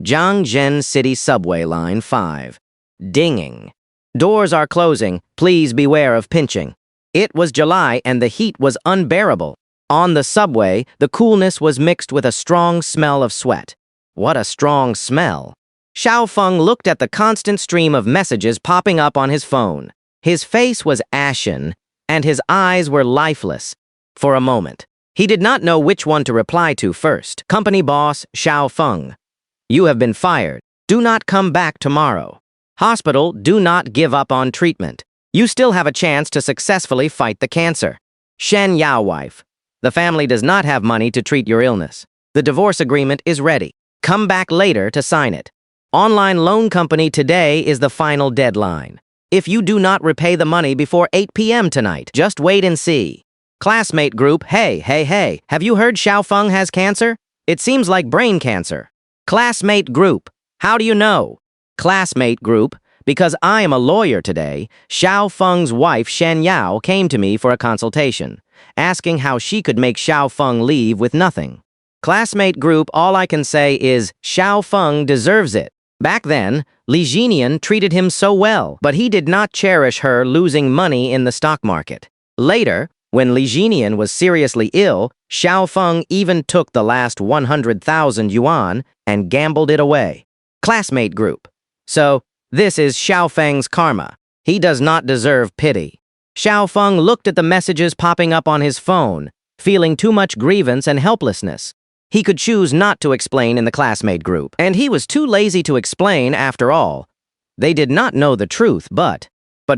Jiangzhen City Subway Line 5. Dinging. Doors are closing. Please beware of pinching. It was July and the heat was unbearable. On the subway, the coolness was mixed with a strong smell of sweat. What a strong smell. Xiaofeng looked at the constant stream of messages popping up on his phone. His face was ashen, and his eyes were lifeless. For a moment, he did not know which one to reply to first. Company boss, Xiaofeng. You have been fired. Do not come back tomorrow. Hospital, do not give up on treatment. You still have a chance to successfully fight the cancer. Shen Yao wife. The family does not have money to treat your illness. The divorce agreement is ready. Come back later to sign it. Online loan company today is the final deadline. If you do not repay the money before 8 p.m. tonight, just wait and see. Classmate group, hey, have you heard Xiaofeng has cancer? It seems like brain cancer. Classmate group, how do you know? Classmate group, because I am a lawyer today, Xiaofeng's wife Shen Yao came to me for a consultation, asking how she could make Xiaofeng leave with nothing. Classmate group, all I can say is Xiaofeng deserves it. Back then, Li Jinian treated him so well, but he did not cherish her losing money in the stock market. Later, when Li Jinian was seriously ill, Xiaofeng even took the last 100,000 yuan and gambled it away. Classmate group. So, this is Xiaofeng's karma. He does not deserve pity. Xiaofeng looked at the messages popping up on his phone, feeling too much grievance and helplessness. He could choose not to explain in the classmate group, and he was too lazy to explain after all. They did not know the truth, but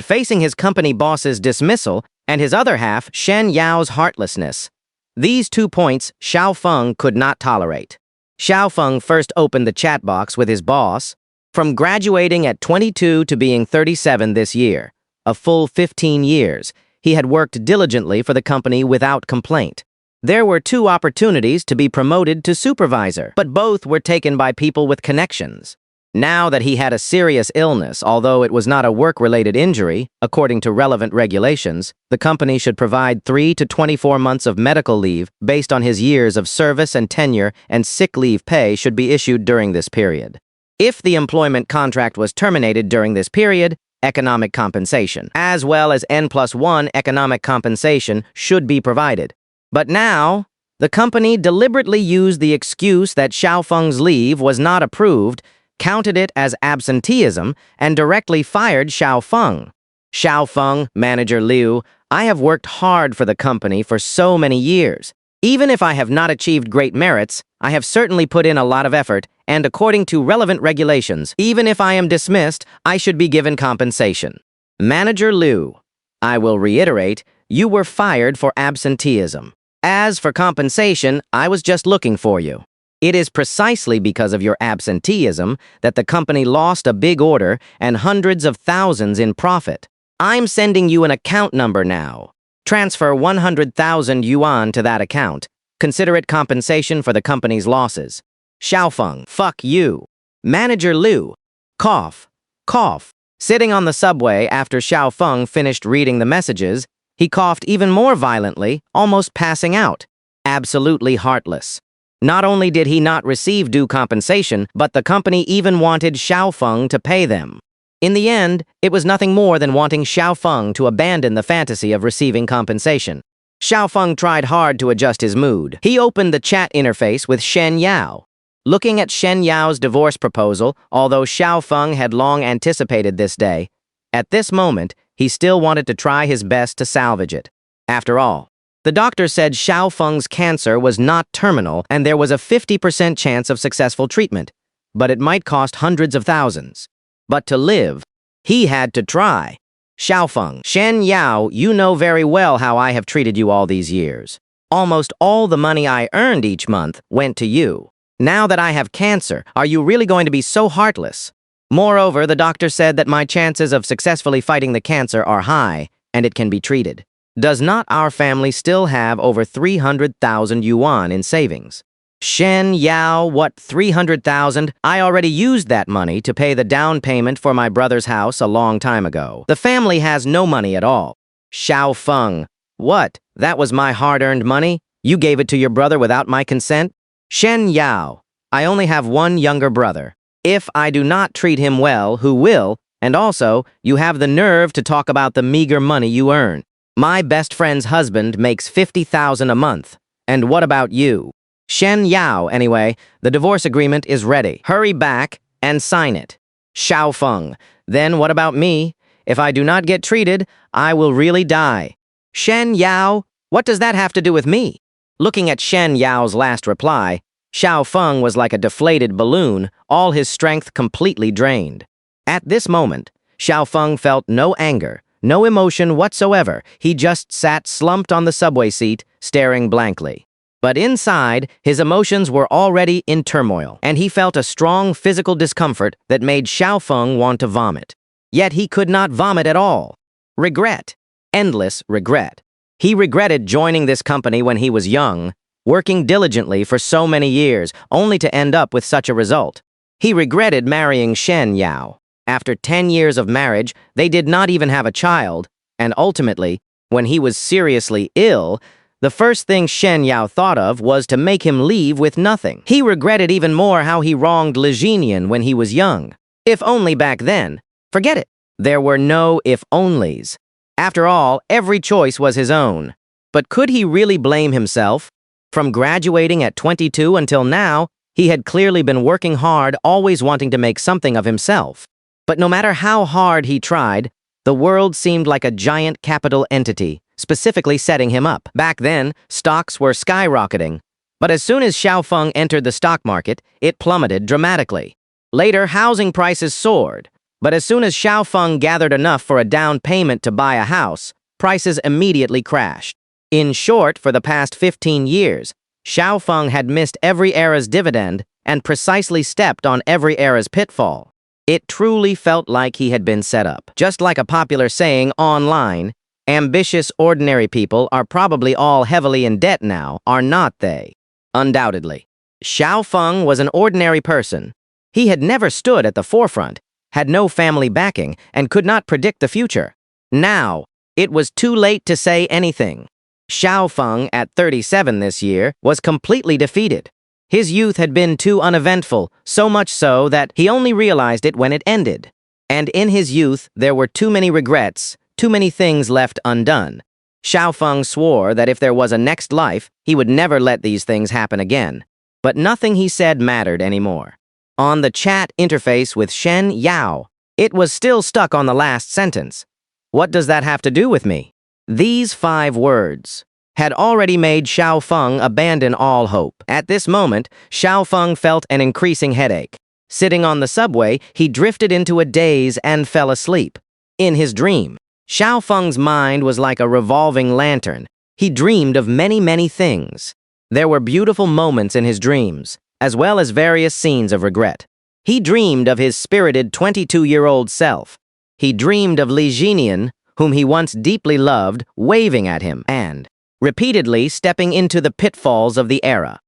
facing his company boss's dismissal and his other half, Shen Yao's heartlessness. These 2 points Xiaofeng could not tolerate. Xiaofeng first opened the chat box with his boss. From graduating at 22 to being 37 this year, a full 15 years, he had worked diligently for the company without complaint. There were 2 opportunities to be promoted to supervisor, but both were taken by people with connections. Now that he had a serious illness, although it was not a work-related injury, according to relevant regulations, the company should provide 3 to 24 months of medical leave based on his years of service and tenure, and sick leave pay should be issued during this period. If the employment contract was terminated during this period, economic compensation, as well as N+1 economic compensation, should be provided. But now, the company deliberately used the excuse that Xiaofeng's leave was not approved, counted it as absenteeism, and directly fired Xiaofeng. Xiaofeng, manager Liu, I have worked hard for the company for so many years. Even if I have not achieved great merits, I have certainly put in a lot of effort, and according to relevant regulations, even if I am dismissed, I should be given compensation. Manager Liu, I will reiterate, you were fired for absenteeism. As for compensation, I was just looking for you. It is precisely because of your absenteeism that the company lost a big order and hundreds of thousands in profit. I'm sending you an account number now. Transfer 100,000 yuan to that account. Consider it compensation for the company's losses. Xiaofeng, fuck you. Manager Liu, cough, cough. Sitting on the subway after Xiaofeng finished reading the messages, he coughed even more violently, almost passing out. Absolutely heartless. Not only did he not receive due compensation, but the company even wanted Xiaofeng to pay them. In the end, it was nothing more than wanting Xiaofeng to abandon the fantasy of receiving compensation. Xiaofeng tried hard to adjust his mood. He opened the chat interface with Shen Yao. Looking at Shen Yao's divorce proposal, although Xiaofeng had long anticipated this day, at this moment, he still wanted to try his best to salvage it. After all, the doctor said Xiaofeng's cancer was not terminal and there was a 50% chance of successful treatment, but it might cost hundreds of thousands. But to live, he had to try. Xiaofeng, Shen Yao, you know very well how I have treated you all these years. Almost all the money I earned each month went to you. Now that I have cancer, are you really going to be so heartless? Moreover, the doctor said that my chances of successfully fighting the cancer are high, and it can be treated. Does not our family still have over 300,000 yuan in savings? Shen Yao, what 300,000? I already used that money to pay the down payment for my brother's house a long time ago. The family has no money at all. Xiaofeng, what? That was my hard-earned money? You gave it to your brother without my consent? Shen Yao, I only have one younger brother. If I do not treat him well, who will? And also, you have the nerve to talk about the meager money you earn. My best friend's husband makes 50,000 a month. And what about you? Shen Yao, anyway, the divorce agreement is ready. Hurry back and sign it. Xiao Feng, then what about me? If I do not get treated, I will really die. Shen Yao, what does that have to do with me? Looking at Shen Yao's last reply, Xiao Feng was like a deflated balloon, all his strength completely drained. At this moment, Xiao Feng felt no anger, no emotion whatsoever. He just sat slumped on the subway seat, staring blankly. But inside, his emotions were already in turmoil, and he felt a strong physical discomfort that made Xiao Feng want to vomit. Yet he could not vomit at all. Regret. Endless regret. He regretted joining this company when he was young, working diligently for so many years, only to end up with such a result. He regretted marrying Shen Yao. After 10 years of marriage, they did not even have a child, and ultimately, when he was seriously ill, the first thing Shen Yao thought of was to make him leave with nothing. He regretted even more how he wronged Li Jinian when he was young. If only back then. Forget it. There were no if-onlys. After all, every choice was his own. But could he really blame himself? From graduating at 22 until now, he had clearly been working hard, always wanting to make something of himself. But no matter how hard he tried, the world seemed like a giant capital entity, specifically setting him up. Back then, stocks were skyrocketing. But as soon as Xiao Feng entered the stock market, it plummeted dramatically. Later, housing prices soared. But as soon as Xiao Feng gathered enough for a down payment to buy a house, prices immediately crashed. In short, for the past 15 years, Xiao Feng had missed every era's dividend and precisely stepped on every era's pitfall. It truly felt like he had been set up. Just like a popular saying online, ambitious ordinary people are probably all heavily in debt now, are not they? Undoubtedly. Xiao Feng was an ordinary person. He had never stood at the forefront, had no family backing, and could not predict the future. Now, it was too late to say anything. Xiao Feng, at 37 this year, was completely defeated. His youth had been too uneventful, so much so that he only realized it when it ended. And in his youth, there were too many regrets, too many things left undone. Xiao Feng swore that if there was a next life, he would never let these things happen again. But nothing he said mattered anymore. On the chat interface with Shen Yao, it was still stuck on the last sentence. What does that have to do with me? These 5 words had already made Xiao Feng abandon all hope. At this moment, Xiao Feng felt an increasing headache. Sitting on the subway, he drifted into a daze and fell asleep. In his dream, Xiao Feng's mind was like a revolving lantern. He dreamed of many, many things. There were beautiful moments in his dreams, as well as various scenes of regret. He dreamed of his spirited 22-year-old self. He dreamed of Li Jinian, whom he once deeply loved, waving at him and repeatedly stepping into the pitfalls of the era.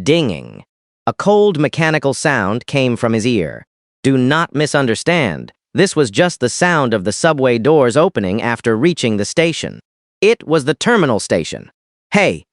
Dinging. A cold mechanical sound came from his ear. Do not misunderstand. This was just the sound of the subway doors opening after reaching the station. It was the terminal station. Hey,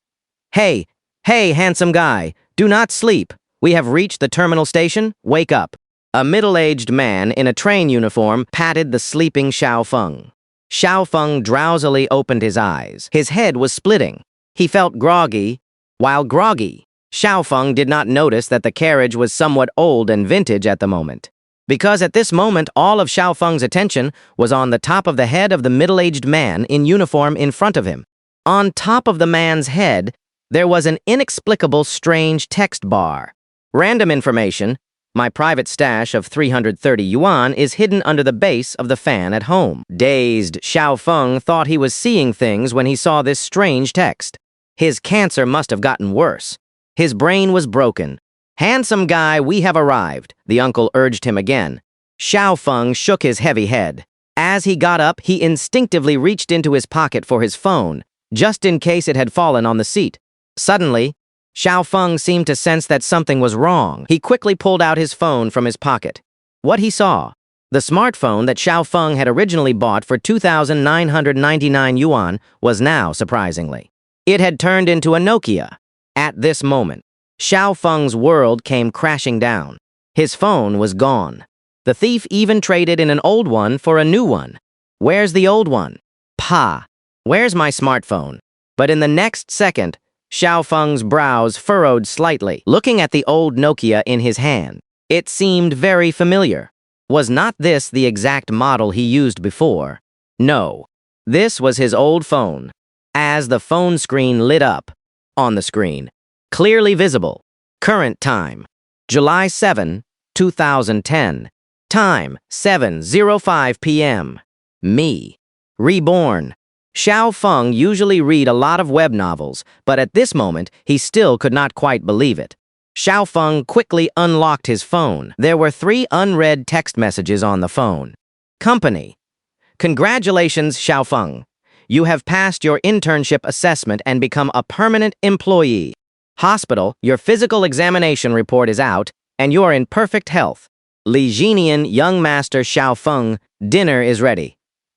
hey, hey, handsome guy, do not sleep. We have reached the terminal station. Wake up. A middle-aged man in a train uniform patted the sleeping Xiao Feng. Xiao Feng drowsily opened his eyes. His head was splitting. He felt groggy. While groggy, Xiao Feng did not notice that the carriage was somewhat old and vintage at the moment. Because at this moment all of Xiao Feng's attention was on the top of the head of the middle-aged man in uniform in front of him. On top of the man's head, there was an inexplicable strange text bar. Random information. My private stash of 330 yuan is hidden under the base of the fan at home. Dazed, Xiao Feng thought he was seeing things when he saw this strange text. His cancer must have gotten worse. His brain was broken. Handsome guy, we have arrived, the uncle urged him again. Xiao Feng shook his heavy head. As he got up, he instinctively reached into his pocket for his phone, just in case it had fallen on the seat. Suddenly, Xiao Feng seemed to sense that something was wrong. He quickly pulled out his phone from his pocket. What he saw? The smartphone that Xiao Feng had originally bought for 2,999 yuan was now, surprisingly. It had turned into a Nokia. At this moment, Xiao Feng's world came crashing down. His phone was gone. The thief even traded in an old one for a new one. Where's the old one? Pa. Where's my smartphone? But in the next second, Xiao Feng's brows furrowed slightly, looking at the old Nokia in his hand. It seemed very familiar. Was not this the exact model he used before? No. This was his old phone. As the phone screen lit up, on the screen, clearly visible. Current time, July 7, 2010. Time, 7:05 p.m. Me. Reborn. Xiao Feng usually read a lot of web novels, but at this moment, he still could not quite believe it. Xiao Feng quickly unlocked his phone. There were 3 unread text messages on the phone. Company. Congratulations, Xiao Feng. You have passed your internship assessment and become a permanent employee. Hospital, your physical examination report is out, and you're in perfect health. Li Jinian, young master Xiao Feng, dinner is ready.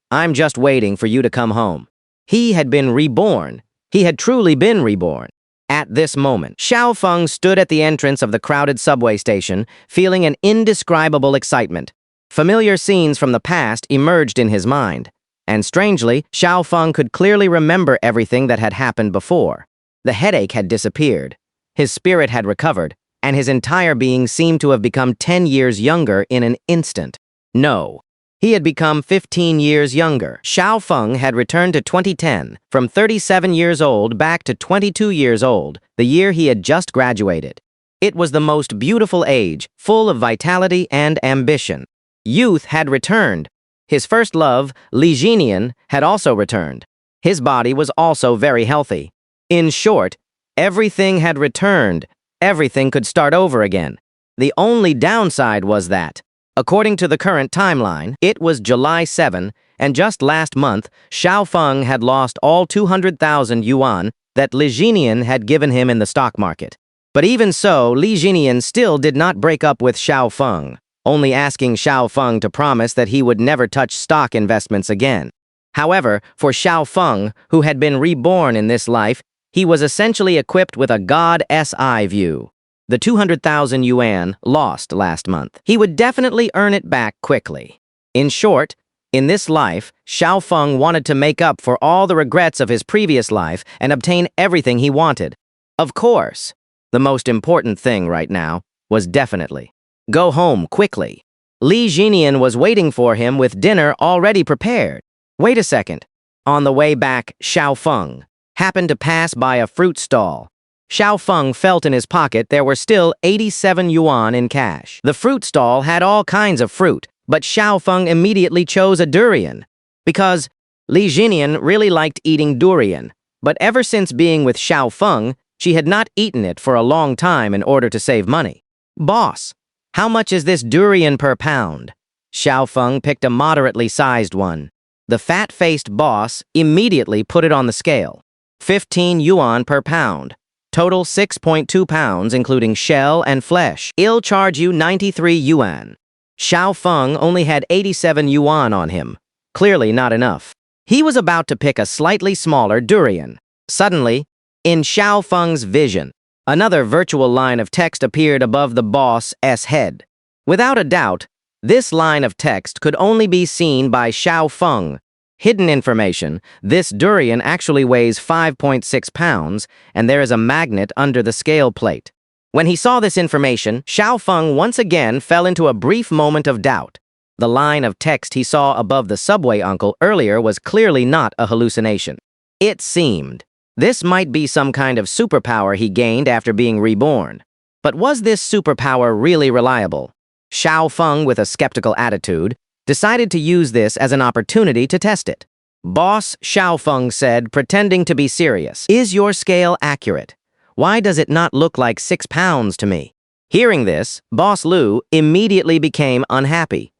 I'm just waiting for you to come home. He had been reborn. He had truly been reborn. At this moment, Xiao Feng stood at the entrance of the crowded subway station, feeling an indescribable excitement. Familiar scenes from the past emerged in his mind. And strangely, Xiao Feng could clearly remember everything that had happened before. The headache had disappeared. His spirit had recovered, and his entire being seemed to have become 10 years younger in an instant. No. He had become 15 years younger. Xiao Feng had returned to 2010, from 37 years old back to 22 years old, the year he had just graduated. It was the most beautiful age, full of vitality and ambition. Youth had returned. His first love, Li Jinian, had also returned. His body was also very healthy. In short, everything had returned. Everything could start over again. The only downside was that, according to the current timeline, it was July 7, and just last month, Xiao Feng had lost all 200,000 yuan that Li Jinian had given him in the stock market. But even so, Li Jinian still did not break up with Xiao Feng, only asking Xiao Feng to promise that he would never touch stock investments again. However, for Xiao Feng, who had been reborn in this life, he was essentially equipped with a God's eye view. The 200,000 yuan lost last month. He would definitely earn it back quickly. In short, in this life, Xiao Feng wanted to make up for all the regrets of his previous life and obtain everything he wanted. Of course, the most important thing right now was definitely go home quickly. Li Jinian was waiting for him with dinner already prepared. Wait a second. On the way back, Xiao Feng happened to pass by a fruit stall. Xiao Feng felt in his pocket there were still 87 yuan in cash. The fruit stall had all kinds of fruit, but Xiao Feng immediately chose a durian. Because Li Jinian really liked eating durian, but ever since being with Xiao Feng, she had not eaten it for a long time in order to save money. Boss, how much is this durian per pound? Xiao Feng picked a moderately sized one. The fat-faced boss immediately put it on the scale. 15 yuan per pound. Total 6.2 pounds, including shell and flesh. I'll charge you 93 yuan. Xiao Feng only had 87 yuan on him. Clearly not enough. He was about to pick a slightly smaller durian. Suddenly, in Xiao Feng's vision, another virtual line of text appeared above the boss's head. Without a doubt, this line of text could only be seen by Xiao Feng. Hidden information, this durian actually weighs 5.6 pounds, and there is a magnet under the scale plate. When he saw this information, Xiao Feng once again fell into a brief moment of doubt. The line of text he saw above the subway uncle earlier was clearly not a hallucination. It seemed this might be some kind of superpower he gained after being reborn. But was this superpower really reliable? Xiao Feng, with a skeptical attitude, decided to use this as an opportunity to test it. Boss, Xiao Feng said, pretending to be serious, "Is your scale accurate? Why does it not look like 6 pounds to me?" Hearing this, Boss Lu immediately became unhappy.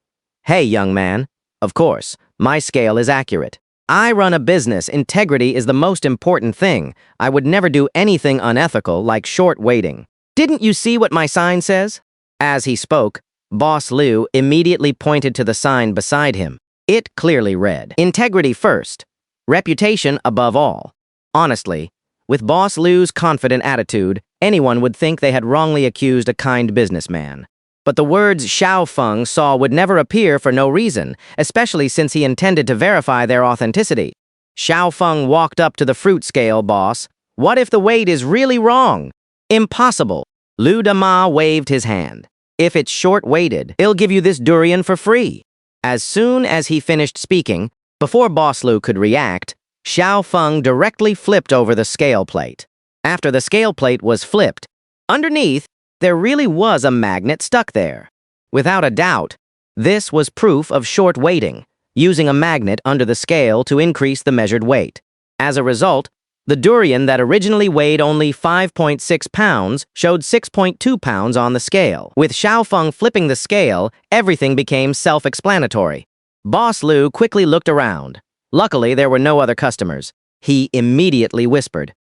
"Hey, young man, of course, my scale is accurate. I run a business. Integrity is the most important thing. I would never do anything unethical like short waiting. Didn't you see what my sign says?" As he spoke, Boss Liu immediately pointed to the sign beside him. It clearly read, "Integrity first, reputation above all." Honestly, with Boss Liu's confident attitude, anyone would think they had wrongly accused a kind businessman. But the words Xiao Feng saw would never appear for no reason, especially since he intended to verify their authenticity. Xiao Feng walked up to the fruit scale boss. What if the weight is really wrong? Impossible. Lu Dama waved his hand. If it's short-weighted, he'll give you this durian for free. As soon as he finished speaking, before Boss Lu could react, Xiao Feng directly flipped over the scale plate. After the scale plate was flipped, underneath, there really was a magnet stuck there. Without a doubt, this was proof of short weighting, using a magnet under the scale to increase the measured weight. As a result, the durian that originally weighed only 5.6 pounds showed 6.2 pounds on the scale. With Xiao Feng flipping the scale, everything became self-explanatory. Boss Lu quickly looked around. Luckily, there were no other customers. He immediately whispered,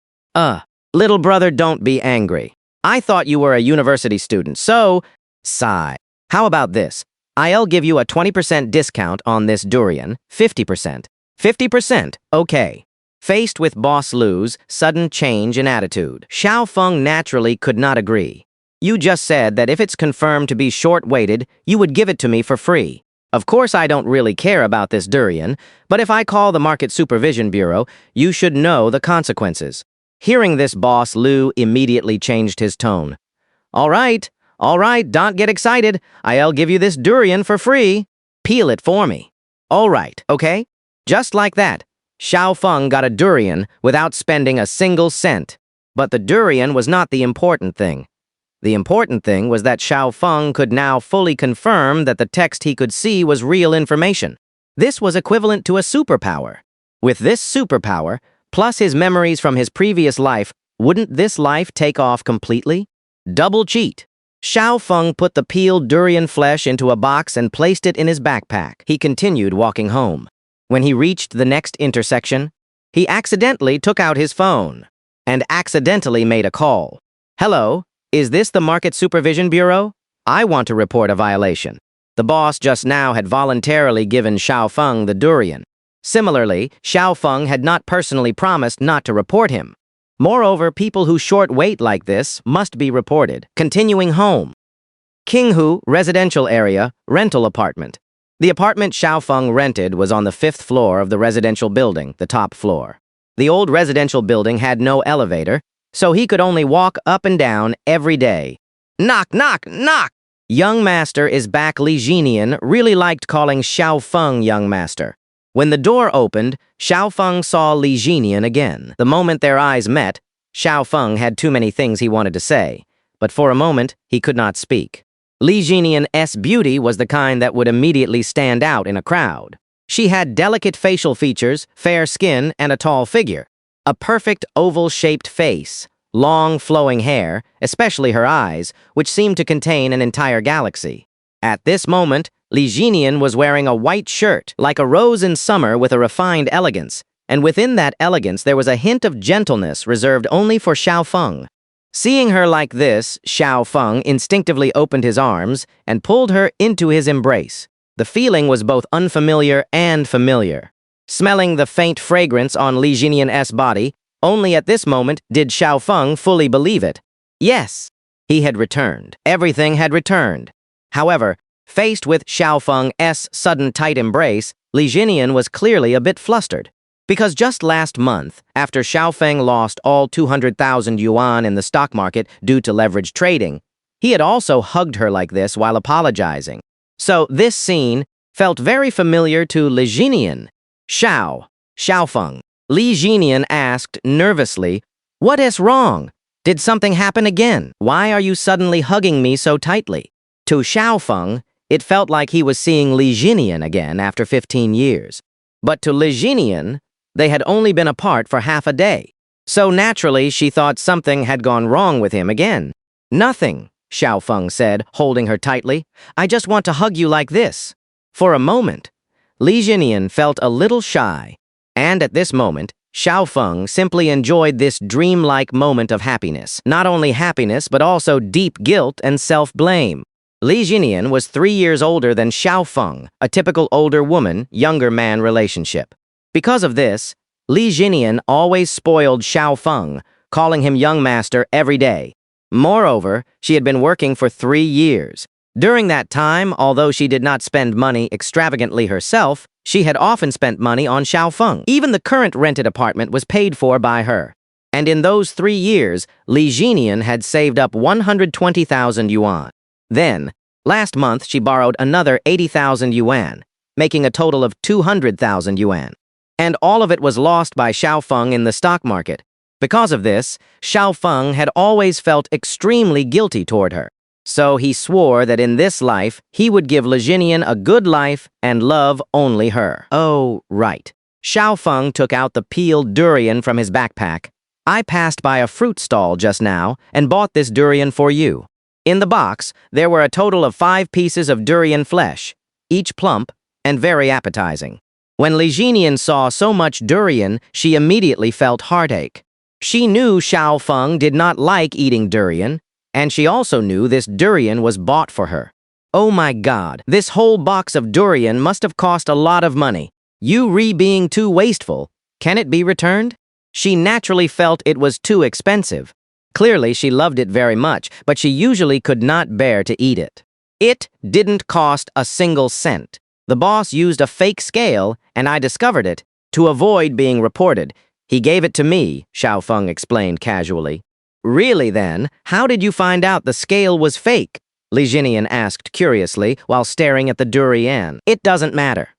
little brother, don't be angry. I thought you were a university student, so... Sigh. How about this? I'll give you a 20% discount on this durian, 50%. 50%, okay. Faced with Boss Lu's sudden change in attitude, Xiao Feng naturally could not agree. You just said that if it's confirmed to be short-weighted, you would give it to me for free. Of course I don't really care about this durian, but if I call the Market Supervision Bureau, you should know the consequences. Hearing this, Boss Lu immediately changed his tone. All right, don't get excited. I'll give you this durian for free. Peel it for me. All right, okay? Just like that, Xiao Feng got a durian without spending a single cent. But the durian was not the important thing. The important thing was that Xiao Feng could now fully confirm that the text he could see was real information. This was equivalent to a superpower. With this superpower, plus his memories from his previous life, wouldn't this life take off completely? Double cheat. Xiao Feng put the peeled durian flesh into a box and placed it in his backpack. He continued walking home. When he reached the next intersection, he accidentally took out his phone and accidentally made a call. Hello, is this the Market Supervision Bureau? I want to report a violation. The boss just now had voluntarily given Xiao Feng the durian. Similarly, Xiao Feng had not personally promised not to report him. Moreover, people who short weight like this must be reported. Continuing home. Qinghu residential area, rental apartment. The apartment Xiao Feng rented was on the 5th floor of the residential building, the top floor. The old residential building had no elevator, so he could only walk up and down every day. Knock, knock, knock! Young Master is back. Li Jinian really liked calling Xiao Feng Young Master. When the door opened, Xiao Feng saw Li Jinian again. The moment their eyes met, Xiao Feng had too many things he wanted to say, but for a moment, he could not speak. Li Jinian's beauty was the kind that would immediately stand out in a crowd. She had delicate facial features, fair skin, and a tall figure. A perfect oval-shaped face, long flowing hair, especially her eyes, which seemed to contain an entire galaxy. At this moment, Li Jinian was wearing a white shirt, like a rose in summer with a refined elegance, and within that elegance there was a hint of gentleness reserved only for Xiao Feng. Seeing her like this, Xiao Feng instinctively opened his arms and pulled her into his embrace. The feeling was both unfamiliar and familiar. Smelling the faint fragrance on Li Jinian's body, only at this moment did Xiao Feng fully believe it. Yes, he had returned. Everything had returned. However, faced with Xiao Feng's sudden tight embrace, Li Jinian was clearly a bit flustered. Because just last month, after Xiao Feng lost all 200,000 yuan in the stock market due to leveraged trading, he had also hugged her like this while apologizing. So this scene felt very familiar to Li Jinian. Xiao Feng. Li Jinian asked nervously, "What is wrong? Did something happen again? Why are you suddenly hugging me so tightly?" To Xiao Feng, it felt like he was seeing Li Jinian again after 15 years. But to Li Jinian, they had only been apart for half a day. So naturally, she thought something had gone wrong with him again. "Nothing," Xiao Feng said, holding her tightly. "I just want to hug you like this." For a moment, Li Jinian felt a little shy. And at this moment, Xiao Feng simply enjoyed this dreamlike moment of happiness. Not only happiness, but also deep guilt and self-blame. Li Jinian was 3 years older than Xiao Feng, a typical older woman, younger man relationship. Because of this, Li Jinian always spoiled Xiao Feng, calling him young master every day. Moreover, she had been working for 3 years. During that time, although she did not spend money extravagantly herself, she had often spent money on Xiaofeng. Even the current rented apartment was paid for by her. And in those 3 years, Li Jinian had saved up 120,000 yuan. Then, last month she borrowed another 80,000 yuan, making a total of 200,000 yuan. And all of it was lost by Xiaofeng in the stock market. Because of this, Xiaofeng had always felt extremely guilty toward her. So he swore that in this life, he would give Li Jinian a good life and love only her. Oh, right. Xiaofeng took out the peeled durian from his backpack. I passed by a fruit stall just now and bought this durian for you. In the box, there were a total of 5 pieces of durian flesh, each plump and very appetizing. When Li Jinian saw so much durian, she immediately felt heartache. She knew Xiaofeng did not like eating durian, and she also knew this durian was bought for her. Oh my God, this whole box of durian must have cost a lot of money. You being too wasteful. Can it be returned? She naturally felt it was too expensive. Clearly, she loved it very much, but she usually could not bear to eat it. It didn't cost a single cent. The boss used a fake scale, and I discovered it, to avoid being reported. He gave it to me, Xiaofeng explained casually. Really then, how did you find out the scale was fake? Li Jinian asked curiously while staring at the durian. It doesn't matter.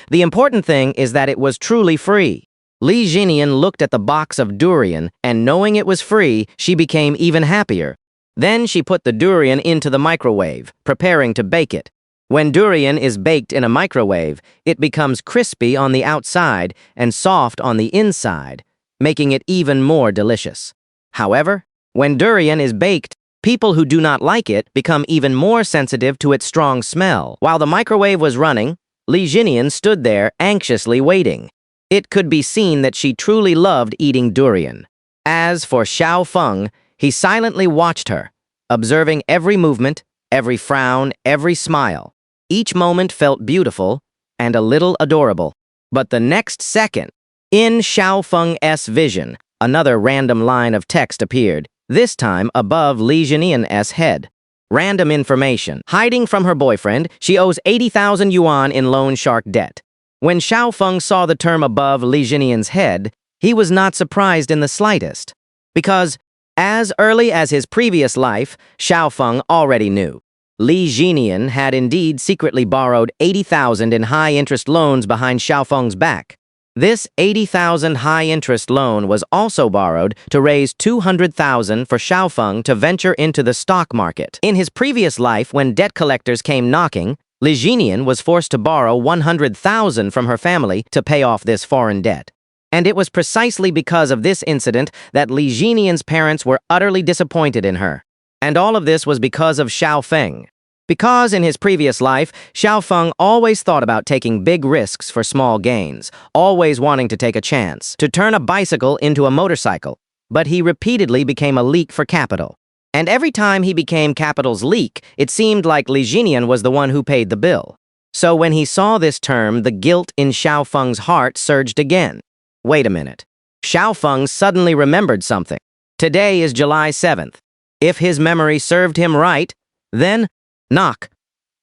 The important thing is that it was truly free. Li Jinian looked at the box of durian, and knowing it was free, she became even happier. Then she put the durian into the microwave, preparing to bake it. When durian is baked in a microwave, it becomes crispy on the outside and soft on the inside, making it even more delicious. However, when durian is baked, people who do not like it become even more sensitive to its strong smell. While the microwave was running, Li Jinian stood there anxiously waiting. It could be seen that she truly loved eating durian. As for Xiaofeng, he silently watched her, observing every movement, every frown, every smile. Each moment felt beautiful and a little adorable. But the next second, in Xiaofeng's vision, another random line of text appeared, this time above Li Jinian's head. Random information. Hiding from her boyfriend, she owes 80,000 yuan in loan shark debt. When Xiaofeng saw the term above Li Jinian's head, he was not surprised in the slightest. Because, as early as his previous life, Xiaofeng already knew. Li Jinian had indeed secretly borrowed 80,000 in high-interest loans behind Xiaofeng's back. This 80,000 high-interest loan was also borrowed to raise 200,000 for Xiaofeng to venture into the stock market. In his previous life, when debt collectors came knocking, Li Jinian was forced to borrow 100,000 from her family to pay off this foreign debt. And it was precisely because of this incident that Li Jinian's parents were utterly disappointed in her. And all of this was because of Xiaofeng. Because in his previous life, Xiaofeng always thought about taking big risks for small gains, always wanting to take a chance, to turn a bicycle into a motorcycle. But he repeatedly became a leak for capital. And every time he became capital's leak, it seemed like Li Jinian was the one who paid the bill. So when he saw this term, the guilt in Xiaofeng's heart surged again. Wait a minute. Xiaofeng suddenly remembered something. Today is July 7th. If his memory served him right, then knock,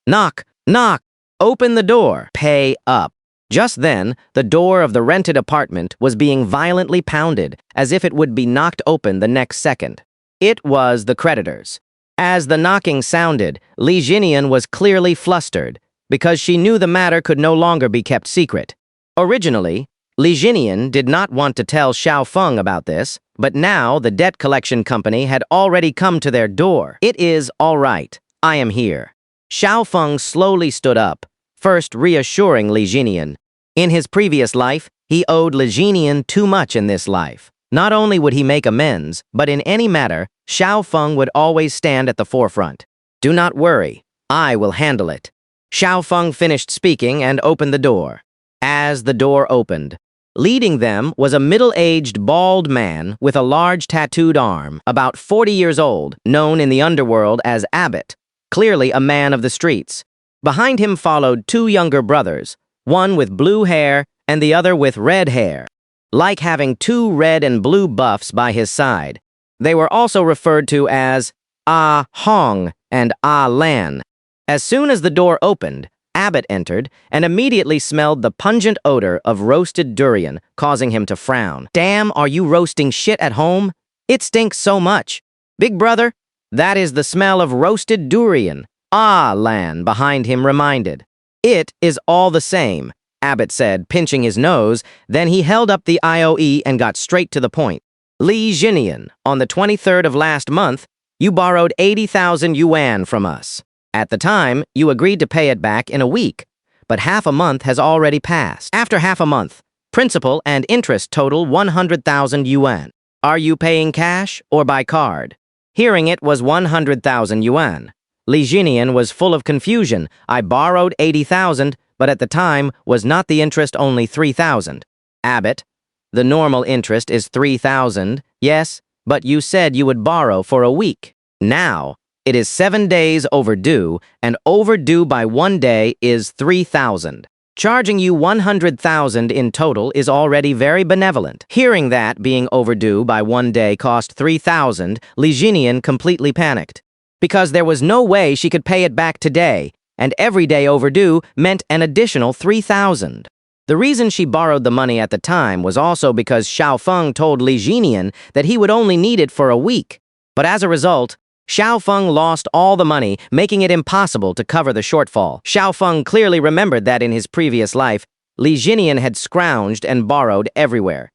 knock, knock, open the door, pay up. Just then, the door of the rented apartment was being violently pounded, as if it would be knocked open the next second. It was the creditors. As the knocking sounded, Li Jinian was clearly flustered, because she knew the matter could no longer be kept secret. Originally, Li Jinian did not want to tell Xiaofeng about this, but now the debt collection company had already come to their door. It is all right. I am here. Xiaofeng slowly stood up, first reassuring Li Jinian. In his previous life, he owed Li Jinian too much in this life. Not only would he make amends, but in any matter, Xiaofeng would always stand at the forefront. Do not worry. I will handle it. Xiaofeng finished speaking and opened the door. As the door opened, leading them was a middle-aged, bald man with a large tattooed arm, about 40 years old, known in the underworld as Abbott, clearly a man of the streets. Behind him followed 2 younger brothers, one with blue hair and the other with red hair. Like having 2 red and blue buffs by his side. They were also referred to as Ah Hong and Ah Lan. As soon as the door opened, Abbott entered and immediately smelled the pungent odor of roasted durian, causing him to frown. Damn, are you roasting shit at home? It stinks so much. Big brother, that is the smell of roasted durian. Ah, Lan behind him reminded. It is all the same, Abbott said, pinching his nose. Then he held up the IOE and got straight to the point. Li Jinian, on the 23rd of last month, you borrowed 80,000 yuan from us. At the time, you agreed to pay it back in a week, but half a month has already passed. After half a month, principal and interest total 100,000 yuan. Are you paying cash or by card? Hearing it was 100,000 yuan. Li Jinian was full of confusion. I borrowed 80,000, but at the time was not the interest only 3,000. Abbott, the normal interest is 3,000, yes, but you said you would borrow for a week. Now, it is 7 days overdue, and overdue by 1 day is 3,000. Charging you 100,000 in total is already very benevolent. Hearing that being overdue by 1 day cost 3,000, Li Jinian completely panicked. Because there was no way she could pay it back today, and every day overdue meant an additional 3,000. The reason she borrowed the money at the time was also because Xiao Feng told Li Jinian that he would only need it for a week. But as a result, Xiao Feng lost all the money, making it impossible to cover the shortfall. Xiao Feng clearly remembered that in his previous life, Li Jinian had scrounged and borrowed everywhere,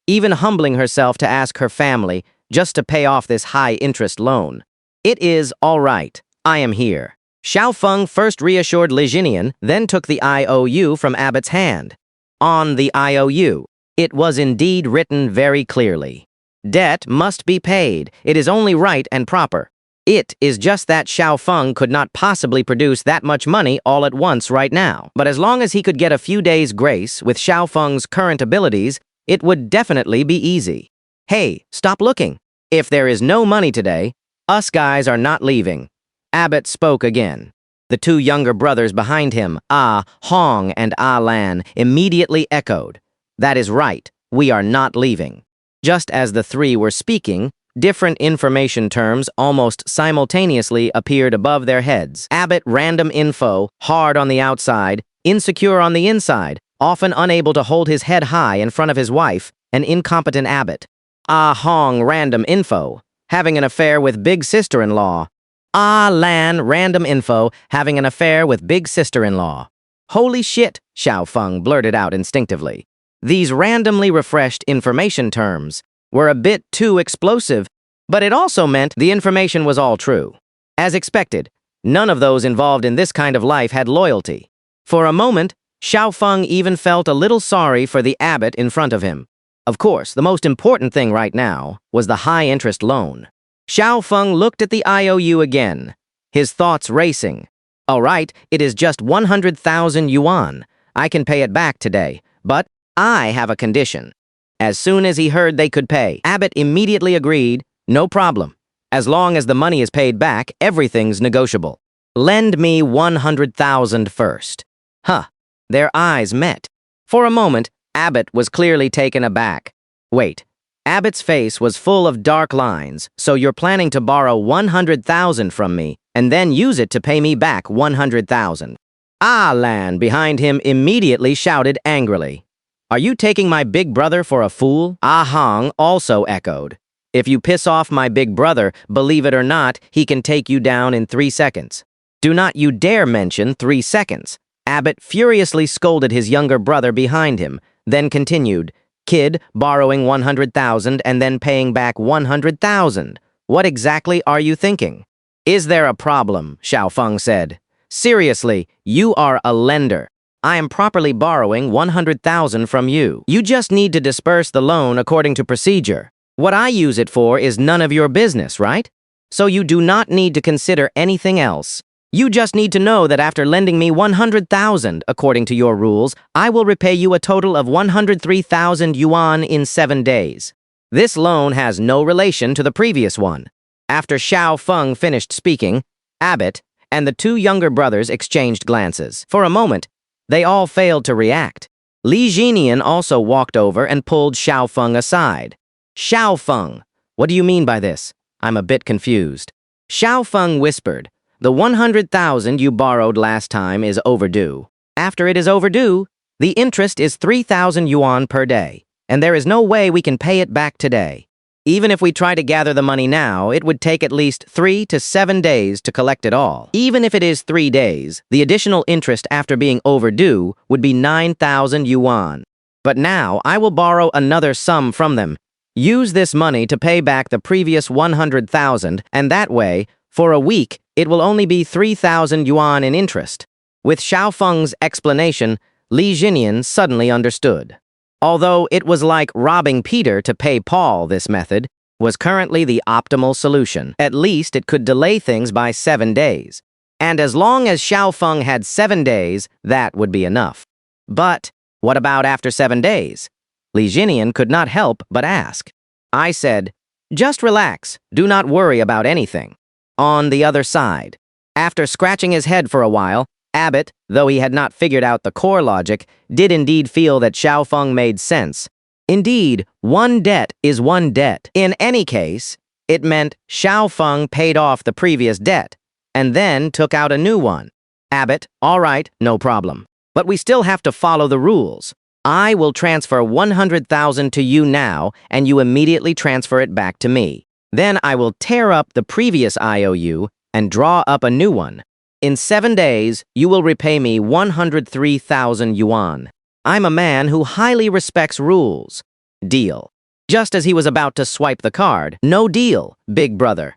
even humbling herself to ask her family just to pay off this high-interest loan. It is all right. I am here. Xiao Feng first reassured Li Jinian, then took the IOU from Abbott's hand. On the IOU, it was indeed written very clearly. Debt must be paid. It is only right and proper. It is just that Xiao Feng could not possibly produce that much money all at once right now. But as long as he could get a few days' grace with Xiao Feng's current abilities, it would definitely be easy. Hey, stop looking. If there is no money today, us guys are not leaving. Abbott spoke again. The two younger brothers behind him, Ah Hong and Ah Lan, immediately echoed. That is right, we are not leaving. Just as the three were speaking, different information terms almost simultaneously appeared above their heads. Abbott random info, hard on the outside, insecure on the inside, often unable to hold his head high in front of his wife, an incompetent Abbott. Ah Hong random info, having an affair with big sister-in-law. Ah Lan random info, having an affair with big sister-in-law. Holy shit, Xiao Feng blurted out instinctively. These randomly refreshed information terms were a bit too explosive, but it also meant the information was all true. As expected, none of those involved in this kind of life had loyalty. For a moment, Xiao Feng even felt a little sorry for the Abbott in front of him. Of course, the most important thing right now was the high-interest loan. Xiao Feng looked at the IOU again, his thoughts racing. All right, it is just 100,000 yuan. I can pay it back today, but I have a condition. As soon as he heard they could pay, Abbott immediately agreed, no problem. As long as the money is paid back, everything's negotiable. Lend me 100,000 first. Huh. Their eyes met. For a moment, Abbott was clearly taken aback. Wait. Abbott's face was full of dark lines, so you're planning to borrow 100,000 from me and then use it to pay me back 100,000. Ah Lan behind him immediately shouted angrily. Are you taking my big brother for a fool? Ah Hong also echoed. If you piss off my big brother, believe it or not, he can take you down in 3 seconds. Do not you dare mention 3 seconds. Abbott furiously scolded his younger brother behind him, then continued, Kid, borrowing 100,000 and then paying back 100,000. What exactly are you thinking? Is there a problem? Xiao Feng said. Seriously, you are a lender. I am properly borrowing 100,000 from you. You just need to disperse the loan according to procedure. What I use it for is none of your business, right? So you do not need to consider anything else. You just need to know that after lending me 100,000, according to your rules, I will repay you a total of 103,000 yuan in 7 days. This loan has no relation to the previous one. After Xiao Feng finished speaking, Abbott and the two younger brothers exchanged glances. For a moment, they all failed to react. Li Jinian also walked over and pulled Xiao Feng aside. Xiao Feng, What do you mean by this? I'm a bit confused. Xiao Feng whispered, the 100,000 you borrowed last time is overdue. After it is overdue, the interest is 3,000 yuan per day, and there is no way we can pay it back today. Even if we try to gather the money now, it would take at least 3 to 7 days to collect it all. Even if it is 3 days, the additional interest after being overdue would be 9,000 yuan. But now, I will borrow another sum from them. Use this money to pay back the previous 100,000, and that way, for a week, it will only be 3,000 yuan in interest. With Xiao Feng's explanation, Li Jinian suddenly understood. Although it was like robbing Peter to pay Paul, this method was currently the optimal solution. At least it could delay things by 7 days. And as long as Xiao Feng had 7 days, that would be enough. But what about after 7 days? Li Jinian could not help but ask. I said, just relax, do not worry about anything. On the other side, after scratching his head for a while, Abbott, though he had not figured out the core logic, did indeed feel that Xiao Feng made sense. Indeed, one debt is one debt. In any case, it meant Xiao Feng paid off the previous debt, and then took out a new one. Abbott, all right, no problem. But we still have to follow the rules. I will transfer 100,000 to you now, and you immediately transfer it back to me. Then I will tear up the previous IOU and draw up a new one. In 7 days, you will repay me 103,000 yuan. I'm a man who highly respects rules. Deal. Just as he was about to swipe the card, no deal, big brother.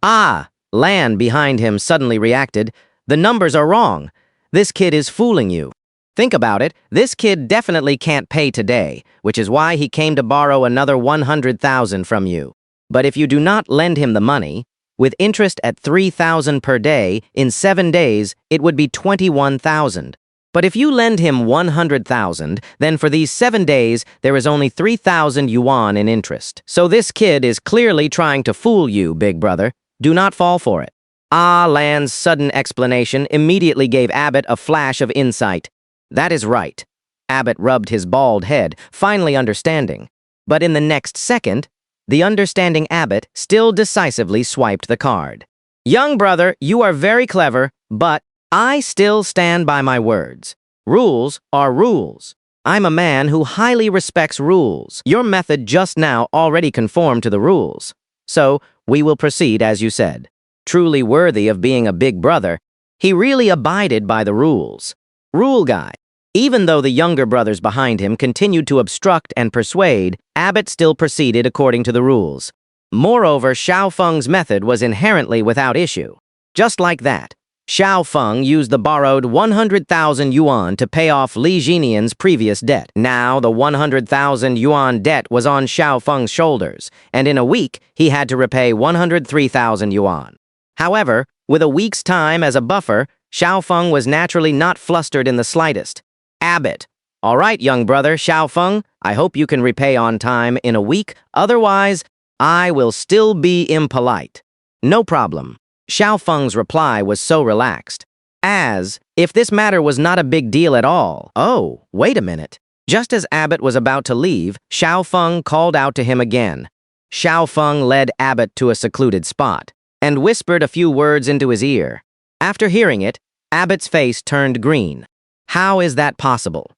Ah, Lan behind him suddenly reacted. The numbers are wrong. This kid is fooling you. Think about it, this kid definitely can't pay today, which is why he came to borrow another 100,000 from you. But if you do not lend him the money, with interest at 3,000 per day, in 7 days, it would be 21,000. But if you lend him 100,000, then for these 7 days, there is only 3,000 yuan in interest. So this kid is clearly trying to fool you, big brother. Do not fall for it. Ah, Lan's sudden explanation immediately gave Abbott a flash of insight. That is right. Abbott rubbed his bald head, finally understanding. But in the next second, the understanding Abbott still decisively swiped the card. Young brother, you are very clever, but I still stand by my words. Rules are rules. I'm a man who highly respects rules. Your method just now already conformed to the rules. So, we will proceed as you said. Truly worthy of being a big brother, he really abided by the rules. Rule guy. Even though the younger brothers behind him continued to obstruct and persuade, Abbott still proceeded according to the rules. Moreover, Xiao Feng's method was inherently without issue. Just like that, Xiao Feng used the borrowed 100,000 yuan to pay off Li Jinian's previous debt. Now, the 100,000 yuan debt was on Xiao Feng's shoulders, and in a week, he had to repay 103,000 yuan. However, with a week's time as a buffer, Xiao Feng was naturally not flustered in the slightest. Abbott. All right, young brother, Xiao Feng, I hope you can repay on time in a week, otherwise, I will still be impolite. No problem. Xiao Feng's reply was so relaxed, as if this matter was not a big deal at all. Oh, wait a minute. Just as Abbott was about to leave, Xiao Feng called out to him again. Xiao Feng led Abbott to a secluded spot and whispered a few words into his ear. After hearing it, Abbott's face turned green. How is that possible?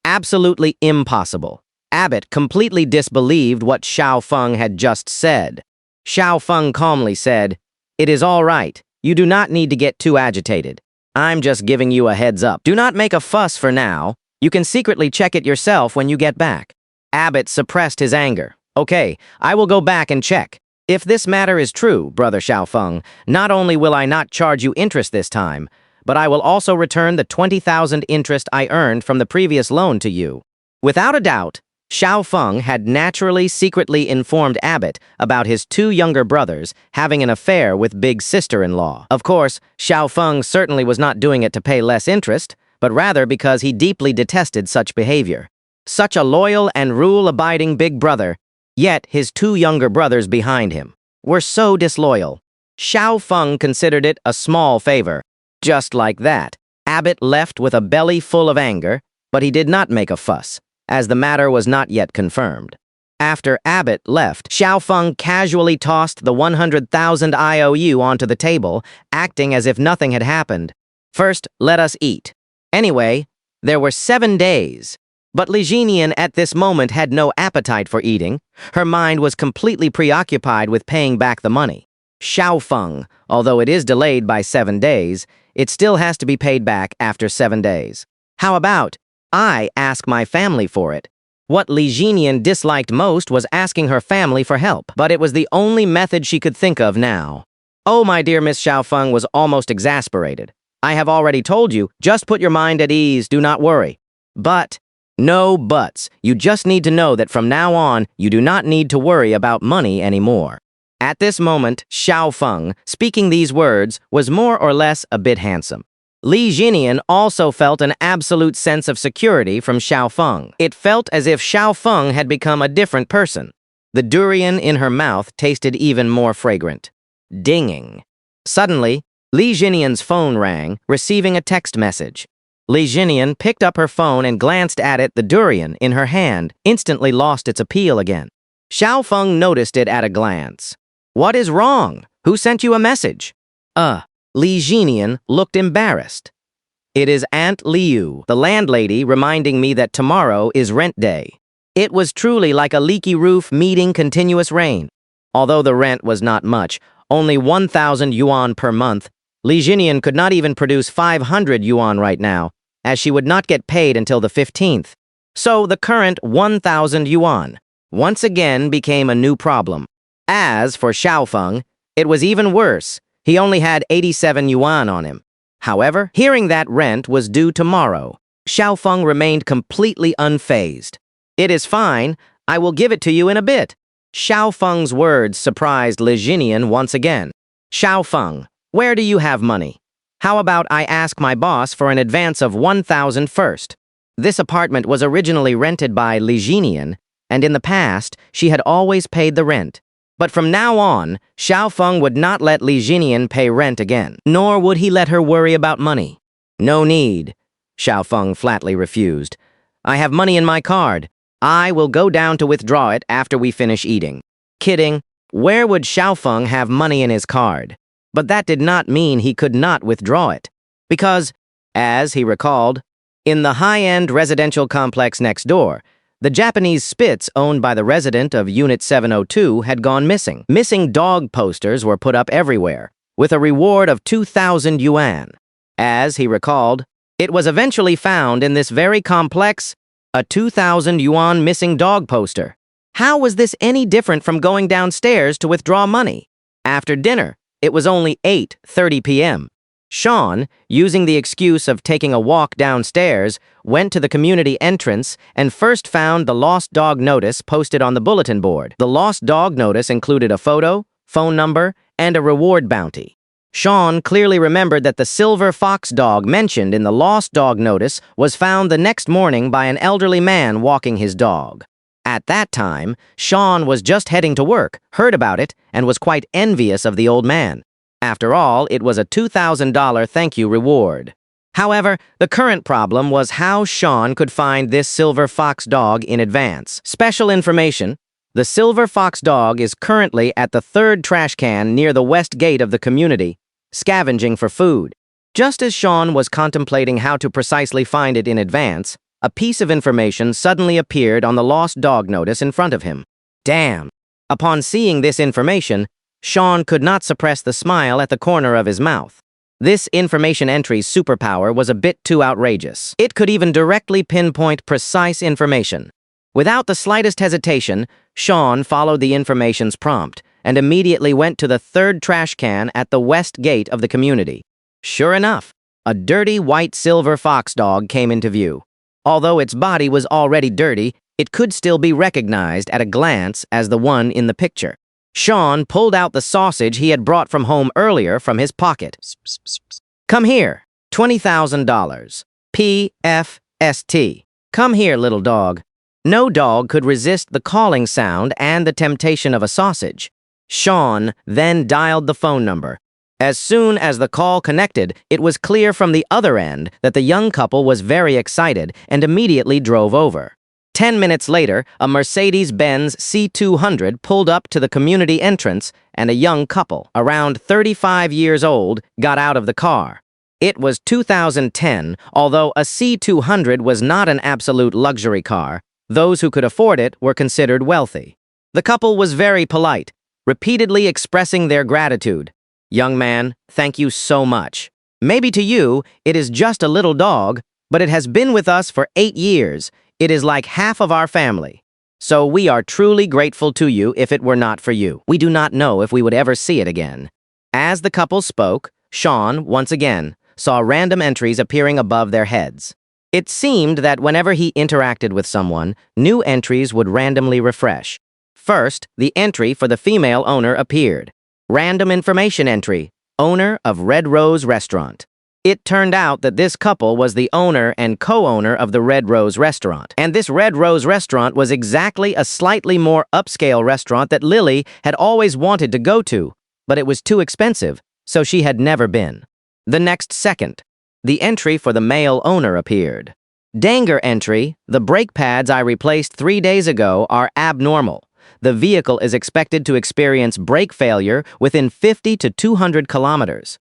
Absolutely impossible. Abbott completely disbelieved what Xiao Feng had just said. Xiao Feng calmly said, "It is all right. You do not need to get too agitated. I'm just giving you a heads up. Do not make a fuss for now. You can secretly check it yourself when you get back." Abbott suppressed his anger. "Okay, I will go back and check. If this matter is true, brother Xiao Feng, not only will I not charge you interest this time, but I will also return the 20,000 interest I earned from the previous loan to you." Without a doubt, Xiao Feng had naturally secretly informed Abbott about his 2 younger brothers having an affair with big sister-in-law. Of course, Xiao Feng certainly was not doing it to pay less interest, but rather because he deeply detested such behavior. Such a loyal and rule-abiding big brother, yet his 2 younger brothers behind him were so disloyal. Xiao Feng considered it a small favor. Just like that, Abbott left with a belly full of anger, but he did not make a fuss, as the matter was not yet confirmed. After Abbott left, Xiaofeng casually tossed the 100,000 IOU onto the table, acting as if nothing had happened. First, let us eat. Anyway, there were 7 days. But Li Jinian at this moment had no appetite for eating. Her mind was completely preoccupied with paying back the money. Xiaofeng, although it is delayed by 7 days, it still has to be paid back after 7 days. How about I ask my family for it? What Li Jinian disliked most was asking her family for help, but it was the only method she could think of now. Oh, my dear Miss Xiaofeng was almost exasperated. I have already told you, just put your mind at ease, do not worry. But, no buts, you just need to know that from now on, you do not need to worry about money anymore. At this moment, Xiaofeng, speaking these words, was more or less a bit handsome. Li Jinian also felt an absolute sense of security from Xiaofeng. It felt as if Xiaofeng had become a different person. The durian in her mouth tasted even more fragrant. Dinging. Suddenly, Li Jinian's phone rang, receiving a text message. Li Jinian picked up her phone and glanced at it. The durian in her hand instantly lost its appeal again. Xiaofeng noticed it at a glance. What is wrong? Who sent you a message? Li Jinian looked embarrassed. It is Aunt Liu, the landlady, reminding me that tomorrow is rent day. It was truly like a leaky roof meeting continuous rain. Although the rent was not much, only 1,000 yuan per month, Li Jinian could not even produce 500 yuan right now, as she would not get paid until the 15th. So the current 1,000 yuan once again became a new problem. As for Xiaofeng, it was even worse. He only had 87 yuan on him. However, hearing that rent was due tomorrow, Xiaofeng remained completely unfazed. It is fine. I will give it to you in a bit. Xiaofeng's words surprised Li Jinian once again. Xiaofeng, where do you have money? How about I ask my boss for an advance of 1,000 first? This apartment was originally rented by Li Jinian, and in the past, she had always paid the rent. But from now on, Xiaofeng would not let Li Jinian pay rent again, nor would he let her worry about money. No need, Xiaofeng flatly refused. I have money in my card. I will go down to withdraw it after we finish eating. Kidding, where would Xiaofeng have money in his card? But that did not mean he could not withdraw it. Because, as he recalled, in the high-end residential complex next door, the Japanese Spitz owned by the resident of Unit 702 had gone missing. Missing dog posters were put up everywhere, with a reward of 2,000 yuan. As he recalled, it was eventually found in this very complex, a 2,000 yuan missing dog poster. How was this any different from going downstairs to withdraw money? After dinner, it was only 8:30 p.m. Sean, using the excuse of taking a walk downstairs, went to the community entrance and first found the lost dog notice posted on the bulletin board. The lost dog notice included a photo, phone number, and a reward bounty. Sean clearly remembered that the silver fox dog mentioned in the lost dog notice was found the next morning by an elderly man walking his dog. At that time, Sean was just heading to work, heard about it, and was quite envious of the old man. After all, it was a $2,000 thank you reward. However, the current problem was how Sean could find this silver fox dog in advance. Special information: the silver fox dog is currently at the 3rd trash can near the west gate of the community, scavenging for food. Just as Sean was contemplating how to precisely find it in advance, a piece of information suddenly appeared on the lost dog notice in front of him. Damn! Upon seeing this information, Sean could not suppress the smile at the corner of his mouth. This information entry's superpower was a bit too outrageous. It could even directly pinpoint precise information. Without the slightest hesitation, Sean followed the information's prompt and immediately went to the 3rd trash can at the west gate of the community. Sure enough, a dirty white silver fox dog came into view. Although its body was already dirty, it could still be recognized at a glance as the one in the picture. Sean pulled out the sausage he had brought from home earlier from his pocket. Come here, $20,000. PFST. Come here, little dog. No dog could resist the calling sound and the temptation of a sausage. Sean then dialed the phone number. As soon as the call connected, it was clear from the other end that the young couple was very excited and immediately drove over. 10 minutes later, a Mercedes-Benz C200 pulled up to the community entrance and a young couple, around 35 years old, got out of the car. It was 2010, although a C200 was not an absolute luxury car. Those who could afford it were considered wealthy. The couple was very polite, repeatedly expressing their gratitude. "Young man, thank you so much. Maybe to you, it is just a little dog, but it has been with us for 8 years. It is like half of our family. So we are truly grateful to you if it were not for you. We do not know if we would ever see it again." As the couple spoke, Sean, once again, saw random entries appearing above their heads. It seemed that whenever he interacted with someone, new entries would randomly refresh. First, the entry for the female owner appeared. Random information entry, owner of Red Rose Restaurant. It turned out that this couple was the owner and co-owner of the Red Rose Restaurant. And this Red Rose Restaurant was exactly a slightly more upscale restaurant that Lily had always wanted to go to, but it was too expensive, so she had never been. The next second, the entry for the male owner appeared. Danger entry, the brake pads I replaced 3 days ago are abnormal. The vehicle is expected to experience brake failure within 50 to 200 kilometers.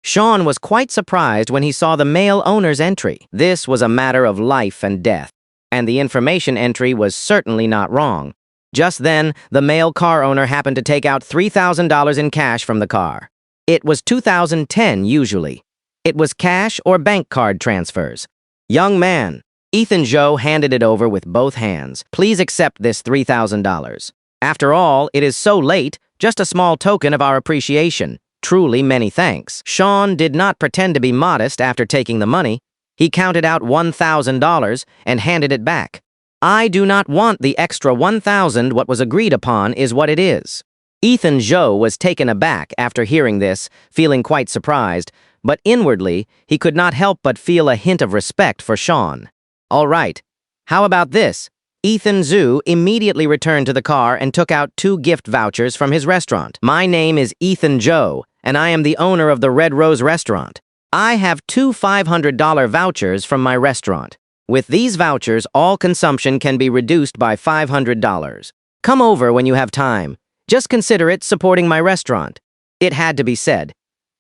Sean was quite surprised when he saw the male owner's entry. This was a matter of life and death, and the information entry was certainly not wrong. Just then, the male car owner happened to take out $3,000 in cash from the car. It was 2010 usually. It was cash or bank card transfers. "Young man," Ethan Joe handed it over with both hands. "Please accept this $3,000. After all, it is so late, just a small token of our appreciation. Truly many thanks." Sean did not pretend to be modest after taking the money. He counted out $1,000 and handed it back. "I do not want the extra $1,000. What was agreed upon is what it is." Ethan Joe was taken aback after hearing this, feeling quite surprised, but inwardly, he could not help but feel a hint of respect for Sean. "All right, how about this?" Ethan Zhu immediately returned to the car and took out 2 gift vouchers from his restaurant. "My name is Ethan Joe, and I am the owner of the Red Rose Restaurant. I have 2 $500 vouchers from my restaurant. With these vouchers, all consumption can be reduced by $500. Come over when you have time. Just consider it supporting my restaurant." It had to be said.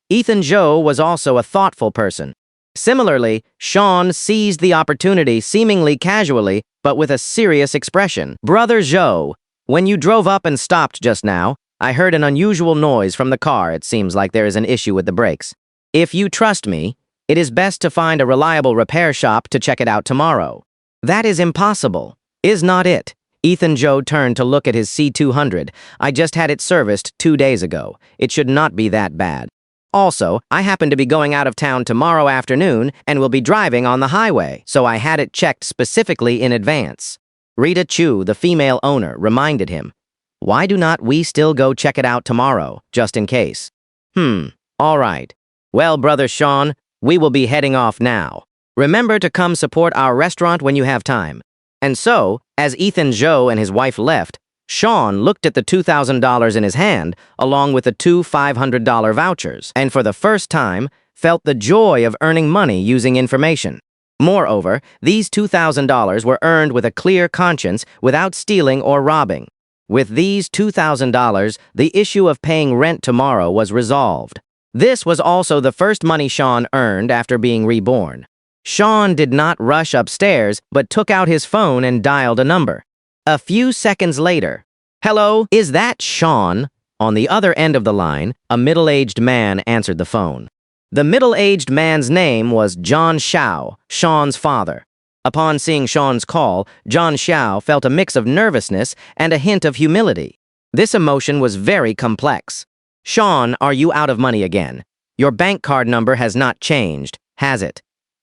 Ethan Joe was also a thoughtful person. Similarly, Sean seized the opportunity seemingly casually, but with a serious expression. "Brother Joe, when you drove up and stopped just now, I heard an unusual noise from the car. It seems like there is an issue with the brakes. If you trust me, it is best to find a reliable repair shop to check it out tomorrow." "That is impossible, is not it?" Ethan Joe turned to look at his C200. "I just had it serviced 2 days ago. It should not be that bad. Also, I happen to be going out of town tomorrow afternoon and will be driving on the highway, so I had it checked specifically in advance." Rita Chu, the female owner, reminded him, "Why do not we still go check it out tomorrow, just in case?" All right. Well, Brother Sean, we will be heading off now. Remember to come support our restaurant when you have time." And so, as Ethan Joe and his wife left, Sean looked at the $2,000 in his hand, along with the 2 $500 vouchers, and for the first time, felt the joy of earning money using information. Moreover, these $2,000 were earned with a clear conscience without stealing or robbing. With these $2,000, the issue of paying rent tomorrow was resolved. This was also the first money Sean earned after being reborn. Sean did not rush upstairs, but took out his phone and dialed a number. A few seconds later, "Hello, is that Sean?" On the other end of the line, a middle-aged man answered the phone. The middle-aged man's name was John Xiao, Sean's father. Upon seeing Sean's call, John Xiao felt a mix of nervousness and a hint of humility. This emotion was very complex. "Sean, are you out of money again? Your bank card number has not changed, has it?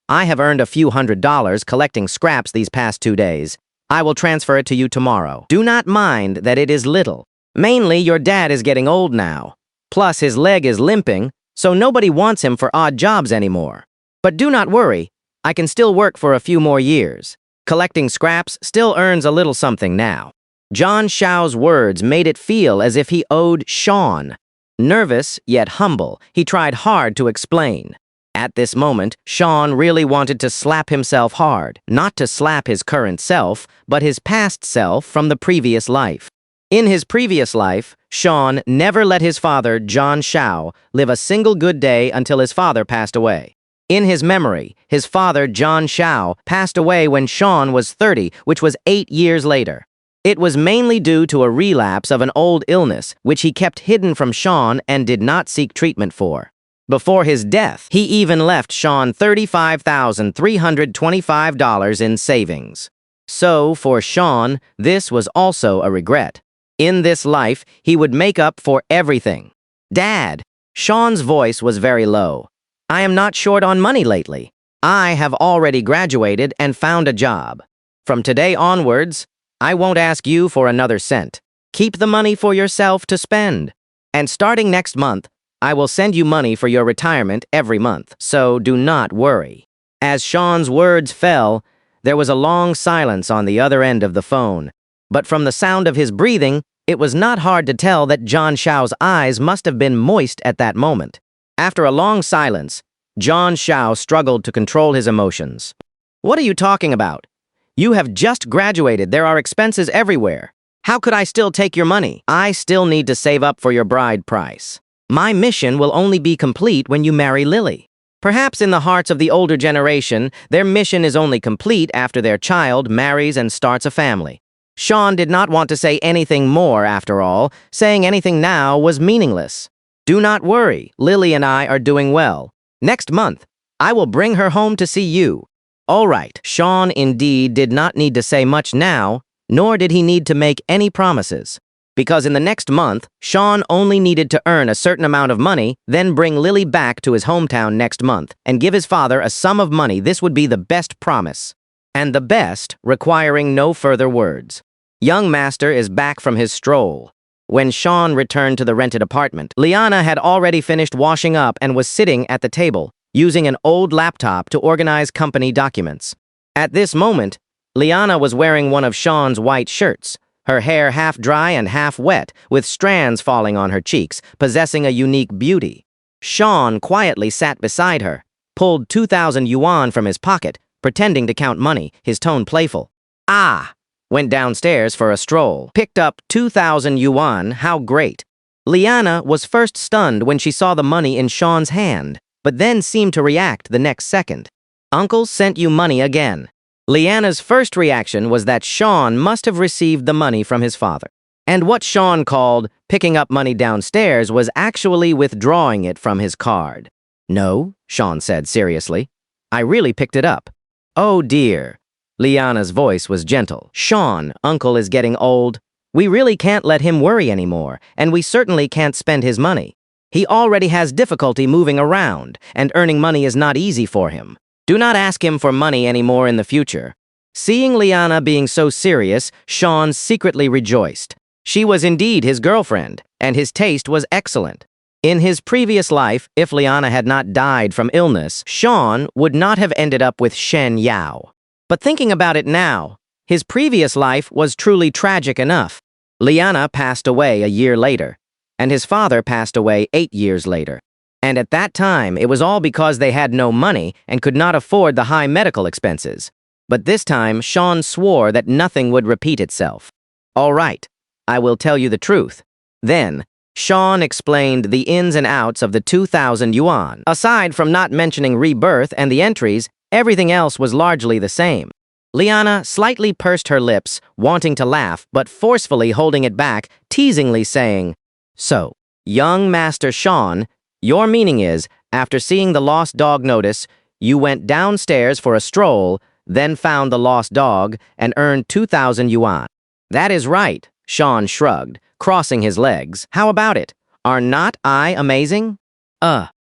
I have earned a few $100s collecting scraps these past 2 days. I will transfer it to you tomorrow. Do not mind that it is little. Mainly, your dad is getting old now. Plus, his leg is limping, so nobody wants him for odd jobs anymore. But do not worry, I can still work for a few more years. Collecting scraps still earns a little something now." John Xiao's words made it feel as if he owed Sean. Nervous, yet humble, he tried hard to explain. At this moment, Sean really wanted to slap himself hard, not to slap his current self, but his past self from the previous life. In his previous life, Sean never let his father, John Shao, live a single good day until his father passed away. In his memory, his father, John Shao, passed away when Sean was 30, which was 8 years later. It was mainly due to a relapse of an old illness, which he kept hidden from Sean and did not seek treatment for. Before his death, he even left Sean $35,325 in savings. So, for Sean, this was also a regret. In this life, he would make up for everything. Dad! Sean's voice was very low. I am not short on money lately. I have already graduated and found a job. From today onwards, I won't ask you for another cent. Keep the money for yourself to spend. And starting next month, I will send you money for your retirement every month, so do not worry. As Sean's words fell, there was a long silence on the other end of the phone. But from the sound of his breathing, it was not hard to tell that John Shao's eyes must have been moist at that moment. After a long silence, John Shao struggled to control his emotions. What are you talking about? You have just graduated. There are expenses everywhere. How could I still take your money? I still need to save up for your bride price. My mission will only be complete when you marry Lily. Perhaps in the hearts of the older generation, their mission is only complete after their child marries and starts a family. Sean did not want to say anything more after all. Saying anything now was meaningless. Do not worry, Lily and I are doing well. Next month, I will bring her home to see you. All right, Sean indeed did not need to say much now, nor did he need to make any promises. Because in the next month, Sean only needed to earn a certain amount of money, then bring Lily back to his hometown next month, and give his father a sum of money. This would be the best promise. And the best, requiring no further words. Young master is back from his stroll. When Sean returned to the rented apartment, Liana had already finished washing up and was sitting at the table, using an old laptop to organize company documents. At this moment, Liana was wearing one of Sean's white shirts, her hair half dry and half wet, with strands falling on her cheeks, possessing a unique beauty. Sean quietly sat beside her, pulled 2,000 yuan from his pocket, pretending to count money, his tone playful. Ah! Went downstairs for a stroll, picked up 2,000 yuan, how great. Liana was first stunned when she saw the money in Sean's hand, but then seemed to react the next second. Uncle sent you money again. Liana's first reaction was that Sean must have received the money from his father. And what Sean called picking up money downstairs was actually withdrawing it from his card. No, Sean said seriously. I really picked it up. Oh dear. Liana's voice was gentle. Sean, Uncle is getting old. We really can't let him worry anymore, and we certainly can't spend his money. He already has difficulty moving around, and earning money is not easy for him. Do not ask him for money anymore in the future. Seeing Liana being so serious, Sean secretly rejoiced. She was indeed his girlfriend, and his taste was excellent. In his previous life, if Liana had not died from illness, Sean would not have ended up with Shen Yao. But thinking about it now, his previous life was truly tragic enough. Liana passed away a year later, and his father passed away 8 years later. And at that time, it was all because they had no money and could not afford the high medical expenses. But this time, Sean swore that nothing would repeat itself. All right, I will tell you the truth. Then, Sean explained the ins and outs of the 2,000 yuan. Aside from not mentioning Rebirth and the entries, everything else was largely the same. Liana slightly pursed her lips, wanting to laugh, but forcefully holding it back, teasingly saying, So, young Master Sean, your meaning is, after seeing the lost dog notice, you went downstairs for a stroll, then found the lost dog, and earned 2,000 yuan. That is right, Sean shrugged, crossing his legs. How about it? Are not I amazing?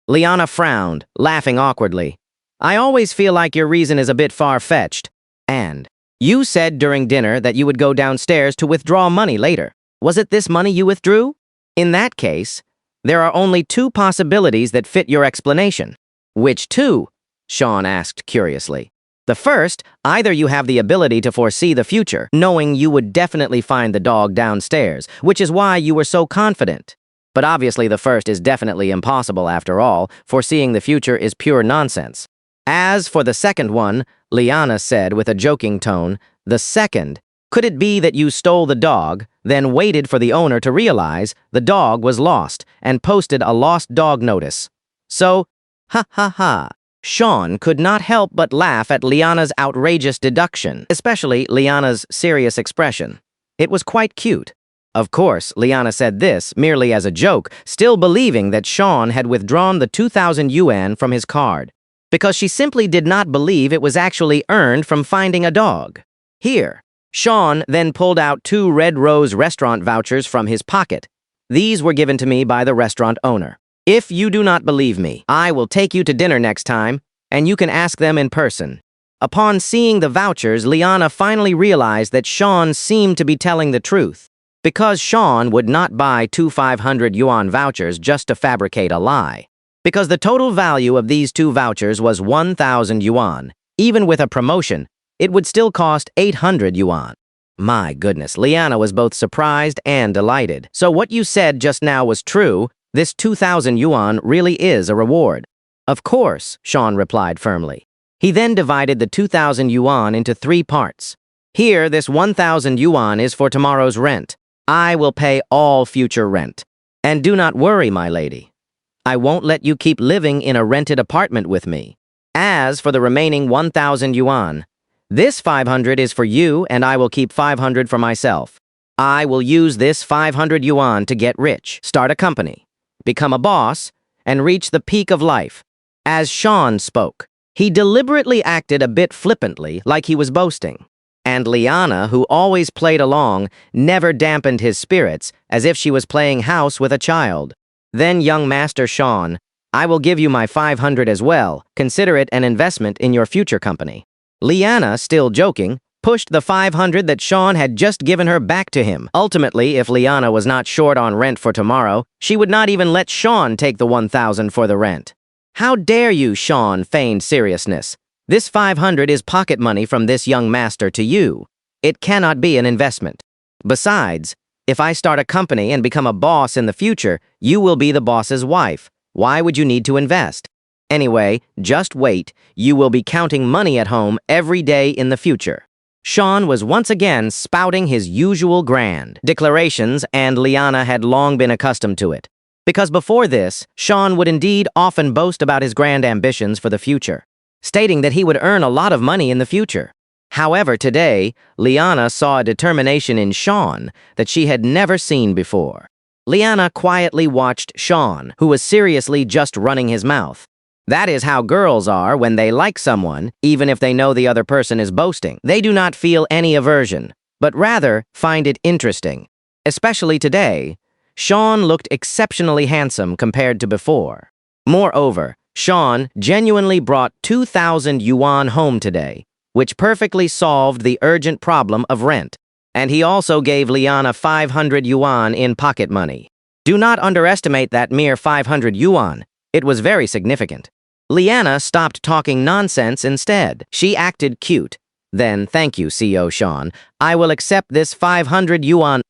Liana frowned, laughing awkwardly. I always feel like your reason is a bit far-fetched. And you said during dinner that you would go downstairs to withdraw money later. Was it this money you withdrew? In that case, there are only 2 possibilities that fit your explanation. Which 2? Sean asked curiously. The first, either you have the ability to foresee the future, knowing you would definitely find the dog downstairs, which is why you were so confident. But obviously the first is definitely impossible after all, foreseeing the future is pure nonsense. As for the second one, Liana said with a joking tone, the second, could it be that you stole the dog, then waited for the owner to realize the dog was lost and posted a lost dog notice? So, ha ha ha. Sean could not help but laugh at Liana's outrageous deduction, especially Liana's serious expression. It was quite cute. Of course, Liana said this merely as a joke, still believing that Sean had withdrawn the 2,000 yuan from his card, because she simply did not believe it was actually earned from finding a dog. Here, Sean then pulled out 2 Red Rose restaurant vouchers from his pocket. These were given to me by the restaurant owner. If you do not believe me, I will take you to dinner next time, and you can ask them in person. Upon seeing the vouchers, Liana finally realized that Sean seemed to be telling the truth, because Sean would not buy 2 500 yuan vouchers just to fabricate a lie. Because the total value of these 2 vouchers was 1,000 yuan. Even with a promotion, it would still cost 800 yuan. My goodness, Liana was both surprised and delighted. So what you said just now was true. This 2,000 yuan really is a reward. Of course, Sean replied firmly. He then divided the 2,000 yuan into 3 parts. Here, this 1,000 yuan is for tomorrow's rent. I will pay all future rent. And do not worry, my lady. I won't let you keep living in a rented apartment with me. As for the remaining 1,000 yuan, this 500 is for you and I will keep 500 for myself. I will use this 500 yuan to get rich, start a company, become a boss, and reach the peak of life. As Sean spoke, he deliberately acted a bit flippantly, like he was boasting. And Liana, who always played along, never dampened his spirits, as if she was playing house with a child. Then young Master Sean, I will give you my 500 as well. Consider it an investment in your future company. Liana, still joking, pushed the 500 that Sean had just given her back to him. Ultimately, if Liana was not short on rent for tomorrow, she would not even let Sean take the 1,000 for the rent. How dare you, Sean feigned seriousness. This 500 is pocket money from this young master to you. It cannot be an investment. Besides, if I start a company and become a boss in the future, you will be the boss's wife. Why would you need to invest? Anyway, just wait. You will be counting money at home every day in the future. Sean was once again spouting his usual grand declarations, and Liana had long been accustomed to it. Because before this, Sean would indeed often boast about his grand ambitions for the future, stating that he would earn a lot of money in the future. However, today, Liana saw a determination in Sean that she had never seen before. Liana quietly watched Sean, who was seriously just running his mouth. That is how girls are when they like someone, even if they know the other person is boasting. They do not feel any aversion, but rather find it interesting. Especially today, Sean looked exceptionally handsome compared to before. Moreover, Sean genuinely brought 2,000 yuan home today, which perfectly solved the urgent problem of rent. And he also gave Liana 500 yuan in pocket money. Do not underestimate that mere 500 yuan. It was very significant. Liana stopped talking nonsense instead. She acted cute. Then, thank you, CEO Sean. I will accept this 500 yuan.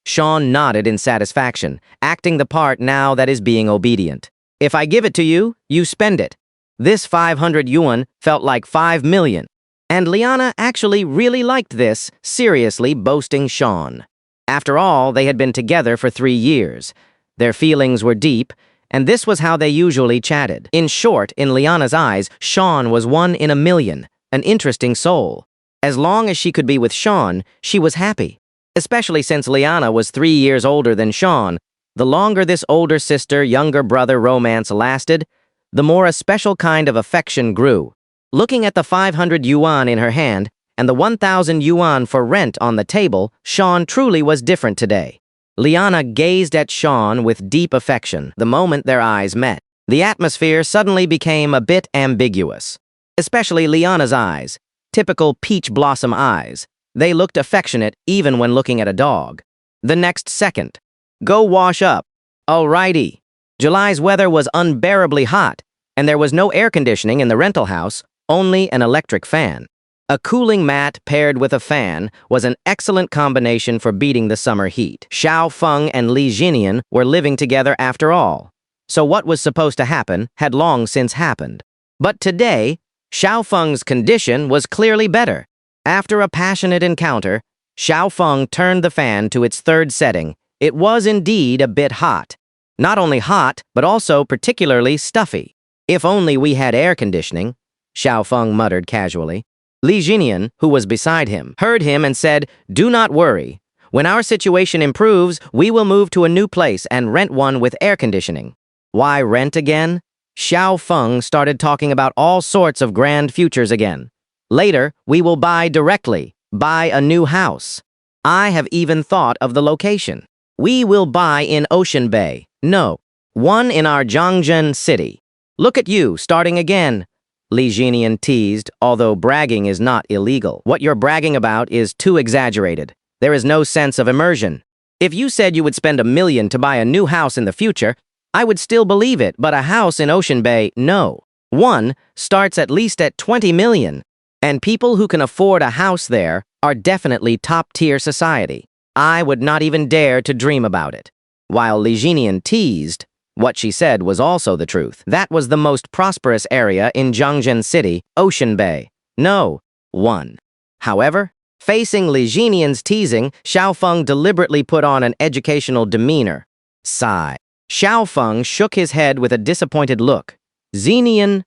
Sean nodded in satisfaction, acting the part now that is being obedient. If I give it to you, you spend it. This 500 yuan felt like 5 million. And Liana actually really liked this, seriously boasting Sean. After all, they had been together for 3 years. Their feelings were deep, and this was how they usually chatted. In short, in Liana's eyes, Sean was 1 in a million, an interesting soul. As long as she could be with Sean, she was happy. Especially since Liana was 3 years older than Sean, the longer this older sister-younger brother romance lasted, the more a special kind of affection grew. Looking at the 500 yuan in her hand and the 1,000 yuan for rent on the table, Sean truly was different today. Liana gazed at Sean with deep affection the moment their eyes met. The atmosphere suddenly became a bit ambiguous. Especially Liana's eyes, typical peach blossom eyes. They looked affectionate even when looking at a dog. The next second, go wash up. Alrighty. July's weather was unbearably hot, and there was no air conditioning in the rental house, only an electric fan. A cooling mat paired with a fan was an excellent combination for beating the summer heat. Xiao Feng and Li Jinian were living together after all. So what was supposed to happen had long since happened. But today, Xiao Feng's condition was clearly better. After a passionate encounter, Xiao Feng turned the fan to its third setting. It was indeed a bit hot. Not only hot, but also particularly stuffy. If only we had air conditioning, Xiao Feng muttered casually. Li Jinian, who was beside him, heard him and said, "Do not worry. When our situation improves, we will move to a new place and rent one with air conditioning." Why rent again? Xiao Feng started talking about all sorts of grand futures again. Later, we will buy directly, buy a new house. I have even thought of the location. We will buy in Ocean Bay. No, one in our Jiangzhen city. Look at you, starting again. Li Jinian teased, although bragging is not illegal. What you're bragging about is too exaggerated. There is no sense of immersion. If you said you would spend $1 million to buy a new house in the future, I would still believe it, but a house in Ocean Bay, no. One starts at least at $20 million, and people who can afford a house there are definitely top-tier society. I would not even dare to dream about it. While Li Jinian teased, what she said was also the truth. That was the most prosperous area in Jiangzhen City, Ocean Bay. No, one. However, facing Li Jinian's teasing, Xiao Feng deliberately put on an educational demeanor. Sigh. Xiao Feng shook his head with a disappointed look. Zenian,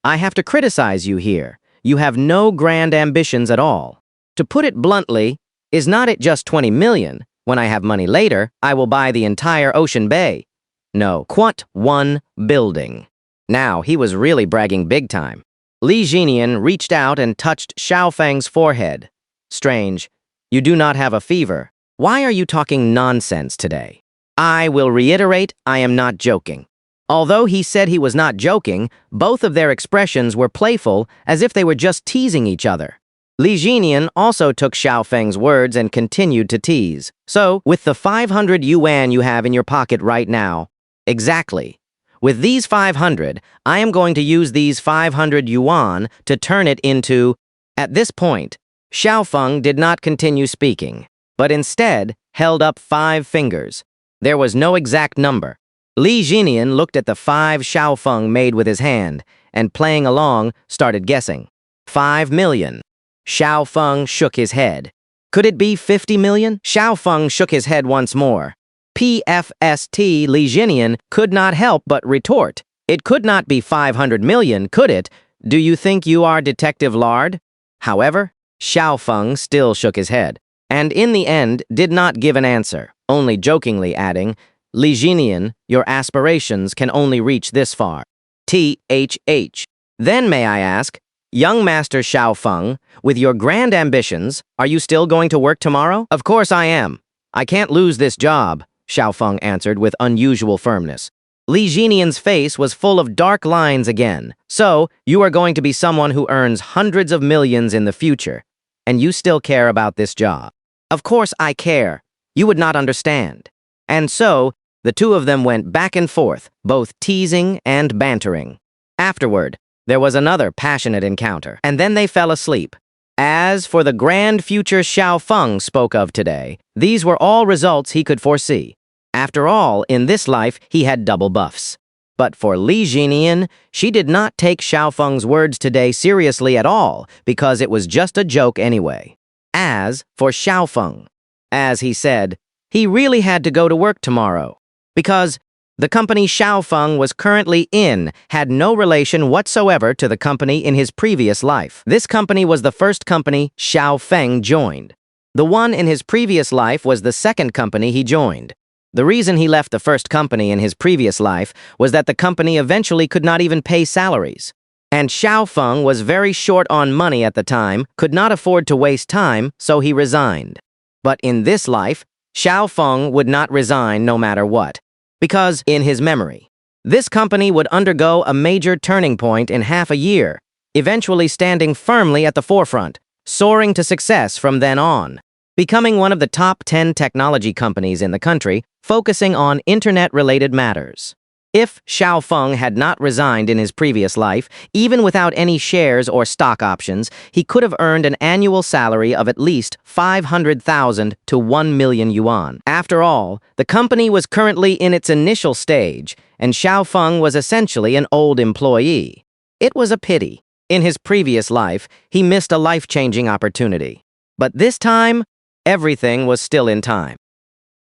I have to criticize you here. You have no grand ambitions at all. To put it bluntly, is not it just 20 million? When I have money later, I will buy the entire Ocean Bay. No, one building. Now, he was really bragging big time. Li Jinian reached out and touched Xiao Feng's forehead. Strange. You do not have a fever. Why are you talking nonsense today? I will reiterate, I am not joking. Although he said he was not joking, both of their expressions were playful, as if they were just teasing each other. Li Jinian also took Xiao Feng's words and continued to tease. So, with the 500 yuan you have in your pocket right now, exactly. With these 500, I am going to use these 500 yuan to turn it into... At this point, Xiao Feng did not continue speaking, but instead held up 5 fingers. There was no exact number. Li Jinian looked at the 5 Xiao Feng made with his hand, and playing along, started guessing. 5 million. Xiao Feng shook his head. Could it be 50 million? Xiao Feng shook his head once more. PFST Li Jinian could not help but retort. It could not be 500 million, could it? Do you think you are Detective Lard? However, Xiao Feng still shook his head, and in the end did not give an answer, only jokingly adding, Li Jinian, your aspirations can only reach this far. THH. Then may I ask, young Master Xiao Feng, with your grand ambitions, are you still going to work tomorrow? Of course I am. I can't lose this job, Xiao Feng answered with unusual firmness. Li Jinian's face was full of dark lines again. So, you are going to be someone who earns hundreds of millions in the future, and you still care about this job. Of course I care. You would not understand. And so, the two of them went back and forth, both teasing and bantering. Afterward, there was another passionate encounter, and then they fell asleep. As for the grand future Xiao Feng spoke of today, these were all results he could foresee. After all, in this life, he had double buffs. But for Li Jinian, she did not take Xiao Feng's words today seriously at all, because it was just a joke anyway. As for Xiao Feng, as he said, he really had to go to work tomorrow, because the company Xiao Feng was currently in had no relation whatsoever to the company in his previous life. This company was the first company Xiao Feng joined. The one in his previous life was the second company he joined. The reason he left the first company in his previous life was that the company eventually could not even pay salaries. And Xiao Feng was very short on money at the time, could not afford to waste time, so he resigned. But in this life, Xiao Feng would not resign no matter what. Because, in his memory, this company would undergo a major turning point in half a year, eventually standing firmly at the forefront, soaring to success from then on, becoming one of the top 10 technology companies in the country, focusing on internet-related matters. If Xiao Feng had not resigned in his previous life, even without any shares or stock options, he could have earned an annual salary of at least 500,000 to 1 million yuan. After all, the company was currently in its initial stage, and Xiao Feng was essentially an old employee. It was a pity. In his previous life, he missed a life-changing opportunity. But this time, everything was still in time.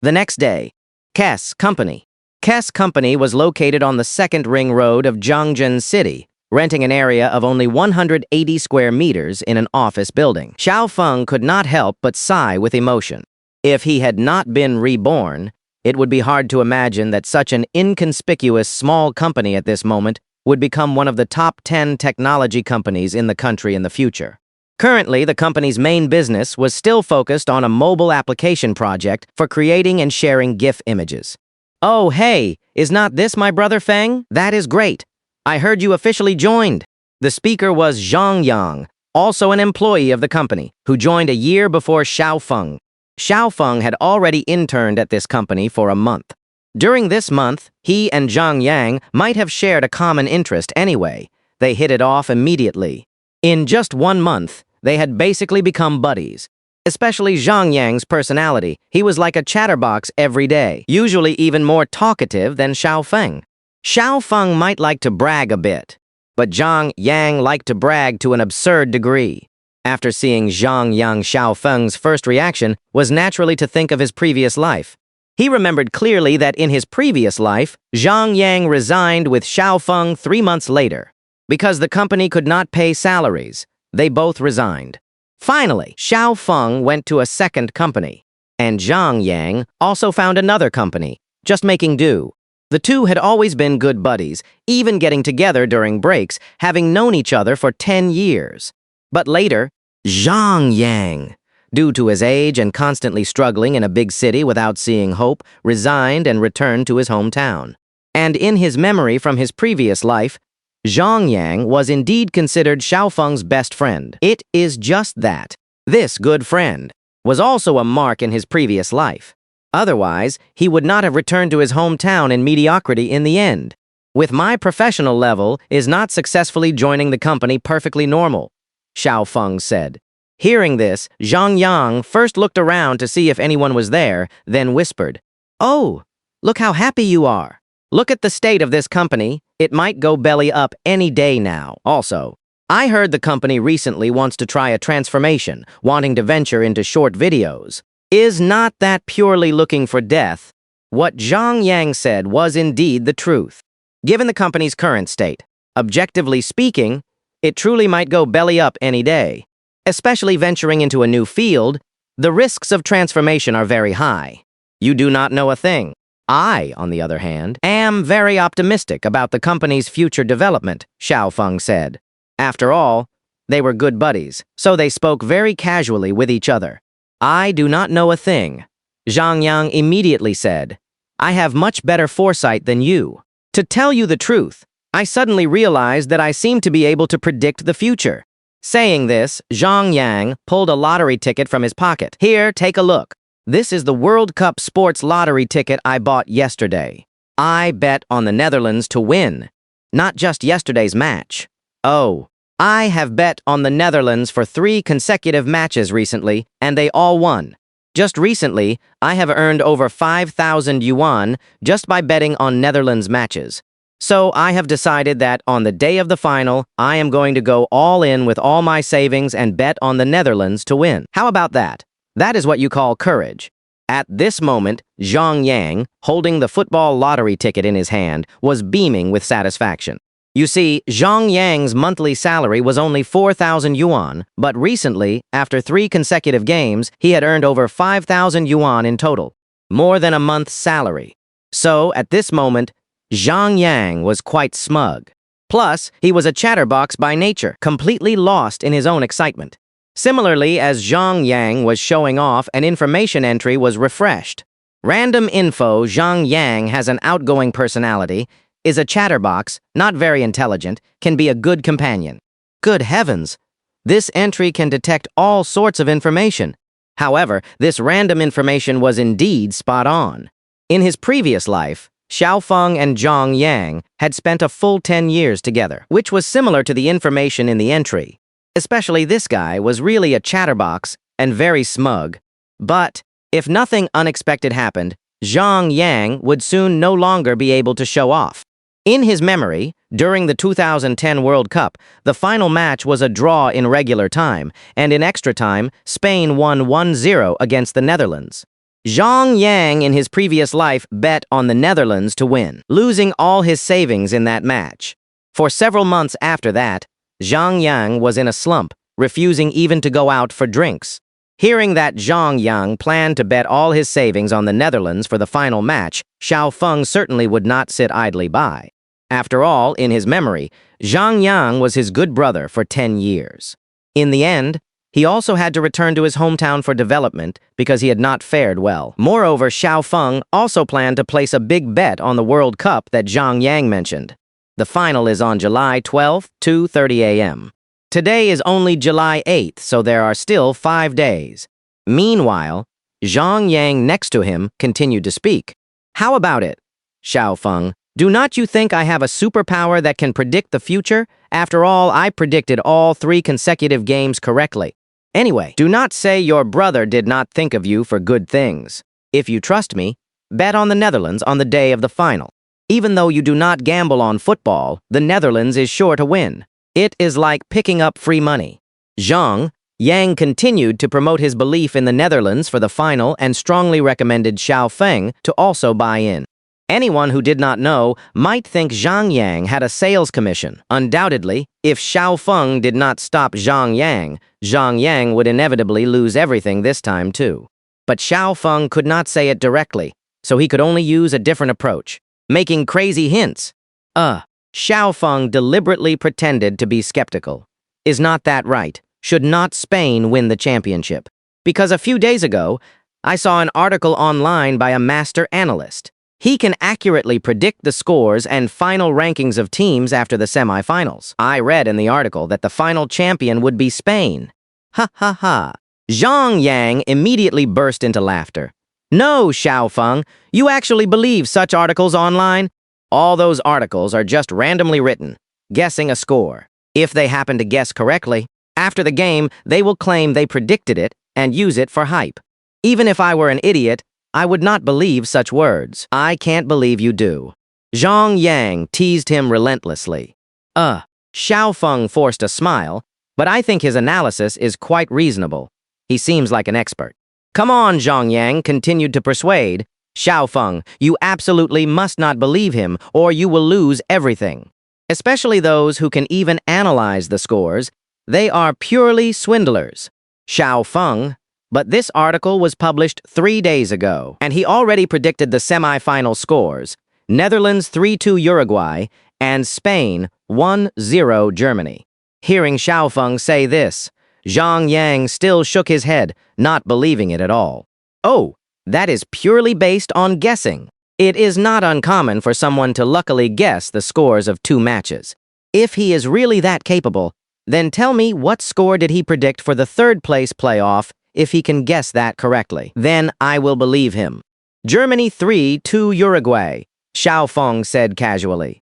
The next day, Kess Company. Kess Company was located on the second ring road of Jiangzhen City, renting an area of only 180 square meters in an office building. Xiao Feng could not help but sigh with emotion. If he had not been reborn, it would be hard to imagine that such an inconspicuous small company at this moment would become one of the top 10 technology companies in the country in the future. Currently, the company's main business was still focused on a mobile application project for creating and sharing GIF images. "Oh, hey, is not this my brother Feng? That is great. I heard you officially joined." The speaker was Zhang Yang, also an employee of the company, who joined a year before Xiao Feng. Xiao Feng had already interned at this company for a month. During this month, he and Zhang Yang might have shared a common interest anyway. They hit it off immediately. In just 1 month, they had basically become buddies. Especially Zhang Yang's personality. He was like a chatterbox every day, usually even more talkative than Xiao Feng. Xiao Feng might like to brag a bit, but Zhang Yang liked to brag to an absurd degree. After seeing Zhang Yang, Xiao Feng's first reaction was naturally to think of his previous life. He remembered clearly that in his previous life, Zhang Yang resigned with Xiao Feng 3 months later. Because the company could not pay salaries, they both resigned. Finally, Xiao Feng went to a second company, and Zhang Yang also found another company, just making do. The two had always been good buddies, even getting together during breaks, having known each other for 10 years. But later, Zhang Yang, due to his age and constantly struggling in a big city without seeing hope, resigned and returned to his hometown. And in his memory from his previous life, Zhang Yang was indeed considered Xiao Feng's best friend. It is just that. This good friend was also a mark in his previous life. Otherwise, he would not have returned to his hometown in mediocrity in the end. With my professional level is not successfully joining the company perfectly normal, Xiao Feng said. Hearing this, Zhang Yang first looked around to see if anyone was there, then whispered, "Oh, look how happy you are. Look at the state of this company. It might go belly up any day now." Also, I heard the company recently wants to try a transformation, wanting to venture into short videos. Is not that purely looking for death? What Zhang Yang said was indeed the truth. Given the company's current state, objectively speaking, it truly might go belly up any day. Especially venturing into a new field, the risks of transformation are very high. You do not know a thing. I, on the other hand, am very optimistic about the company's future development, Xiao Feng said. After all, they were good buddies, so they spoke very casually with each other. "I do not know a thing," Zhang Yang immediately said. "I have much better foresight than you. To tell you the truth, I suddenly realized that I seem to be able to predict the future." Saying this, Zhang Yang pulled a lottery ticket from his pocket. "Here, take a look. This is the World Cup sports lottery ticket I bought yesterday. I bet on the Netherlands to win, not just yesterday's match. Oh, I have bet on the Netherlands for 3 consecutive matches recently, and they all won. Just recently, I have earned over 5,000 yuan just by betting on Netherlands matches. So I have decided that on the day of the final, I am going to go all in with all my savings and bet on the Netherlands to win. How about that? That is what you call courage." At this moment, Zhang Yang, holding the football lottery ticket in his hand, was beaming with satisfaction. You see, Zhang Yang's monthly salary was only 4,000 yuan, but recently, after 3 consecutive games, he had earned over 5,000 yuan in total, more than a month's salary. So, at this moment, Zhang Yang was quite smug. Plus, he was a chatterbox by nature, completely lost in his own excitement. Similarly, as Zhang Yang was showing off, an information entry was refreshed. Random info: Zhang Yang has an outgoing personality, is a chatterbox, not very intelligent, can be a good companion. Good heavens! This entry can detect all sorts of information. However, this random information was indeed spot on. In his previous life, Xiao Feng and Zhang Yang had spent a full 10 years together, which was similar to the information in the entry. Especially this guy was really a chatterbox and very smug. But, if nothing unexpected happened, Zhang Yang would soon no longer be able to show off. In his memory, during the 2010 World Cup, the final match was a draw in regular time, and in extra time, Spain won 1-0 against the Netherlands. Zhang Yang in his previous life bet on the Netherlands to win, losing all his savings in that match. For several months after that, Zhang Yang was in a slump, refusing even to go out for drinks. Hearing that Zhang Yang planned to bet all his savings on the Netherlands for the final match, Xiao Feng certainly would not sit idly by. After all, in his memory, Zhang Yang was his good brother for 10 years. In the end, he also had to return to his hometown for development because he had not fared well. Moreover, Xiao Feng also planned to place a big bet on the World Cup that Zhang Yang mentioned. The final is on July 12th, 2:30 a.m. Today is only July 8th, so there are still 5 days. Meanwhile, Zhang Yang next to him continued to speak. How about it, Xiao Feng? Do not you think I have a superpower that can predict the future? After all, I predicted all 3 consecutive games correctly. Anyway, do not say your brother did not think of you for good things. If you trust me, bet on the Netherlands on the day of the final. Even though you do not gamble on football, the Netherlands is sure to win. It is like picking up free money. Zhang Yang continued to promote his belief in the Netherlands for the final and strongly recommended Xiao Feng to also buy in. Anyone who did not know might think Zhang Yang had a sales commission. Undoubtedly, if Xiao Feng did not stop Zhang Yang would inevitably lose everything this time too. But Xiao Feng could not say it directly, so he could only use a different approach, making crazy hints. Xiao Feng deliberately pretended to be skeptical. Is not that right? Should not Spain win the championship? Because a few days ago, I saw an article online by a master analyst. He can accurately predict the scores and final rankings of teams after the semifinals. I read in the article that the final champion would be Spain. Ha ha ha. Zhang Yang immediately burst into laughter. No, Xiao Feng, you actually believe such articles online? All those articles are just randomly written, guessing a score. If they happen to guess correctly, after the game, they will claim they predicted it and use it for hype. Even if I were an idiot, I would not believe such words. I can't believe you do. Zhang Yang teased him relentlessly. Xiao Feng forced a smile, but I think his analysis is quite reasonable. He seems like an expert. Come on, Zhang Yang continued to persuade. Xiao Feng, you absolutely must not believe him, or you will lose everything. Especially those who can even analyze the scores. They are purely swindlers. Xiao Feng, but this article was published 3 days ago, and he already predicted the semi-final scores: Netherlands 3-2 Uruguay, and Spain 1-0 Germany. Hearing Xiao Feng say this, Zhang Yang still shook his head, not believing it at all. Oh, that is purely based on guessing. It is not uncommon for someone to luckily guess the scores of 2 matches. If he is really that capable, then tell me what score did he predict for the 3rd place playoff if he can guess that correctly. Then I will believe him. Germany 3-2 Uruguay, Xiao Feng said casually.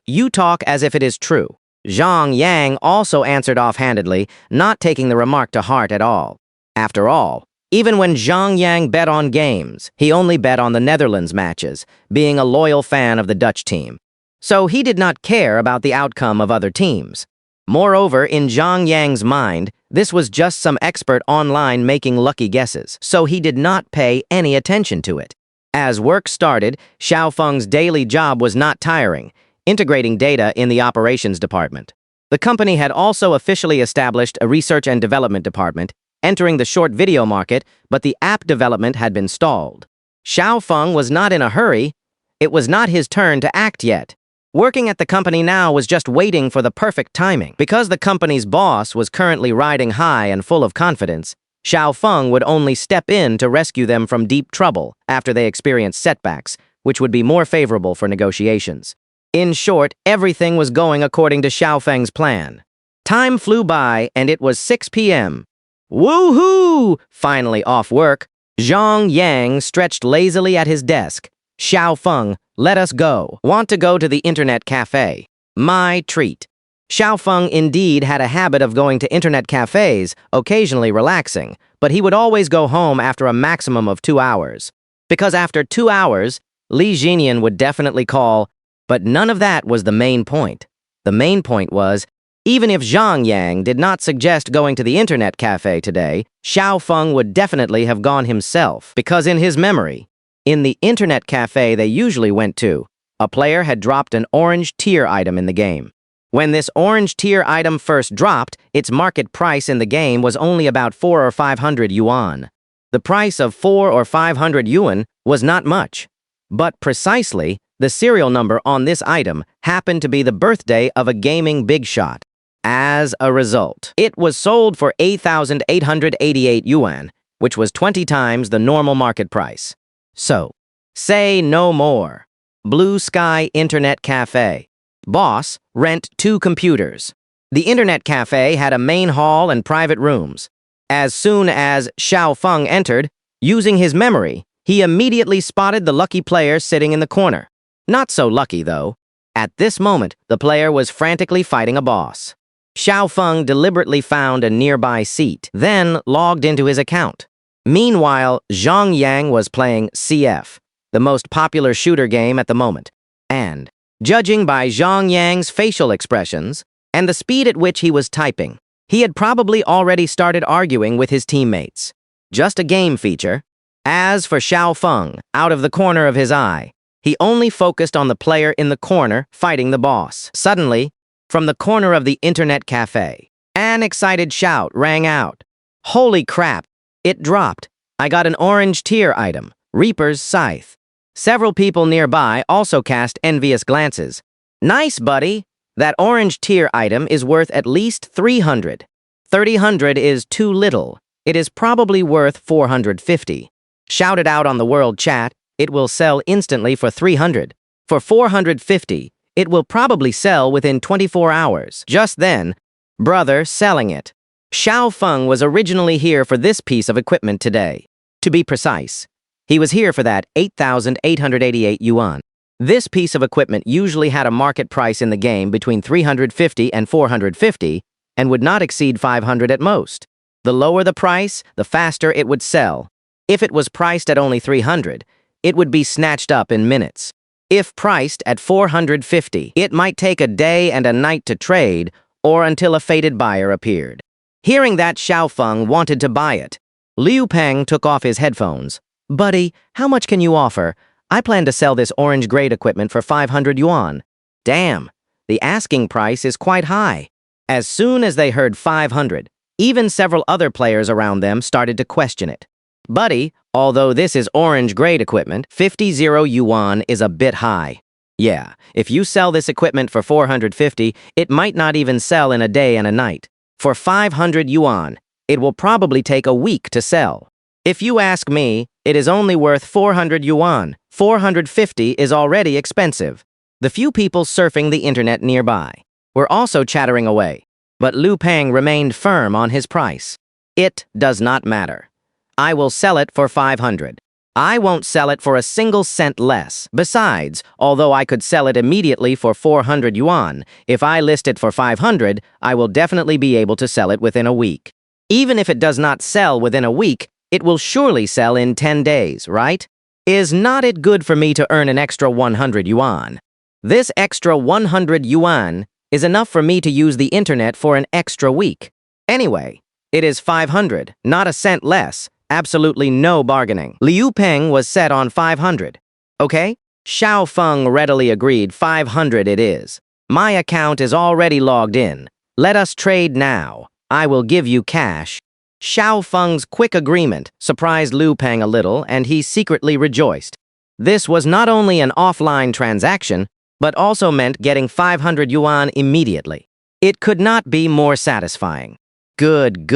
You talk as if it is true. Zhang Yang also answered offhandedly, not taking the remark to heart at all. After all, even when Zhang Yang bet on games, he only bet on the Netherlands matches, being a loyal fan of the Dutch team. So he did not care about the outcome of other teams. Moreover, in Zhang Yang's mind, this was just some expert online making lucky guesses, so he did not pay any attention to it. As work started, Xiao Feng's daily job was not tiring, integrating data in the operations department. The company had also officially established a research and development department, entering the short video market, but the app development had been stalled. Xiao Feng was not in a hurry. It was not his turn to act yet. Working at the company now was just waiting for the perfect timing. Because the company's boss was currently riding high and full of confidence, Xiao Feng would only step in to rescue them from deep trouble after they experienced setbacks, which would be more favorable for negotiations. In short, everything was going according to Xiao Feng's plan. Time flew by, and it was 6 p.m. Woohoo! Finally off work, Zhang Yang stretched lazily at his desk. Xiao Feng, Let us go. Want to go to the internet cafe? My treat. Xiaofeng indeed had a habit of going to internet cafes, occasionally relaxing, but he would always go home after a maximum of 2 hours. Because after 2 hours, Li Jinian would definitely call, but none of that was the main point. The main point was, even if Zhang Yang did not suggest going to the internet cafe today, Xiaofeng would definitely have gone himself, because in his memory, in the internet cafe they usually went to, a player had dropped an orange tier item in the game. When this orange tier item first dropped, its market price in the game was only about 400 or 500 yuan. The price of 400 or 500 yuan was not much. But precisely, the serial number on this item happened to be the birthday of a gaming big shot. As a result, it was sold for 8,888 yuan, which was 20 times the normal market price. So, say no more. Blue Sky Internet Cafe. Boss, rent 2 computers. The internet cafe had a main hall and private rooms. As soon as Xiaofeng entered, using his memory, he immediately spotted the lucky player sitting in the corner. Not so lucky, though. At this moment, the player was frantically fighting a boss. Xiaofeng deliberately found a nearby seat, then logged into his account. Meanwhile, Zhang Yang was playing CF, the most popular shooter game at the moment, and judging by Zhang Yang's facial expressions and the speed at which he was typing, he had probably already started arguing with his teammates. Just a game feature. As for Xiaofeng, out of the corner of his eye, he only focused on the player in the corner fighting the boss. Suddenly, from the corner of the internet cafe, an excited shout rang out. Holy crap! It dropped. I got an orange tier item, Reaper's Scythe. Several people nearby also cast envious glances. Nice, buddy. That orange tier item is worth at least 300. 300 is too little. It is probably worth 450. Shout it out on the world chat. It will sell instantly for 300. For 450, it will probably sell within 24 hours. Just then, brother selling it. Xiaofeng was originally here for this piece of equipment today. To be precise, he was here for that 8,888 yuan. This piece of equipment usually had a market price in the game between 350 and 450 and would not exceed 500 at most. The lower the price, the faster it would sell. If it was priced at only 300, it would be snatched up in minutes. If priced at 450, it might take a day and a night to trade or until a fated buyer appeared. Hearing that Xiaofeng wanted to buy it, Liu Peng took off his headphones. Buddy, how much can you offer? I plan to sell this orange grade equipment for 500 yuan. Damn, the asking price is quite high. As soon as they heard 500, even several other players around them started to question it. Buddy, although this is orange grade equipment, 50 yuan is a bit high. Yeah, if you sell this equipment for 450, it might not even sell in a day and a night. For 500 yuan, it will probably take a week to sell. If you ask me, it is only worth 400 yuan. 450 is already expensive. The few people surfing the internet nearby were also chattering away, but Liu Peng remained firm on his price. It does not matter. I will sell it for 500. I won't sell it for a single cent less. Besides, although I could sell it immediately for 400 yuan, if I list it for 500, I will definitely be able to sell it within a week. Even if it does not sell within a week, it will surely sell in 10 days, right? Is not it good for me to earn an extra 100 yuan? This extra 100 yuan is enough for me to use the internet for an extra week. Anyway, it is 500, not a cent less. Absolutely no bargaining. Liu Peng was set on 500. Okay? Xiaofeng readily agreed 500 it is. My account is already logged in. Let us trade now. I will give you cash. Xiaofeng's quick agreement surprised Liu Peng a little, and he secretly rejoiced. This was not only an offline transaction, but also meant getting 500 yuan immediately. It could not be more satisfying. Good,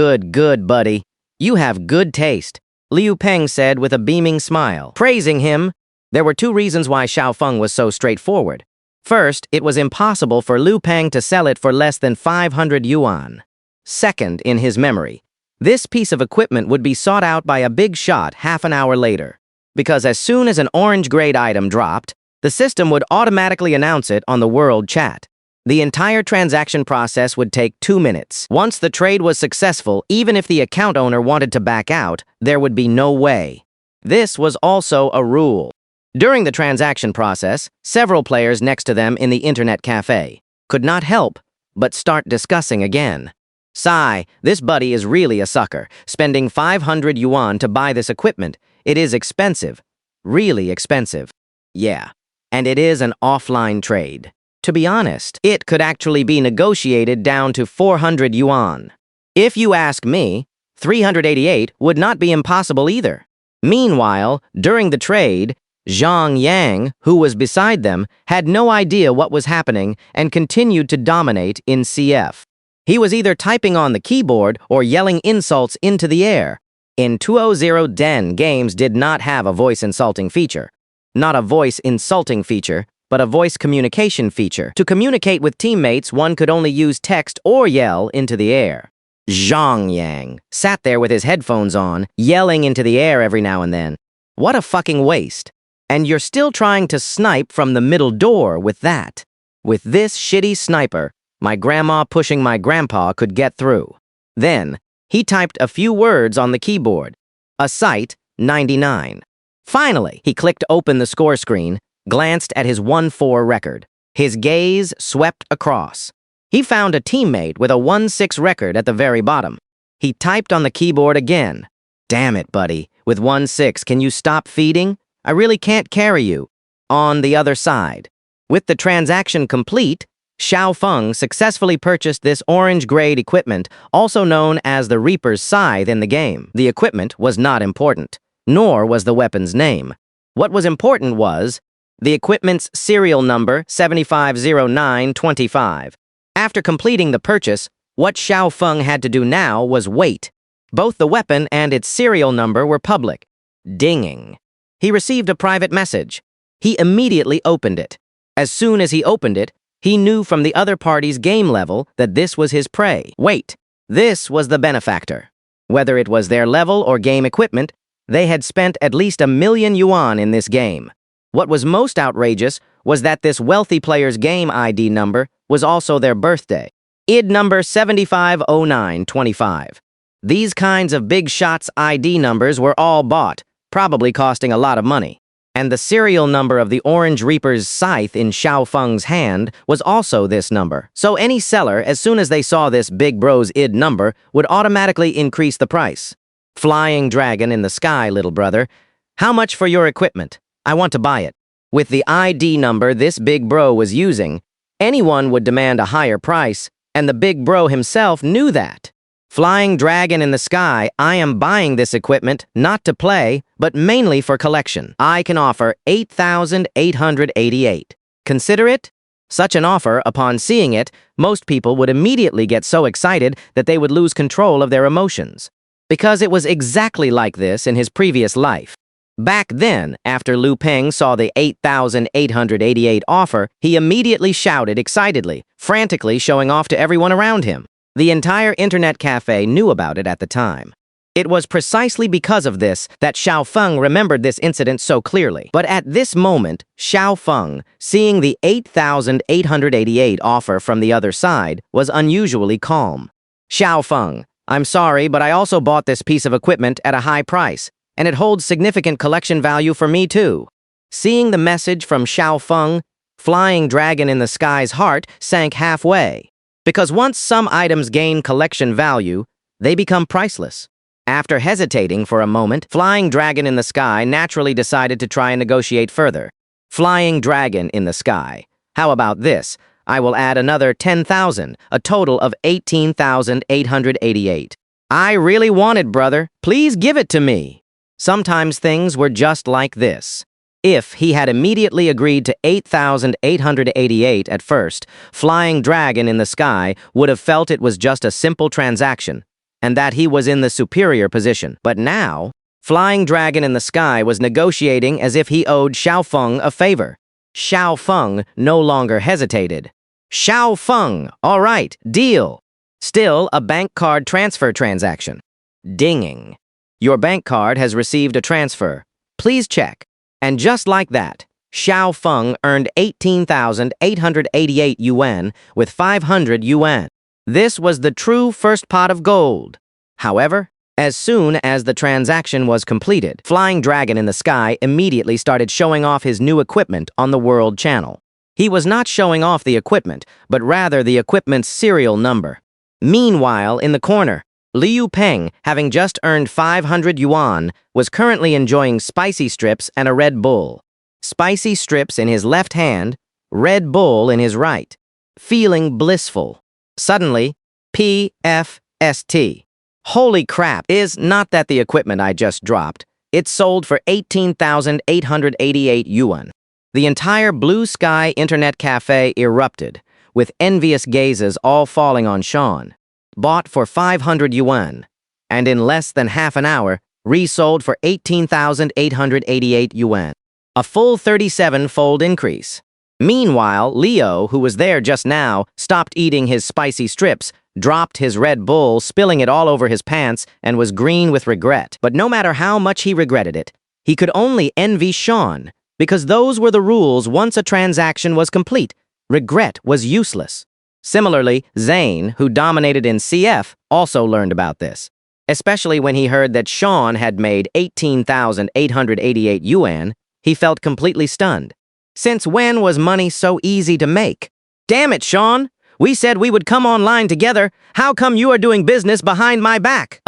buddy. You have good taste, Liu Peng said with a beaming smile. Praising him, there were 2 reasons why Xiaofeng was so straightforward. First, it was impossible for Liu Peng to sell it for less than 500 yuan. Second, in his memory, this piece of equipment would be sought out by a big shot half an hour later. Because as soon as an orange grade item dropped, The system would automatically announce it on the world chat. The entire transaction process would take 2 minutes. Once the trade was successful, even if the account owner wanted to back out, there would be no way. This was also a rule. During the transaction process, several players next to them in the internet cafe could not help but start discussing again. Sigh, this buddy is really a sucker, spending 500 yuan to buy this equipment. It is expensive. Really expensive. Yeah, and it is an offline trade. To be honest, it could actually be negotiated down to 400 yuan. If you ask me, 388 would not be impossible either. Meanwhile, during the trade, Zhang Yang, who was beside them, had no idea what was happening and continued to dominate in CF. He was either typing on the keyboard or yelling insults into the air. In 2.0 Den, games did not have a voice insulting feature. Not a voice insulting feature, but a voice communication feature. To communicate with teammates, one could only use text or yell into the air. Zhang Yang sat there with his headphones on, yelling into the air every now and then. What a fucking waste. And you're still trying to snipe from the middle door with that. With this shitty sniper, my grandma pushing my grandpa could get through. Then, he typed a few words on the keyboard. A sight, 99. Finally, he clicked open the score screen, glanced at his 1-4 record. His gaze swept across. He found a teammate with a 1-6 record at the very bottom. He typed on the keyboard again. Damn it, buddy. With 1-6, can you stop feeding? I really can't carry you. On the other side. With the transaction complete, Xiao Feng successfully purchased this orange-grade equipment, also known as the Reaper's Scythe in the game. The equipment was not important, nor was the weapon's name. What was important was the equipment's serial number 750925. After completing the purchase, what Xiao Feng had to do now was wait. Both the weapon and its serial number were public. Dinging. He received a private message. He immediately opened it. As soon as he opened it, he knew from the other party's game level that this was his prey. Wait, this was the benefactor. Whether it was their level or game equipment, they had spent at least 1 million yuan in this game. What was most outrageous was that this wealthy player's game ID number was also their birthday. ID number 750925. These kinds of big shots ID numbers were all bought, probably costing a lot of money. And the serial number of the Orange Reaper's scythe in Xiao Feng's hand was also this number. So any seller, as soon as they saw this big bro's ID number, would automatically increase the price. Flying dragon in the sky, little brother. How much for your equipment? I want to buy it. With the ID number this big bro was using, anyone would demand a higher price, and the big bro himself knew that. Flying dragon in the sky, I am buying this equipment not to play, but mainly for collection. I can offer 8,888. Consider it? Such an offer, upon seeing it, most people would immediately get so excited that they would lose control of their emotions. Because it was exactly like this in his previous life. Back then, after Liu Peng saw the 8,888 offer, he immediately shouted excitedly, frantically showing off to everyone around him. The entire internet cafe knew about it at the time. It was precisely because of this that Xiao Feng remembered this incident so clearly. But at this moment, Xiao Feng, seeing the 8,888 offer from the other side, was unusually calm. Xiao Feng, I'm sorry, but I also bought this piece of equipment at a high price, and it holds significant collection value for me too. Seeing the message from Xiao Feng, Flying Dragon in the Sky's heart sank halfway. Because once some items gain collection value, they become priceless. After hesitating for a moment, Flying Dragon in the Sky naturally decided to try and negotiate further. Flying Dragon in the Sky. How about this? I will add another 10,000, a total of 18,888. I really want it, brother. Please give it to me. Sometimes things were just like this. If he had immediately agreed to 8,888 at first, Flying Dragon in the Sky would have felt it was just a simple transaction, and that he was in the superior position. But now, Flying Dragon in the Sky was negotiating as if he owed Xiao Feng a favor. Xiao Feng no longer hesitated. Xiao Feng, all right, deal. Still a bank card transfer transaction. Dinging. Your bank card has received a transfer. Please check. And just like that, Xiao Feng earned 18,888 yuan with 500 yuan. This was the true first pot of gold. However, as soon as the transaction was completed, Flying Dragon in the Sky immediately started showing off his new equipment on the World Channel. He was not showing off the equipment, but rather the equipment's serial number. Meanwhile, in the corner, Liu Peng, having just earned 500 yuan, was currently enjoying spicy strips and a Red Bull. Spicy strips in his left hand, Red Bull in his right. Feeling blissful. Suddenly, PFST. Holy crap, is not that the equipment I just dropped. It sold for 18,888 yuan. The entire Blue Sky Internet Cafe erupted, with envious gazes all falling on Sean. Bought for 500 yuan, and in less than half an hour, resold for 18,888 yuan. A full 37-fold increase. Meanwhile, Leo, who was there just now, stopped eating his spicy strips, dropped his Red Bull, spilling it all over his pants, and was green with regret. But no matter how much he regretted it, he could only envy Sean, because those were the rules once a transaction was complete. Regret was useless. Similarly, Zane, who dominated in CF, also learned about this, especially when he heard that Sean had made 18,888 yuan. He felt completely stunned. Since when was money so easy to make? Damn it, Sean! We said we would come online together. How come you are doing business behind my back?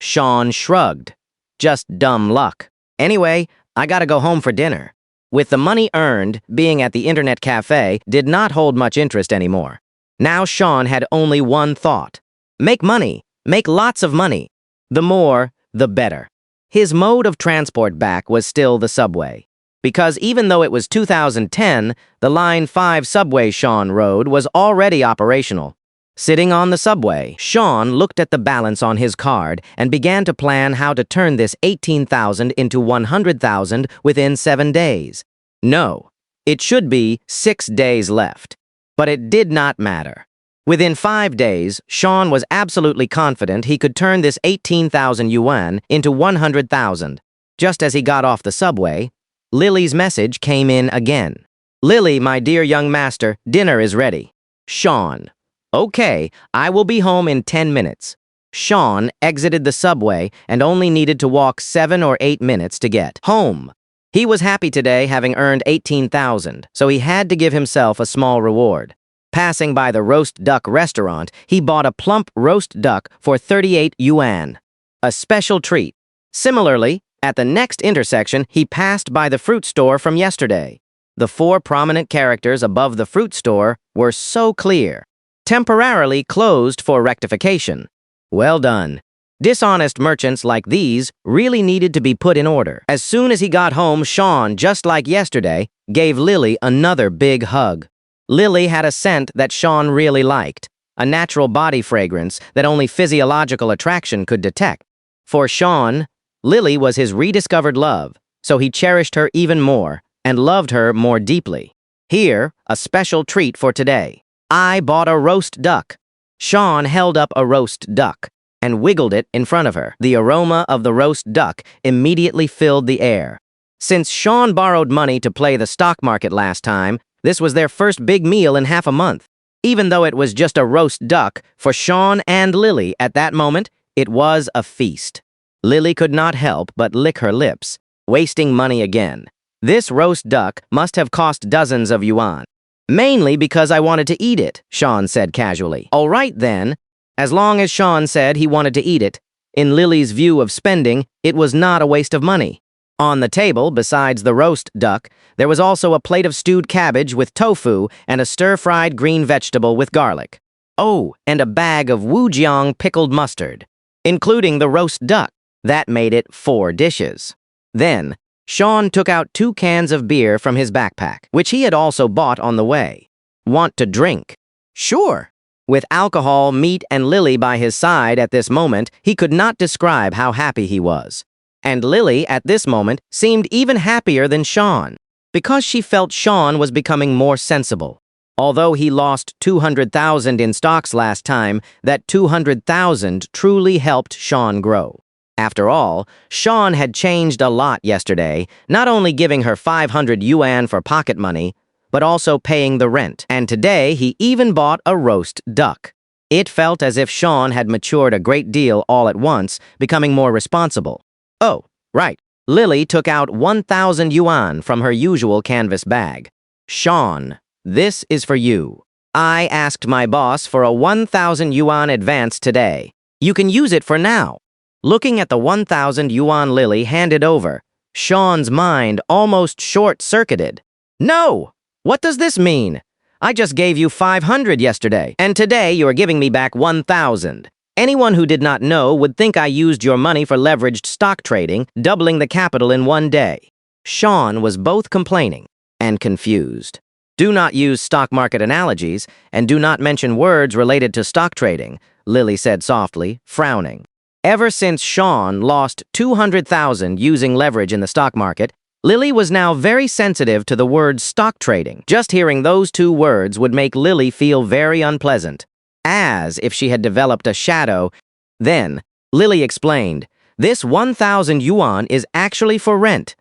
Sean shrugged. Just dumb luck. Anyway, I gotta go home for dinner. With the money earned, being at the internet cafe did not hold much interest anymore. Now Sean had only one thought. Make money. Make lots of money. The more, the better. His mode of transport back was still the subway. Because even though it was 2010, the Line 5 subway Sean rode was already operational. Sitting on the subway, Sean looked at the balance on his card and began to plan how to turn this 18,000 into 100,000 within 7 days. No, it should be 6 days left. But it did not matter. Within 5 days, Sean was absolutely confident he could turn this 18,000 yuan into 100,000. Just as he got off the subway, Lily's message came in again. Lily, my dear young master, dinner is ready. Sean. Okay, I will be home in 10 minutes. Sean exited the subway and only needed to walk 7 or 8 minutes to get home. He was happy today, having earned 18,000, so he had to give himself a small reward. Passing by the roast duck restaurant, he bought a plump roast duck for 38 yuan. A special treat. Similarly, at the next intersection, he passed by the fruit store from yesterday. The 4 prominent characters above the fruit store were so clear. Temporarily closed for rectification. Well done. Dishonest merchants like these really needed to be put in order. As soon as he got home, Sean, just like yesterday, gave Lily another big hug. Lily had a scent that Sean really liked, a natural body fragrance that only physiological attraction could detect. For Sean, Lily was his rediscovered love, so he cherished her even more and loved her more deeply. Here, a special treat for today. I bought a roast duck. Sean held up a roast duck and wiggled it in front of her. The aroma of the roast duck immediately filled the air. Since Sean borrowed money to play the stock market last time, this was their first big meal in half a month. Even though it was just a roast duck, for Sean and Lily at that moment, it was a feast. Lily could not help but lick her lips, wasting money again. This roast duck must have cost dozens of yuan. Mainly because I wanted to eat it, Sean said casually. All right then. As long as Sean said he wanted to eat it, in Lily's view of spending, it was not a waste of money. On the table, besides the roast duck, there was also a plate of stewed cabbage with tofu and a stir-fried green vegetable with garlic. Oh, and a bag of Wujiang pickled mustard, including the roast duck. That made it 4 dishes. Then, Sean took out 2 cans of beer from his backpack, which he had also bought on the way. Want to drink? Sure. With alcohol, meat, and Lily by his side at this moment, he could not describe how happy he was. And Lily, at this moment, seemed even happier than Sean, because she felt Sean was becoming more sensible. Although he lost 200,000 in stocks last time, that 200,000 truly helped Sean grow. After all, Sean had changed a lot yesterday, not only giving her 500 yuan for pocket money, but also paying the rent. And today he even bought a roast duck. It felt as if Sean had matured a great deal all at once, becoming more responsible. Oh, right. Lily took out 1,000 yuan from her usual canvas bag. Sean, this is for you. I asked my boss for a 1,000 yuan advance today. You can use it for now. Looking at the 1,000 yuan Lily handed over, Sean's mind almost short-circuited. No! What does this mean? I just gave you 500 yesterday, and today you are giving me back 1,000. Anyone who did not know would think I used your money for leveraged stock trading, doubling the capital in one day. Sean was both complaining and confused. Do not use stock market analogies, and do not mention words related to stock trading, Lily said softly, frowning. Ever since Sean lost 200,000 using leverage in the stock market, Lily was now very sensitive to the word stock trading. Just hearing those two words would make Lily feel very unpleasant, as if she had developed a shadow. Then, Lily explained, this 1,000 yuan is actually for rent.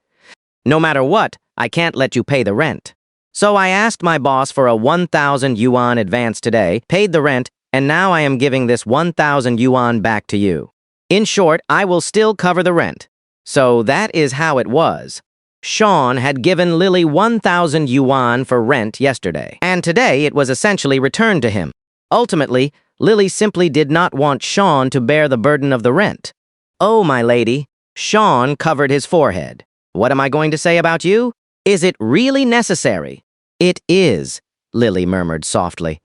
No matter what, I can't let you pay the rent. So I asked my boss for a 1,000 yuan advance today, paid the rent, and now I am giving this 1,000 yuan back to you. In short, I will still cover the rent. So that is how it was. Sean had given Lily 1,000 yuan for rent yesterday, and today it was essentially returned to him. Ultimately, Lily simply did not want Sean to bear the burden of the rent. Oh, my lady, Sean covered his forehead. What am I going to say about you? Is it really necessary? It is, Lily murmured softly.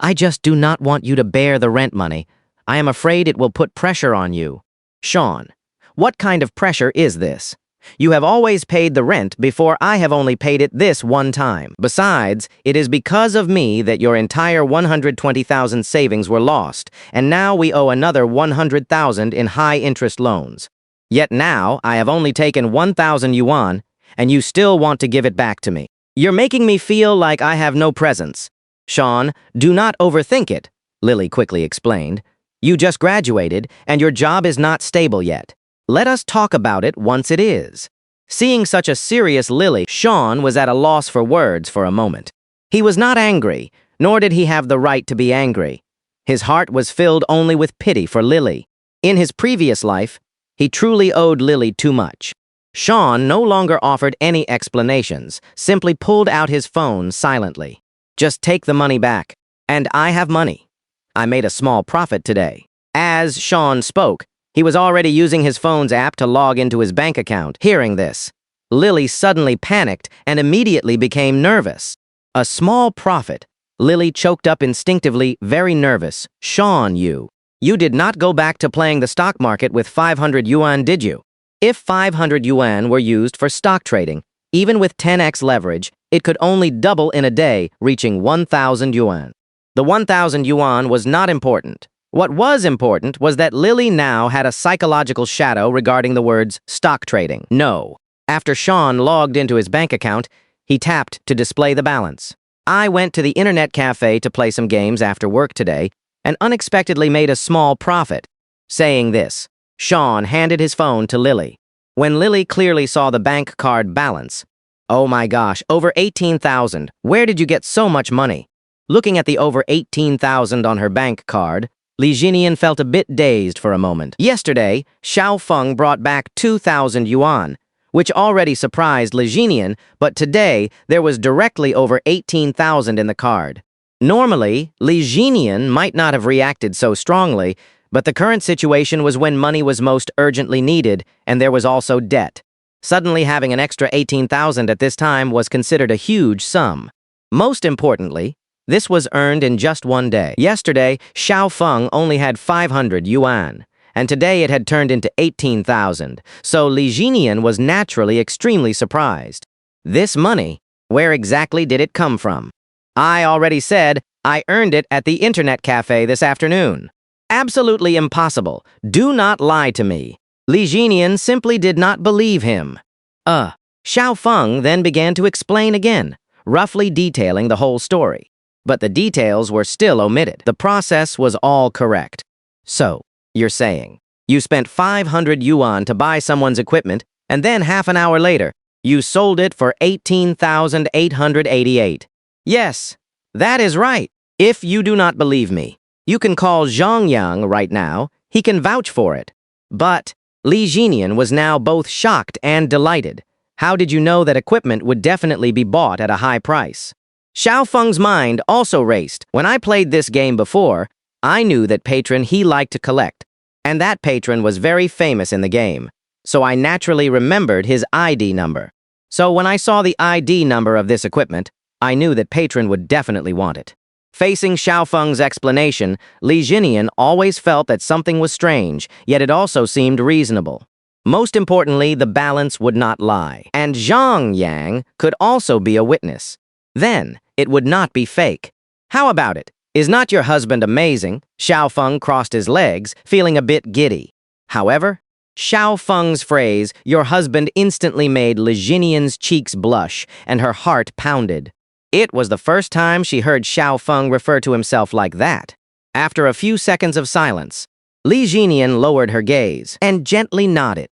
I just do not want you to bear the rent money. I am afraid it will put pressure on you. Sean, what kind of pressure is this? You have always paid the rent before I have only paid it this one time. Besides, it is because of me that your entire 120,000 savings were lost, and now we owe another 100,000 in high-interest loans. Yet now I have only taken 1,000 yuan, and you still want to give it back to me. You're making me feel like I have no presence. Sean, do not overthink it, Lily quickly explained. You just graduated, and your job is not stable yet. Let us talk about it once it is. Seeing such a serious Lily, Sean was at a loss for words for a moment. He was not angry, nor did he have the right to be angry. His heart was filled only with pity for Lily. In his previous life, he truly owed Lily too much. Sean no longer offered any explanations, simply pulled out his phone silently. Just take the money back. And I have money. I made a small profit today. As Sean spoke, he was already using his phone's app to log into his bank account. Hearing this, Lily suddenly panicked and immediately became nervous. A small profit. Lily choked up instinctively, very nervous. Sean, you did not go back to playing the stock market with 500 yuan, did you? If 500 yuan were used for stock trading, even with 10x leverage, it could only double in a day, reaching 1,000 yuan. The 1,000 yuan was not important. What was important was that Lily now had a psychological shadow regarding the words stock trading. No. After Sean logged into his bank account, he tapped to display the balance. I went to the internet cafe to play some games after work today and unexpectedly made a small profit. Saying this, Sean handed his phone to Lily. When Lily clearly saw the bank card balance, oh my gosh, over 18,000. Where did you get so much money? Looking at the over 18,000 on her bank card, Li Jinian felt a bit dazed for a moment. Yesterday, Xiao Feng brought back 2,000 yuan, which already surprised Li Jinian, but today there was directly over 18,000 in the card. Normally, Li Jinian might not have reacted so strongly, but the current situation was when money was most urgently needed, and there was also debt. Suddenly having an extra 18,000 at this time was considered a huge sum. Most importantly, this was earned in just one day. Yesterday, Xiao Feng only had 500 yuan, and today it had turned into 18,000, so Li Jinian was naturally extremely surprised. This money, where exactly did it come from? I already said I earned it at the internet cafe this afternoon. Absolutely impossible. Do not lie to me. Li Jinian simply did not believe him. Xiao Feng then began to explain again, roughly detailing the whole story. But the details were still omitted. The process was all correct. So, you're saying, You spent 500 yuan to buy someone's equipment, and then half an hour later, you sold it for 18,888. Yes, that is right. If you do not believe me, you can call Zhang Yang right now. He can vouch for it. But Li Jinian was now both shocked and delighted. How did you know that equipment would definitely be bought at a high price? Xiao Feng's mind also raced. When I played this game before, I knew that patron he liked to collect, and that patron was very famous in the game. So I naturally remembered his ID number. So when I saw the ID number of this equipment, I knew that patron would definitely want it. Facing Xiao Feng's explanation, Li Jinian always felt that something was strange, yet it also seemed reasonable. Most importantly, the balance would not lie, and Zhang Yang could also be a witness. Then, it would not be fake. How about it? Is not your husband amazing? Xiao Feng crossed his legs, feeling a bit giddy. However, Xiao Feng's phrase, your husband, instantly made Li Jinian's cheeks blush, and her heart pounded. It was the first time she heard Xiao Feng refer to himself like that. After a few seconds of silence, Li Jinian lowered her gaze and gently nodded.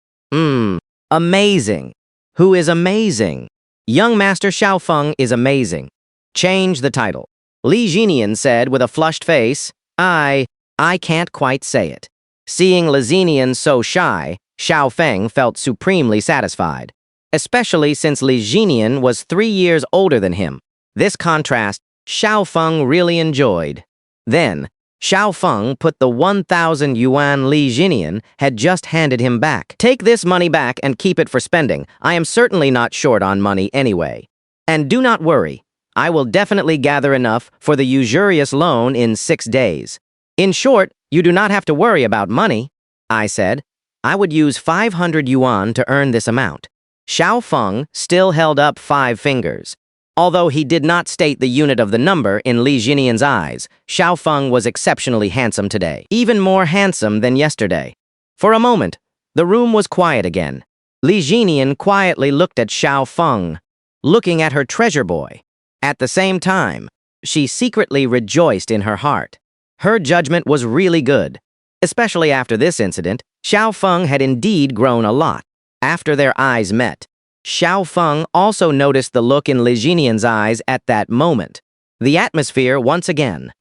Amazing. Who is amazing? Young Master Xiao Feng is amazing. Change the title. Li Jinian said with a flushed face, I can't quite say it. Seeing Li Jinian so shy, Xiao Feng felt supremely satisfied, especially since Li Jinian was 3 years older than him. This contrast, Xiao Feng really enjoyed. Then, Xiao Feng put the 1,000 yuan Li Jinian had just handed him back. Take this money back and keep it for spending. I am certainly not short on money anyway. And do not worry, I will definitely gather enough for the usurious loan in 6 days. In short, you do not have to worry about money. I said, I would use 500 yuan to earn this amount. Xiao Feng still held up 5 fingers. Although he did not state the unit of the number in Li Jinian's eyes, Xiao Feng was exceptionally handsome today, even more handsome than yesterday. For a moment, the room was quiet again. Li Jinian quietly looked at Xiao Feng, looking at her treasure boy. At the same time, she secretly rejoiced in her heart. Her judgment was really good. Especially after this incident, Xiao Feng had indeed grown a lot. After their eyes met, Xiao Feng also noticed the look in Li Jinian's eyes at that moment. The atmosphere once again.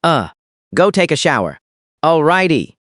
Go take a shower. Alrighty.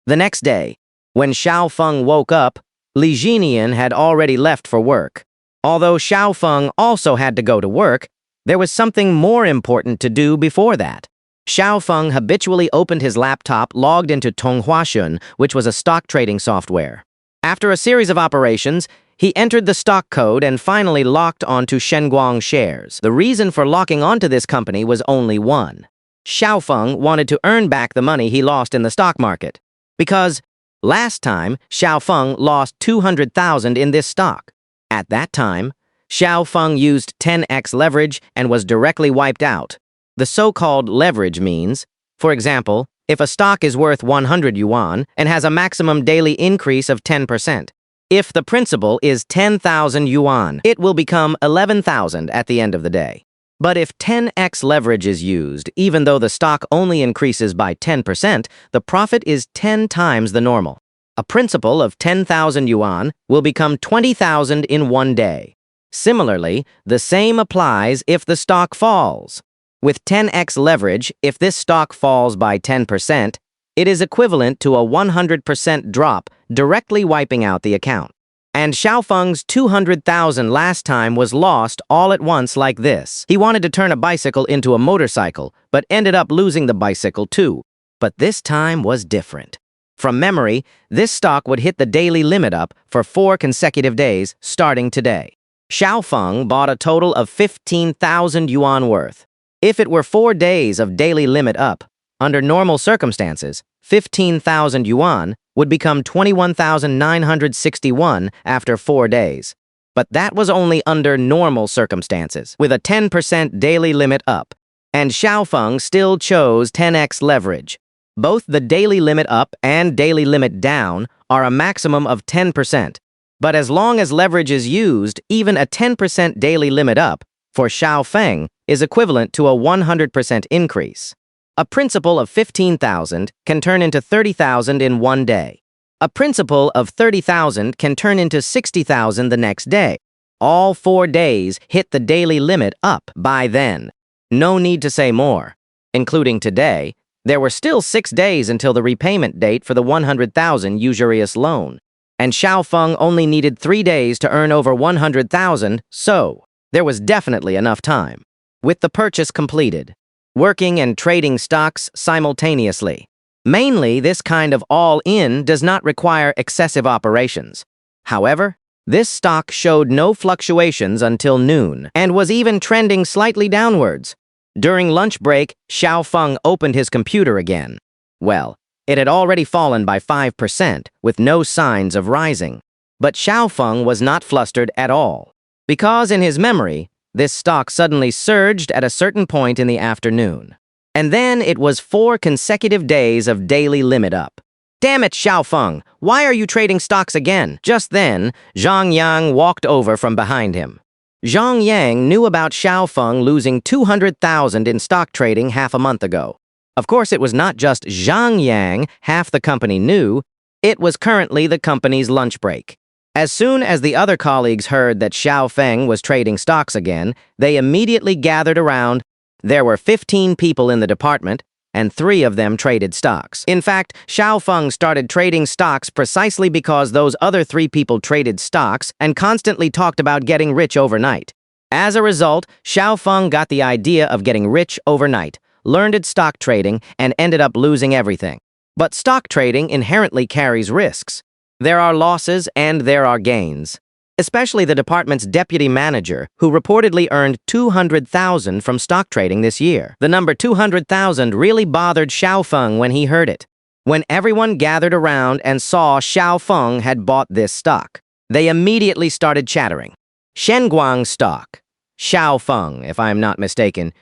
The next day, when Xiao Feng woke up, Li Jinian had already left for work. Although Xiao Feng also had to go to work, there was something more important to do before that. Xiao Feng habitually opened his laptop, logged into Tonghuashun, which was a stock trading software. After a series of operations, he entered the stock code and finally locked onto Shenguang shares. The reason for locking onto this company was only one. Xiao Feng wanted to earn back the money he lost in the stock market. Because last time, Xiao Feng lost 200,000 in this stock. At that time, Xiao Feng used 10x leverage and was directly wiped out. The so-called leverage means, for example, if a stock is worth 100 yuan and has a maximum daily increase of 10%, if the principal is 10,000 yuan, it will become 11,000 at the end of the day. But if 10x leverage is used, even though the stock only increases by 10%, the profit is 10 times the normal. A principal of 10,000 yuan will become 20,000 in 1 day. Similarly, the same applies if the stock falls. With 10x leverage, if this stock falls by 10%, it is equivalent to a 100% drop, directly wiping out the account. And Xiao Feng's 200,000 last time was lost all at once like this. He wanted to turn a bicycle into a motorcycle, but ended up losing the bicycle too. But this time was different. From memory, this stock would hit the daily limit up for 4 consecutive days, starting today. Xiao Feng bought a total of 15,000 yuan worth. If it were 4 days of daily limit up, under normal circumstances, 15,000 yuan would become 21,961 after 4 days. But that was only under normal circumstances, with a 10% daily limit up. And Xiao Feng still chose 10x leverage. Both the daily limit up and daily limit down are a maximum of 10%. But as long as leverage is used, even a 10% daily limit up for Xiao Feng is equivalent to a 100% increase. A principal of 15,000 can turn into 30,000 in 1 day. A principal of 30,000 can turn into 60,000 the next day. All 4 days hit the daily limit up by then. No need to say more. Including today, there were still 6 days until the repayment date for the 100,000 usurious loan. And Xiaofeng only needed 3 days to earn over 100,000, so there was definitely enough time. With the purchase completed, working and trading stocks simultaneously. Mainly, this kind of all-in does not require excessive operations. However, this stock showed no fluctuations until noon and was even trending slightly downwards. During lunch break, Xiaofeng opened his computer again. Well, it had already fallen by 5% with no signs of rising. But Xiaofeng was not flustered at all, because in his memory, this stock suddenly surged at a certain point in the afternoon. And then it was 4 consecutive days of daily limit up. Damn it, Xiaofeng, why are you trading stocks again? Just then, Zhang Yang walked over from behind him. Zhang Yang knew about Xiaofeng losing 200,000 in stock trading half a month ago. Of course, it was not just Zhang Yang half the company knew, it was currently the company's lunch break. As soon as the other colleagues heard that Xiaofeng was trading stocks again, they immediately gathered around. There were 15 people in the department, and 3 of them traded stocks. In fact, Xiaofeng started trading stocks precisely because those other 3 people traded stocks and constantly talked about getting rich overnight. As a result, Xiaofeng got the idea of getting rich overnight, learned at stock trading, and ended up losing everything. But stock trading inherently carries risks. There are losses and there are gains. Especially the department's deputy manager, who reportedly earned 200,000 from stock trading this year. The number 200,000 really bothered Xiaofeng when he heard it. When everyone gathered around and saw Xiaofeng had bought this stock, they immediately started chattering. Shenguang stock. Xiaofeng, if I'm not mistaken.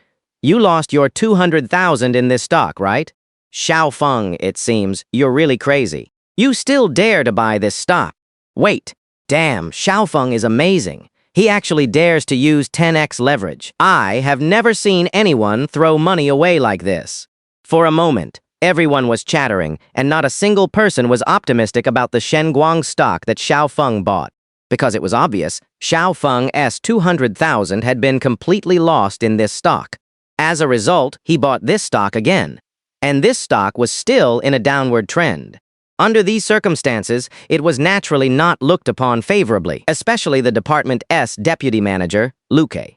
You lost your 200,000 in this stock, right? Xiaofeng, it seems, you're really crazy. You still dare to buy this stock. Wait. Damn, Xiaofeng is amazing. He actually dares to use 10x leverage. I have never seen anyone throw money away like this. For a moment, everyone was chattering, and not a single person was optimistic about the Shenguang stock that Xiaofeng bought. Because it was obvious, Xiaofeng's 200,000 had been completely lost in this stock. As a result, he bought this stock again. And this stock was still in a downward trend. Under these circumstances, it was naturally not looked upon favorably, especially the department's deputy manager, Luque.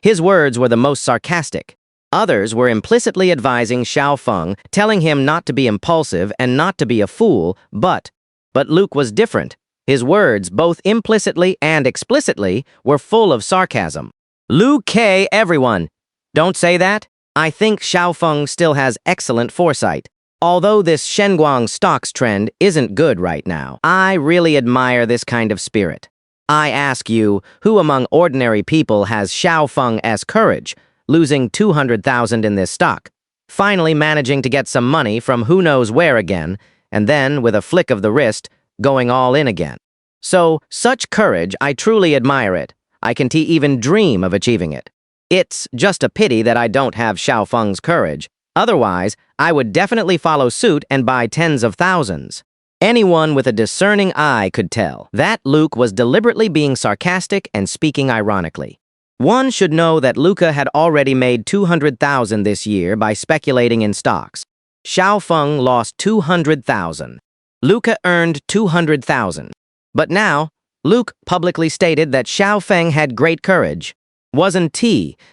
His words were the most sarcastic. Others were implicitly advising Xiaofeng, telling him not to be impulsive and not to be a fool, but Luke was different. His words, both implicitly and explicitly, were full of sarcasm. Luque, everyone! Don't say that. I think Xiaofeng still has excellent foresight. Although this Shenguang stocks trend isn't good right now, I really admire this kind of spirit. I ask you, who among ordinary people has Xiaofeng's courage, losing 200,000 in this stock, finally managing to get some money from who knows where again, and then, with a flick of the wrist, going all in again? So, such courage, I truly admire it. I can't even dream of achieving it. It's just a pity that I don't have Xiaofeng's courage. Otherwise, I would definitely follow suit and buy tens of thousands. Anyone with a discerning eye could tell that Luke was deliberately being sarcastic and speaking ironically. One should know that Luca had already made 200,000 this year by speculating in stocks. Xiaofeng lost 200,000. Luca earned 200,000. But now, Luke publicly stated that Xiaofeng had great courage. Wasn't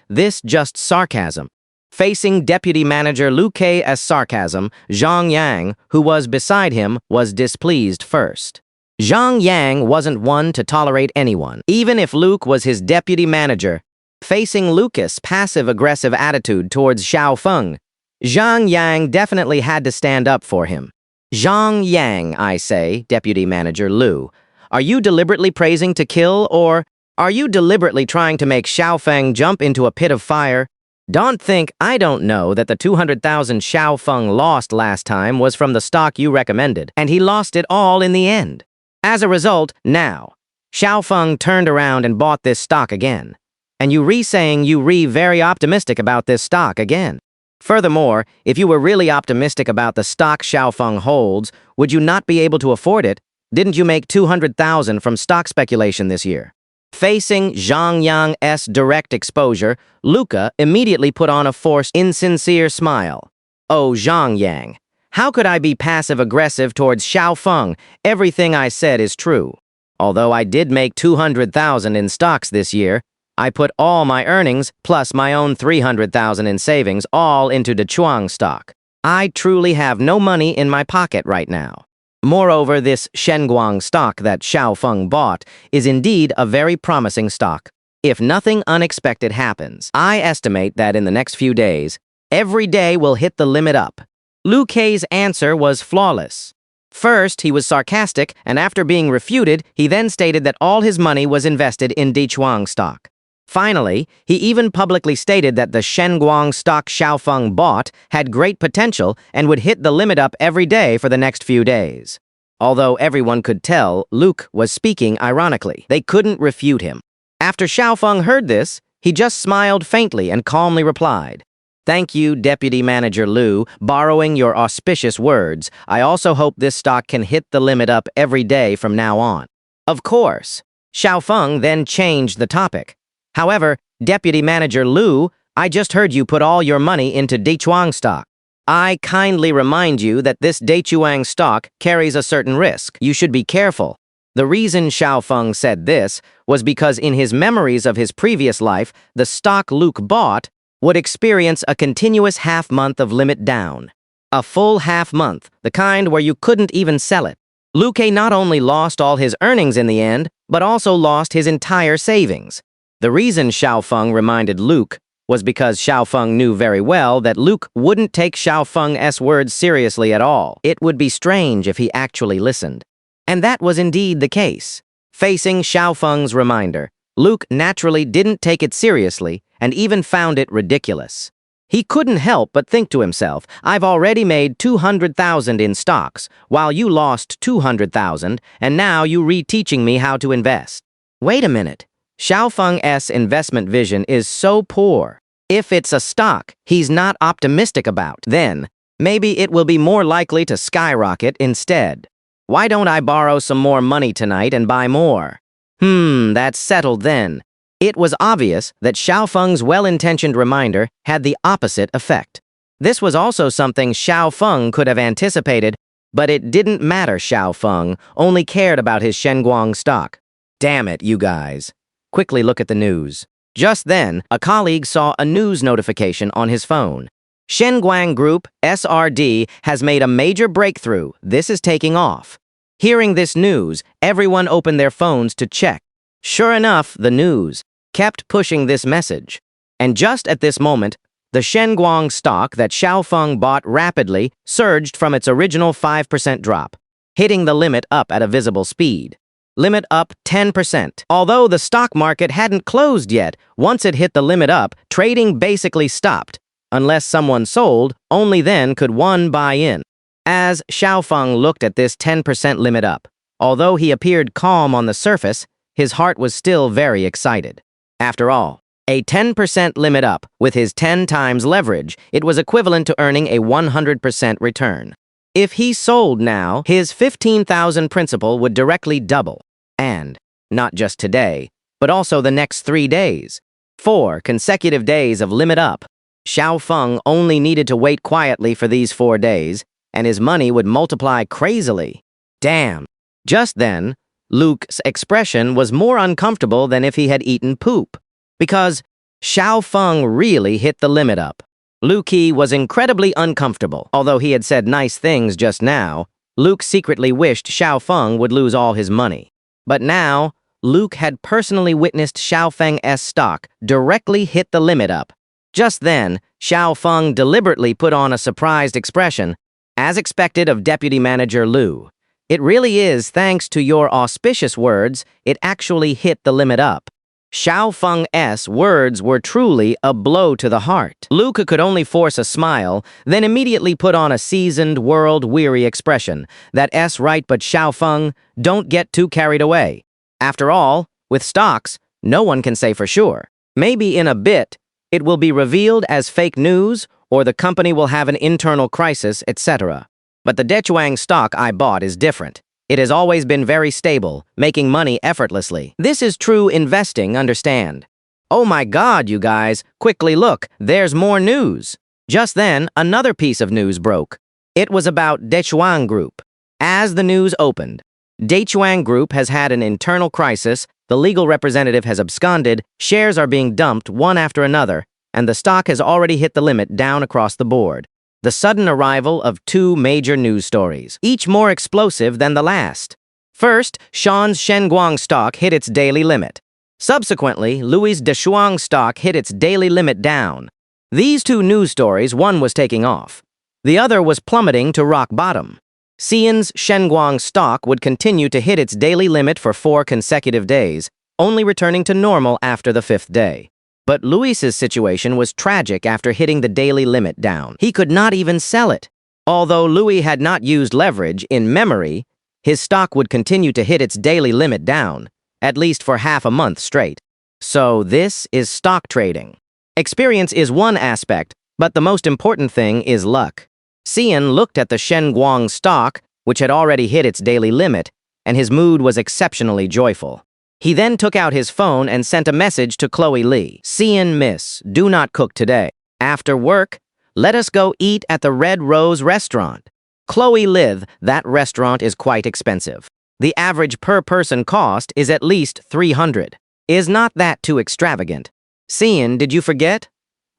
this just sarcasm? Facing deputy manager Luque's sarcasm, Zhang Yang, who was beside him, was displeased first. Zhang Yang wasn't one to tolerate anyone, even if Luke was his deputy manager. Facing Luke's passive-aggressive attitude towards Xiaofeng, Zhang Yang definitely had to stand up for him. Zhang Yang, I say, deputy manager Lu, are you deliberately praising to kill, or are you deliberately trying to make Xiaofeng jump into a pit of fire? Don't think I don't know that the 200,000 Xiaofeng lost last time was from the stock you recommended, and he lost it all in the end. As a result, now, Xiaofeng turned around and bought this stock again. And you saying you very optimistic about this stock again. Furthermore, if you were really optimistic about the stock Xiaofeng holds, would you not be able to afford it? Didn't you make 200,000 from stock speculation this year? Facing Zhang Yang's direct exposure, Luca immediately put on a forced, insincere smile. Oh, Zhang Yang, how could I be passive-aggressive towards Xiaofeng? Everything I said is true. Although I did make 200,000 in stocks this year, I put all my earnings, plus my own 300,000 in savings, all into the Chuang stock. I truly have no money in my pocket right now. Moreover, this Shenguang stock that Xiaofeng bought is indeed a very promising stock. If nothing unexpected happens, I estimate that in the next few days, every day will hit the limit up. Lu Kei's answer was flawless. First, he was sarcastic, and after being refuted, he then stated that all his money was invested in Dichuang stock. Finally, he even publicly stated that the Shenguang stock Xiaofeng bought had great potential and would hit the limit up every day for the next few days. Although everyone could tell, Luke was speaking ironically. They couldn't refute him. After Xiaofeng heard this, he just smiled faintly and calmly replied, "Thank you, Deputy Manager Lu. Borrowing your auspicious words, I also hope this stock can hit the limit up every day from now on." Of course. Xiaofeng then changed the topic. However, Deputy Manager Lu, I just heard you put all your money into Dichuang stock. I kindly remind you that this Dichuang stock carries a certain risk. You should be careful. The reason Xiaofeng said this was because in his memories of his previous life, the stock Luke bought would experience a continuous half-month of limit down. A full half-month, the kind where you couldn't even sell it. Luke not only lost all his earnings in the end, but also lost his entire savings. The reason Xiaofeng reminded Luke was because Xiaofeng knew very well that Luke wouldn't take Xiaofeng's words seriously at all. It would be strange if he actually listened. And that was indeed the case. Facing Xiaofeng's reminder, Luke naturally didn't take it seriously and even found it ridiculous. He couldn't help but think to himself, I've already made 200,000 in stocks, while you lost 200,000, and now you reteaching me how to invest. Wait a minute. Xiaofeng's investment vision is so poor. If it's a stock he's not optimistic about, then maybe it will be more likely to skyrocket instead. Why don't I borrow some more money tonight and buy more? That's settled then. It was obvious that Xiaofeng's well-intentioned reminder had the opposite effect. This was also something Xiaofeng could have anticipated, but it didn't matter. Xiaofeng only cared about his Shenguang stock. Damn it, you guys. Quickly look at the news. Just then, a colleague saw a news notification on his phone. Shenguang Group, SRD, has made a major breakthrough. This is taking off. Hearing this news, everyone opened their phones to check. Sure enough, the news kept pushing this message. And just at this moment, the Shenguang stock that Xiaofeng bought rapidly surged from its original 5% drop, hitting the limit up at a visible speed. Limit up 10%. Although the stock market hadn't closed yet, once it hit the limit up, trading basically stopped. Unless someone sold, only then could one buy in. As Xiaofeng looked at this 10% limit up, although he appeared calm on the surface, his heart was still very excited. After all, a 10% limit up with his 10 times leverage, it was equivalent to earning a 100% return. If he sold now, his 15,000 principal would directly double. And not just today, but also the next 3 days. 4 consecutive days of limit up. Xiaofeng only needed to wait quietly for these 4 days, and his money would multiply crazily. Damn. Just then, Luke's expression was more uncomfortable than if he had eaten poop. Because Xiaofeng really hit the limit up. Luke was incredibly uncomfortable. Although he had said nice things just now, Luke secretly wished Xiaofeng would lose all his money. But now, Luke had personally witnessed Xiaofeng's stock directly hit the limit up. Just then, Xiaofeng deliberately put on a surprised expression, as expected of Deputy Manager Lu. It really is thanks to your auspicious words, it actually hit the limit up. Xiaofeng's words were truly a blow to the heart. Luke could only force a smile, then immediately put on a seasoned, world-weary expression. That's right, but Xiaofeng, don't get too carried away. After all, with stocks, no one can say for sure. Maybe in a bit, it will be revealed as fake news, or the company will have an internal crisis, etc. But the Dechuang stock I bought is different. It has always been very stable, making money effortlessly. This is true investing, understand? Oh my God, you guys, quickly look, there's more news. Just then, another piece of news broke. It was about Dechuang Group. As the news opened, Dechuang Group has had an internal crisis, the legal representative has absconded, shares are being dumped one after another, and the stock has already hit the limit down across the board. The sudden arrival of two major news stories, each more explosive than the last. First, Sean's Shenguang stock hit its daily limit. Subsequently, Louis Dechuang stock hit its daily limit down. These two news stories, one was taking off. The other was plummeting to rock bottom. Xian's Shenguang stock would continue to hit its daily limit for 4 consecutive days, only returning to normal after the 5th day. But Luis's situation was tragic after hitting the daily limit down. He could not even sell it. Although Louis had not used leverage in memory, his stock would continue to hit its daily limit down, at least for half a month straight. So this is stock trading. Experience is one aspect, but the most important thing is luck. Xian looked at the Shenguang stock, which had already hit its daily limit, and his mood was exceptionally joyful. He then took out his phone and sent a message to Chloe Lee. Xian, miss, do not cook today. After work, let us go eat at the Red Rose restaurant. Chloe Lee, that restaurant is quite expensive. The average per-person cost is at least 300. Is not that too extravagant? Xian, did you forget?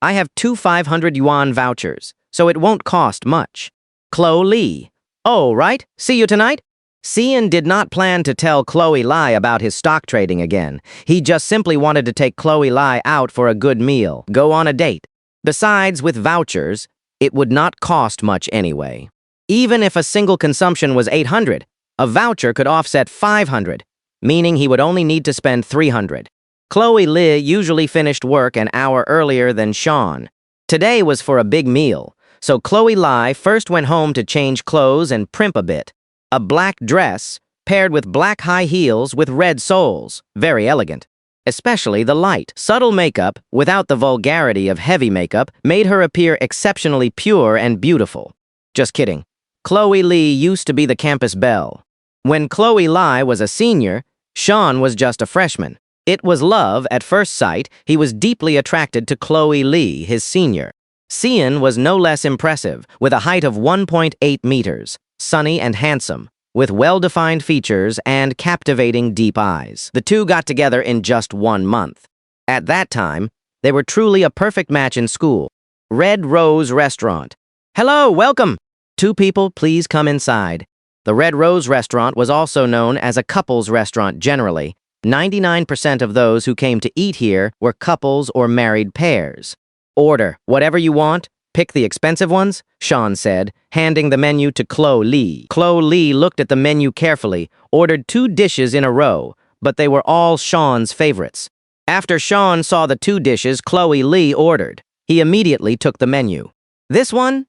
I have 2 500 yuan vouchers, so it won't cost much. Chloe Lee. Oh, right. See you tonight? Xian did not plan to tell Chloe Lai about his stock trading again. He just simply wanted to take Chloe Lai out for a good meal, go on a date. Besides, with vouchers, it would not cost much anyway. Even if a single consumption was 800, a voucher could offset 500, meaning he would only need to spend 300. Chloe Li usually finished work an hour earlier than Sean. Today was for a big meal, so Chloe Lai first went home to change clothes and primp a bit. A black dress, paired with black high heels with red soles, very elegant. Especially the light, subtle makeup, without the vulgarity of heavy makeup, made her appear exceptionally pure and beautiful. Just kidding. Chloe Lee used to be the campus belle. When Chloe Lai was a senior, Sean was just a freshman. It was love at first sight. He was deeply attracted to Chloe Lee, his senior. Xian was no less impressive, with a height of 1.8 meters. Sunny and handsome, with well-defined features and captivating deep eyes. The two got together in just 1 month. At that time, they were truly a perfect match in school. Red Rose Restaurant. Hello, welcome! 2 people, please come inside. The Red Rose Restaurant was also known as a couples restaurant generally. 99% of those who came to eat here were couples or married pairs. Order whatever you want. Pick the expensive ones, Sean said, handing the menu to Chloe Lee. Chloe Lee looked at the menu carefully, ordered 2 dishes in a row, but they were all Sean's favorites. After Sean saw the 2 dishes Chloe Lee ordered, he immediately took the menu. This one,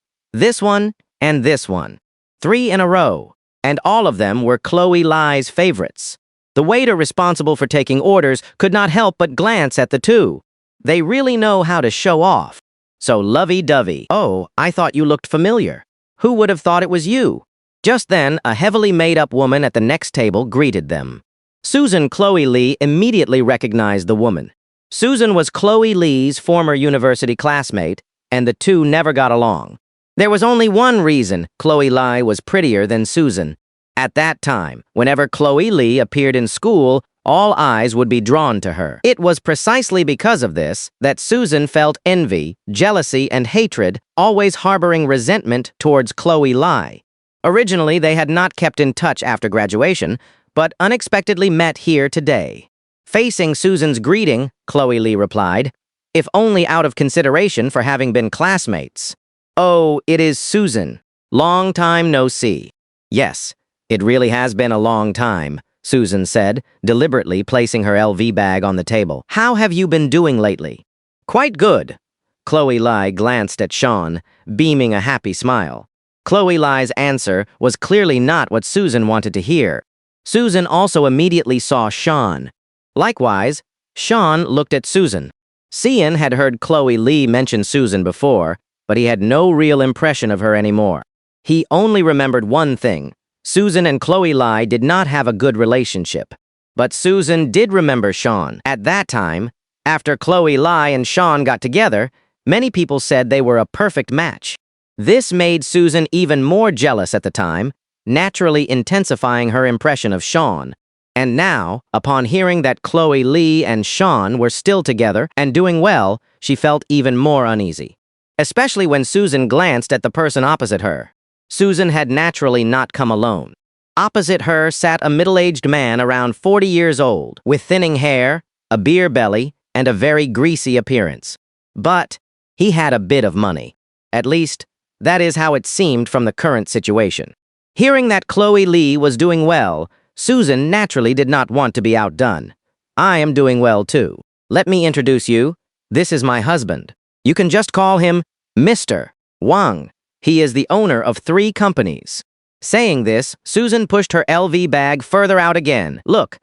and this one. 3 in a row, and all of them were Chloe Lie's favorites. The waiter responsible for taking orders could not help but glance at the 2. They really know how to show off. So lovey-dovey. Oh, I thought you looked familiar. Who would have thought it was you? Just then, a heavily made-up woman at the next table greeted them. Susan Chloe Lee immediately recognized the woman. Susan was Chloe Lee's former university classmate, and the two never got along. There was only one reason Chloe Lee was prettier than Susan. At that time, whenever Chloe Lee appeared in school, all eyes would be drawn to her. It was precisely because of this that Susan felt envy, jealousy, and hatred, always harboring resentment towards Chloe Lee. Originally, they had not kept in touch after graduation, but unexpectedly met here today. Facing Susan's greeting, Chloe Lee replied, if only out of consideration for having been classmates. Oh, it is Susan. Long time no see. Yes, it really has been a long time, Susan said, deliberately placing her LV bag on the table. How have you been doing lately? Quite good. Chloe Lee glanced at Sean, beaming a happy smile. Chloe Lee's answer was clearly not what Susan wanted to hear. Susan also immediately saw Sean. Likewise, Sean looked at Susan. Xian had heard Chloe Lee mention Susan before, but he had no real impression of her anymore. He only remembered one thing. Susan and Chloe Lai did not have a good relationship. But Susan did remember Sean. At that time, after Chloe Lai and Sean got together, many people said they were a perfect match. This made Susan even more jealous at the time, naturally intensifying her impression of Sean. And now, upon hearing that Chloe Lee and Sean were still together and doing well, she felt even more uneasy. Especially when Susan glanced at the person opposite her. Susan had naturally not come alone. Opposite her sat a middle-aged man around 40 years old, with thinning hair, a beer belly, and a very greasy appearance. But he had a bit of money. At least, that is how it seemed from the current situation. Hearing that Chloe Lee was doing well, Susan naturally did not want to be outdone. I am doing well too. Let me introduce you. This is my husband. You can just call him Mr. Wang. He is the owner of 3 companies. Saying this, Susan pushed her LV bag further out again. Look,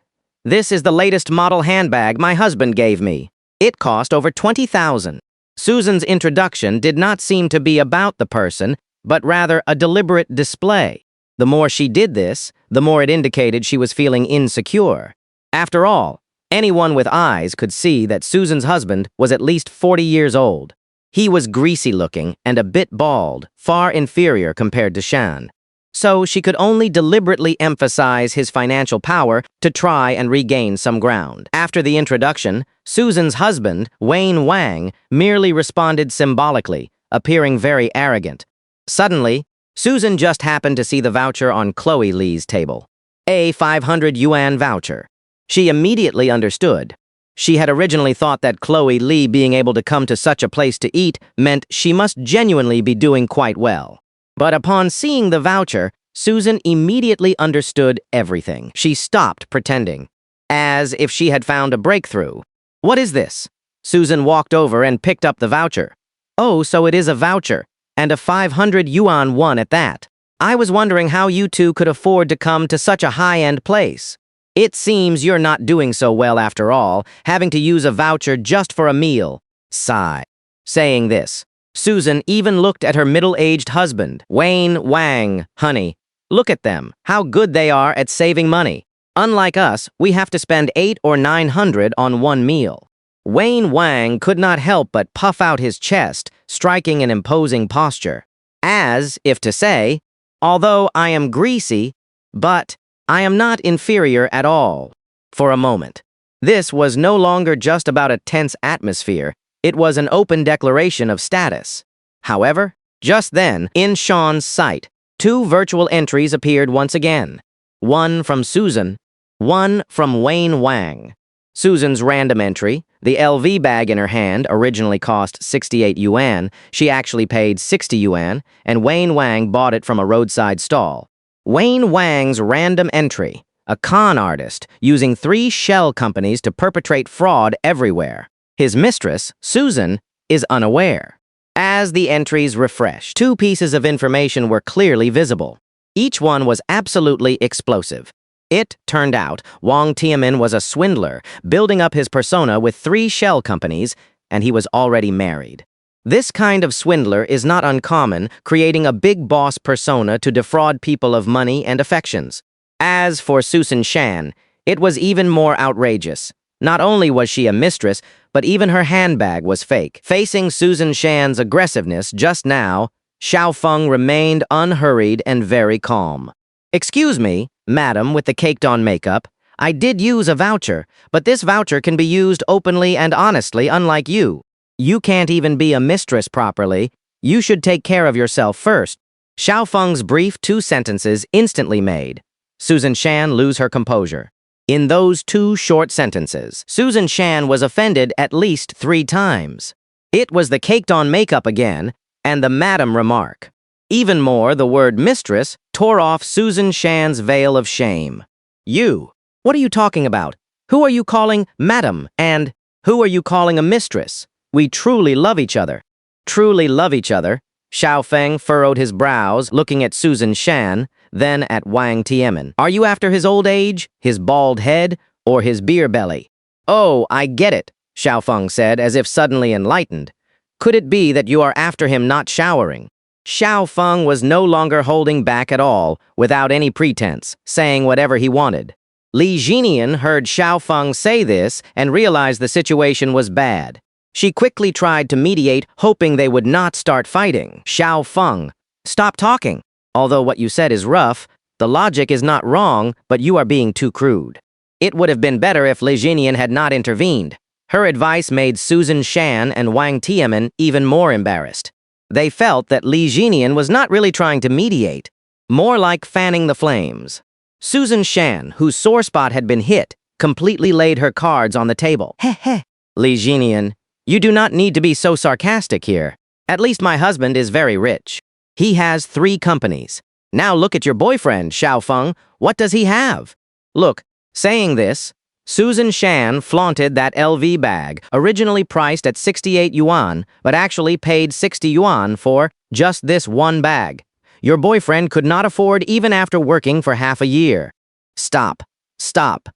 this is the latest model handbag my husband gave me. It cost over $20,000. Susan's introduction did not seem to be about the person, but rather a deliberate display. The more she did this, the more it indicated she was feeling insecure. After all, anyone with eyes could see that Susan's husband was at least 40 years old. He was greasy-looking and a bit bald, far inferior compared to Shan. So she could only deliberately emphasize his financial power to try and regain some ground. After the introduction, Susan's husband, Wayne Wang, merely responded symbolically, appearing very arrogant. Suddenly, Susan just happened to see the voucher on Chloe Lee's table. A 500 yuan voucher. She immediately understood. She had originally thought that Chloe Lee being able to come to such a place to eat meant she must genuinely be doing quite well. But upon seeing the voucher, Susan immediately understood everything. She stopped pretending, as if she had found a breakthrough. What is this? Susan walked over and picked up the voucher. Oh, so it is a voucher, and a 500 yuan one at that. I was wondering how you two could afford to come to such a high-end place. It seems you're not doing so well after all, having to use a voucher just for a meal. Sigh. Saying this, Susan even looked at her middle-aged husband, Wayne Wang. Honey, look at them, how good they are at saving money. Unlike us, we have to spend 800 or 900 on one meal. Wayne Wang could not help but puff out his chest, striking an imposing posture. As if to say, although I am greasy, but I am not inferior at all. For a moment, this was no longer just about a tense atmosphere. It was an open declaration of status. However, just then, in Sean's sight, 2 virtual entries appeared once again. One from Susan, one from Wayne Wang. Susan's random entry, the LV bag in her hand, originally cost 68 yuan. She actually paid 60 yuan, and Wayne Wang bought it from a roadside stall. Wayne Wang's random entry, a con artist using 3 shell companies to perpetrate fraud everywhere. His mistress, Susan, is unaware. As the entries refreshed, 2 pieces of information were clearly visible. Each one was absolutely explosive. It turned out Wang Tiamin was a swindler, building up his persona with 3 shell companies, and he was already married. This kind of swindler is not uncommon, creating a big boss persona to defraud people of money and affections. As for Susan Shan, it was even more outrageous. Not only was she a mistress, but even her handbag was fake. Facing Susan Shan's aggressiveness just now, Xiaofeng remained unhurried and very calm. Excuse me, madam with the caked-on makeup. I did use a voucher, but this voucher can be used openly and honestly, unlike you. You can't even be a mistress properly. You should take care of yourself first. Xiaofeng's brief 2 sentences instantly made Susan Shan lose her composure. In those 2 short sentences, Susan Shan was offended at least 3 times. It was the caked-on makeup again, and the madam remark. Even more, the word mistress tore off Susan Shan's veil of shame. You, what are you talking about? Who are you calling madam? And who are you calling a mistress? We truly love each other. Truly love each other? Xiaofeng furrowed his brows, looking at Susan Shan, then at Wang Tiamin. Are you after his old age, his bald head, or his beer belly? Oh, I get it, Xiaofeng said, as if suddenly enlightened. Could it be that you are after him not showering? Xiao Feng was no longer holding back at all, without any pretense, saying whatever he wanted. Li Jinian heard Xiao Feng say this and realized the situation was bad. She quickly tried to mediate, hoping they would not start fighting. Xiao Feng, stop talking. Although what you said is rough, the logic is not wrong, but you are being too crude. It would have been better if Li Jinian had not intervened. Her advice made Susan Shan and Wang Tianmin even more embarrassed. They felt that Li Jinian was not really trying to mediate, more like fanning the flames. Susan Shan, whose sore spot had been hit, completely laid her cards on the table. Heh heh. Li Jinian, you do not need to be so sarcastic here. At least my husband is very rich. He has 3 companies. Now look at your boyfriend, Xiao Feng. What does he have? Look, saying this, Susan Shan flaunted that LV bag, originally priced at 68 yuan, but actually paid 60 yuan for just this one bag. Your boyfriend could not afford even after working for half a year. Stop. Stop.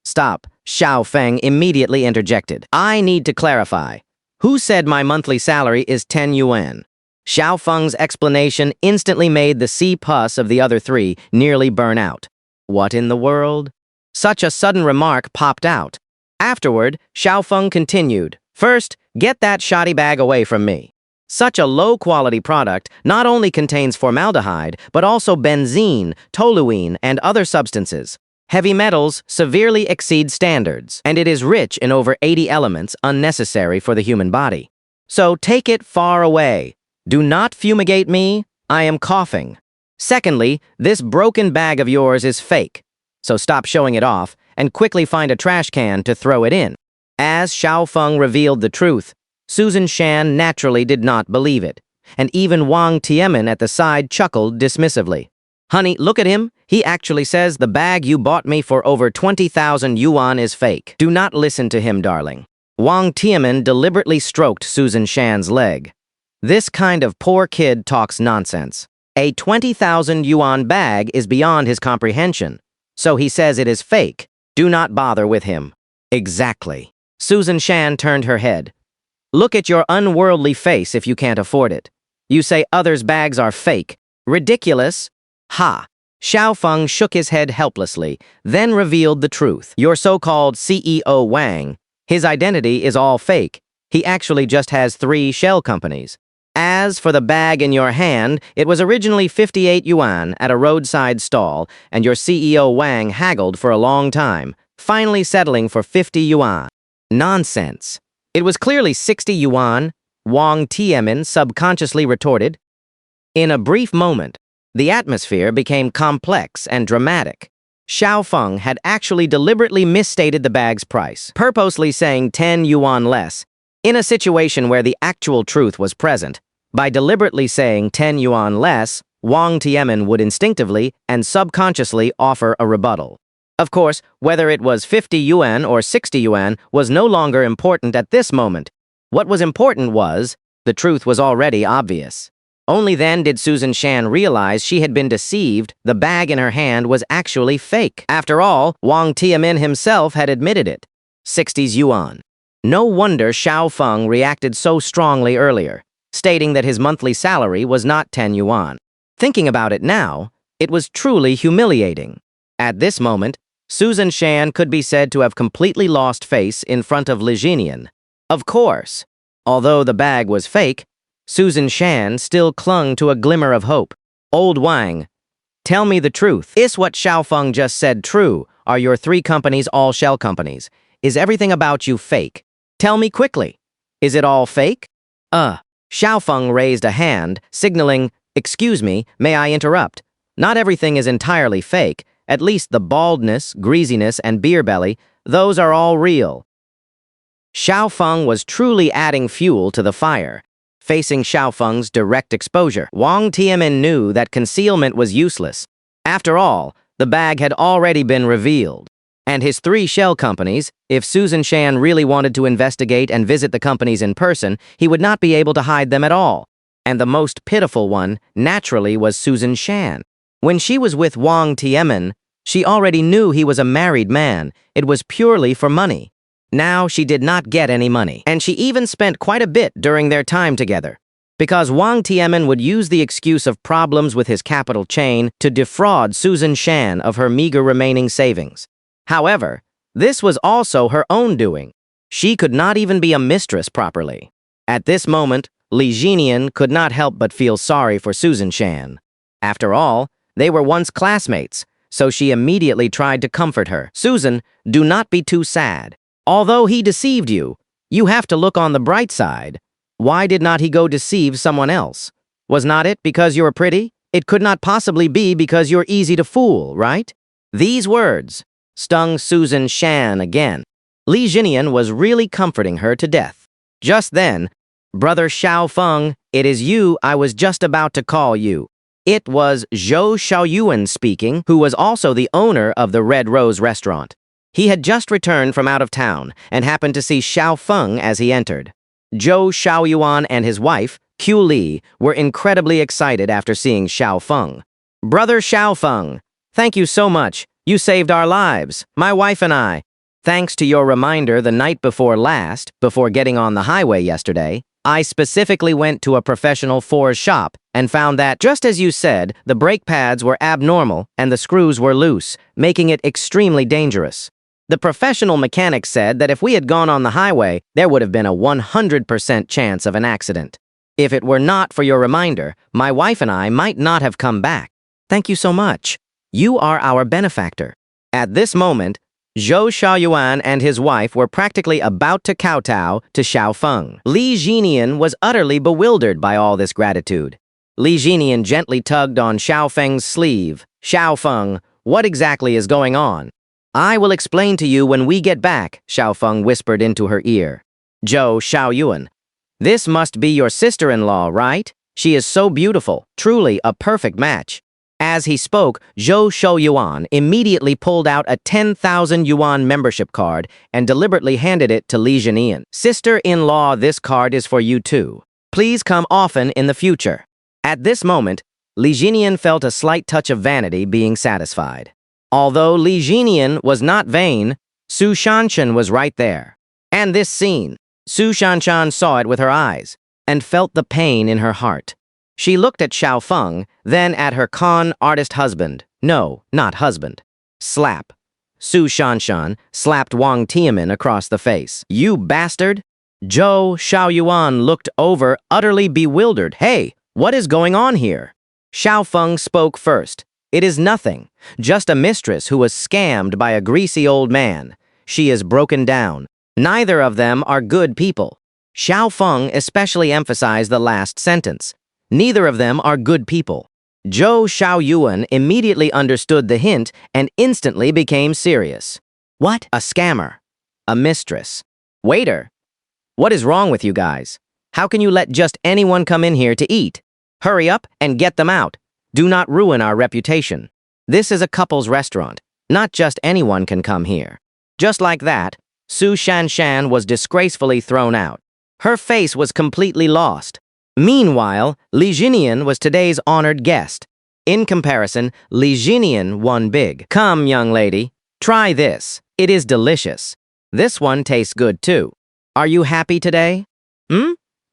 Stop. Xiao Feng immediately interjected. I need to clarify. Who said my monthly salary is 10 yuan? Xiao Feng's explanation instantly made the C+ of the other 3 nearly burn out. What in the world? Such a sudden remark popped out. Afterward, Xiao Feng continued, First, get that shoddy bag away from me. Such a low-quality product not only contains formaldehyde, but also benzene, toluene, and other substances. Heavy metals severely exceed standards, and it is rich in over 80 elements unnecessary for the human body. So take it far away. Do not fumigate me. I am coughing. Secondly, this broken bag of yours is fake. So stop showing it off and quickly find a trash can to throw it in. As Xiao Feng revealed the truth, Susan Shan naturally did not believe it, and even Wang Tianmin at the side chuckled dismissively. Honey, look at him. He actually says the bag you bought me for over 20,000 yuan is fake. Do not listen to him, darling. Wang Tianmin deliberately stroked Susan Shan's leg. This kind of poor kid talks nonsense. A 20,000 yuan bag is beyond his comprehension. So he says it is fake. Do not bother with him. Exactly. Susan Shan turned her head. Look at your unworldly face if you can't afford it. You say others' bags are fake. Ridiculous. Ha. Xiao Feng shook his head helplessly, then revealed the truth. Your so-called CEO Wang, his identity is all fake. He actually just has 3 shell companies. As for the bag in your hand, it was originally 58 yuan at a roadside stall, and your CEO Wang haggled for a long time, finally settling for 50 yuan. Nonsense. It was clearly 60 yuan, Wang Tianmin subconsciously retorted. In a brief moment, the atmosphere became complex and dramatic. Xiao Feng had actually deliberately misstated the bag's price, purposely saying 10 yuan less, in a situation where the actual truth was present. By deliberately saying 10 yuan less, Wang Tianmin would instinctively and subconsciously offer a rebuttal. Of course, whether it was 50 yuan or 60 yuan was no longer important at this moment. What was important was, the truth was already obvious. Only then did Susan Shan realize she had been deceived. The bag in her hand was actually fake. After all, Wang Tianmin himself had admitted it. 60 yuan. No wonder Xiao Feng reacted so strongly earlier, stating that his monthly salary was not 10 yuan. Thinking about it now, it was truly humiliating. At this moment, Susan Shan could be said to have completely lost face in front of Li Jinian. Of course, although the bag was fake, Susan Shan still clung to a glimmer of hope. Old Wang, tell me the truth. Is what Xiao Feng just said true? Are your 3 companies all shell companies? Is everything about you fake? Tell me quickly. Is it all fake? Xiao Feng raised a hand, signaling, Excuse me, may I interrupt? Not everything is entirely fake. At least the baldness, greasiness, and beer belly, those are all real. Xiao Feng was truly adding fuel to the fire. Facing Xiao Feng's direct exposure, Wang Tianmin knew that concealment was useless. After all, the bag had already been revealed. And his 3 shell companies, if Susan Shan really wanted to investigate and visit the companies in person, he would not be able to hide them at all. And the most pitiful one, naturally, was Susan Shan. When she was with Wang Tianmin, she already knew he was a married man. It was purely for money. Now she did not get any money, and she even spent quite a bit during their time together. Because Wang Tianmin would use the excuse of problems with his capital chain to defraud Susan Shan of her meager remaining savings. However, this was also her own doing. She could not even be a mistress properly. At this moment, Li Jinian could not help but feel sorry for Susan Shan. After all, they were once classmates, so she immediately tried to comfort her. Susan, do not be too sad. Although he deceived you, you have to look on the bright side. Why did not he go deceive someone else? Was not it because you were pretty? It could not possibly be because you're easy to fool, right? These words stung Susan Shan again. Li Jinian was really comforting her to death. Just then, Brother Xiao Feng, it is you I was just about to call you. It was Zhou Xiaoyuan speaking, who was also the owner of the Red Rose restaurant. He had just returned from out of town and happened to see Xiao Feng as he entered. Zhou Xiaoyuan and his wife, Q Li, were incredibly excited after seeing Xiao Feng. Brother Xiao Feng, thank you so much. You saved our lives, my wife and I. Thanks to your reminder the night before last, before getting on the highway yesterday, I specifically went to a professional Ford shop and found that, just as you said, the brake pads were abnormal and the screws were loose, making it extremely dangerous. The professional mechanic said that if we had gone on the highway, there would have been a 100% chance of an accident. If it were not for your reminder, my wife and I might not have come back. Thank you so much. You are our benefactor. At this moment, Zhou Xiaoyuan and his wife were practically about to kowtow to Xiao Feng. Li Jinian was utterly bewildered by all this gratitude. Li Jinian gently tugged on Xiao Feng's sleeve. Xiao Feng, what exactly is going on? I will explain to you when we get back, Xiao Feng whispered into her ear. Zhou Xiaoyuan, this must be your sister-in-law, right? She is so beautiful, truly a perfect match. As he spoke, Zhou Xiaoyuan immediately pulled out a 10,000 yuan membership card and deliberately handed it to Li Jinian. Sister-in-law, this card is for you too. Please come often in the future. At this moment, Li Jinian felt a slight touch of vanity being satisfied. Although Li Jinian was not vain, Su Shanshan was right there. And this scene, Su Shanshan saw it with her eyes and felt the pain in her heart. She looked at Xiao Feng, then at her con artist husband. No, not husband. Slap. Su Shanshan slapped Wang Tianmin across the face. You bastard! Zhou Xiaoyuan looked over, utterly bewildered. Hey, what is going on here? Xiao Feng spoke first. It is nothing, just a mistress who was scammed by a greasy old man. She is broken down. Neither of them are good people. Xiao Feng especially emphasized the last sentence. Neither of them are good people. Zhou Xiaoyuan immediately understood the hint and instantly became serious. What? A scammer. A mistress. Waiter. What is wrong with you guys? How can you let just anyone come in here to eat? Hurry up and get them out. Do not ruin our reputation. This is a couple's restaurant. Not just anyone can come here. Just like that, Su Shanshan was disgracefully thrown out. Her face was completely lost. Meanwhile, Li Jinian was today's honored guest. In comparison, Li Jinian won big. Come, young lady, try this. It is delicious. This one tastes good too. Are you happy today?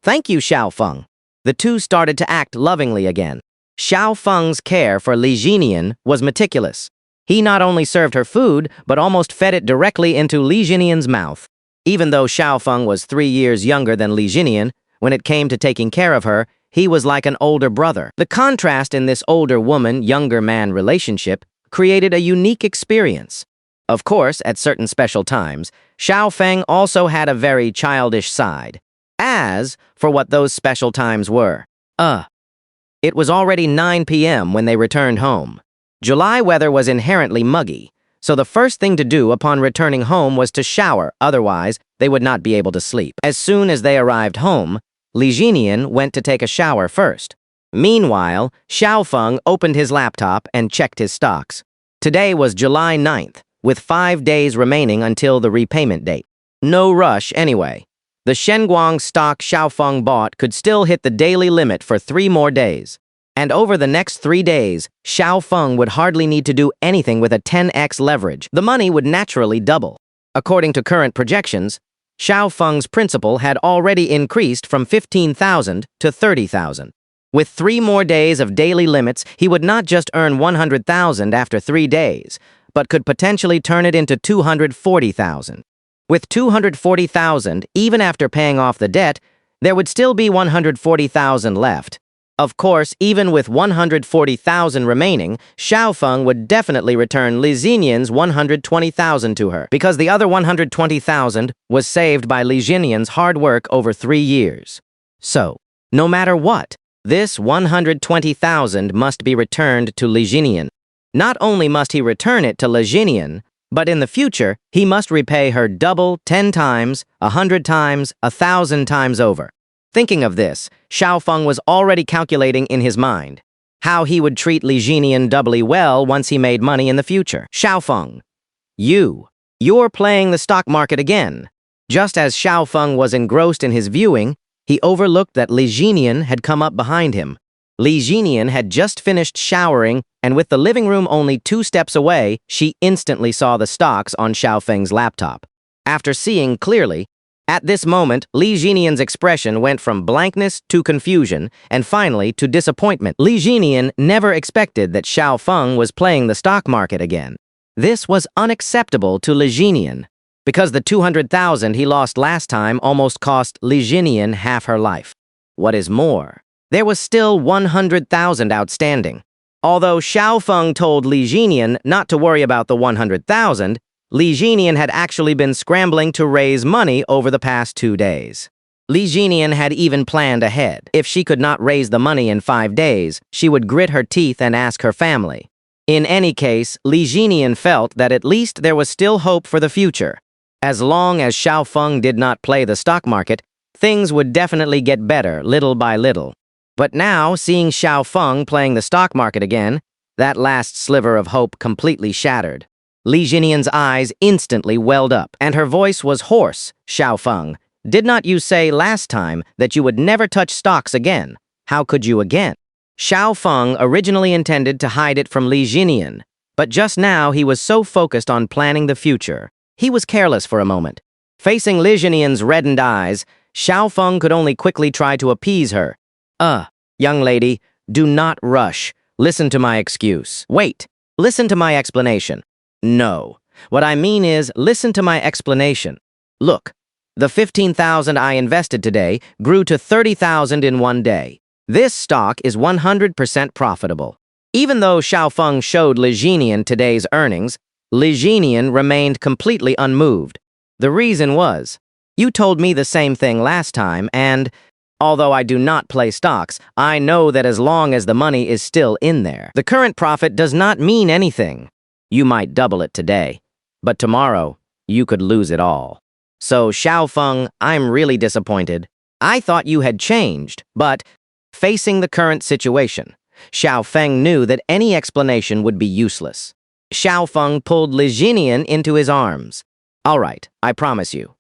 Thank you, Xiao Feng. The two started to act lovingly again. Xiao Feng's care for Li Jinian was meticulous. He not only served her food, but almost fed it directly into Li Jinian's mouth. Even though Xiao Feng was 3 years younger than Li Jinian, when it came to taking care of her, he was like an older brother. The contrast in this older woman-younger man relationship created a unique experience. Of course, at certain special times, Xiao Feng also had a very childish side. As for what those special times were, it was already 9 p.m. when they returned home. July weather was inherently muggy, so the first thing to do upon returning home was to shower, otherwise they would not be able to sleep. As soon as they arrived home, Li Jinian went to take a shower first. Meanwhile, Xiao Feng opened his laptop and checked his stocks. Today was July 9th, with 5 days remaining until the repayment date. No rush anyway. The Shenguang stock Xiao Feng bought could still hit the daily limit for 3 more days. And over the next 3 days, Xiao Feng would hardly need to do anything with a 10x leverage. The money would naturally double. According to current projections, Xiao Feng's principal had already increased from 15,000 to 30,000. With 3 more days of daily limits, he would not just earn 100,000 after 3 days, but could potentially turn it into 240,000. With 240,000, even after paying off the debt, there would still be 140,000 left. Of course, even with 140,000 remaining, Xiao Feng would definitely return Li Xinian's 120,000 to her, because the other 120,000 was saved by Li Xinian's hard work over 3 years. So, no matter what, this 120,000 must be returned to Li Xinian. Not only must he return it to Li Xinian, but in the future, he must repay her double, 10 times, 100 times, 1,000 times over. Thinking of this, Xiao Feng was already calculating in his mind how he would treat Li Xinian doubly well once he made money in the future. Xiao Feng, you're playing the stock market again. Just as Xiao Feng was engrossed in his viewing, he overlooked that Li Xinian had come up behind him. Li Xinian had just finished showering, and with the living room only 2 steps away, she instantly saw the stocks on Xiao Feng's laptop. After seeing clearly, at this moment, Li Xinian's expression went from blankness to confusion, and finally to disappointment. Li Xinian never expected that Xiao Feng was playing the stock market again. This was unacceptable to Li Xinian, because the 200,000 he lost last time almost cost Li Xinian half her life. What is more, there was still 100,000 outstanding. Although Xiao Feng told Li Xinian not to worry about the 100,000, Li Xinian had actually been scrambling to raise money over the past 2 days. Li Xinian had even planned ahead. If she could not raise the money in 5 days, she would grit her teeth and ask her family. In any case, Li Xinian felt that at least there was still hope for the future. As long as Xiao Feng did not play the stock market, things would definitely get better little by little. But now, seeing Xiao Feng playing the stock market again, that last sliver of hope completely shattered. Li Xinian's eyes instantly welled up, and her voice was hoarse. Xiao Feng, did not you say last time that you would never touch stocks again? How could you again? Xiao Feng originally intended to hide it from Li Xinian, but just now he was so focused on planning the future. He was careless for a moment. Facing Li Xinian's reddened eyes, Xiao Feng could only quickly try to appease her. Young lady, do not rush. Listen to my excuse. Wait, listen to my explanation. No. What I mean is, listen to my explanation. Look, the 15,000 I invested today grew to 30,000 in 1 day. This stock is 100% profitable. Even though Xiao Feng showed Li Xinian today's earnings, Li Xinian remained completely unmoved. The reason was, you told me the same thing last time, and although I do not play stocks, I know that as long as the money is still in there, the current profit does not mean anything. You might double it today, but tomorrow, you could lose it all. So, Xiao Feng, I'm really disappointed. I thought you had changed, but facing the current situation, Xiao Feng knew that any explanation would be useless. Xiao Feng pulled Li Xinian into his arms. All right, I promise you.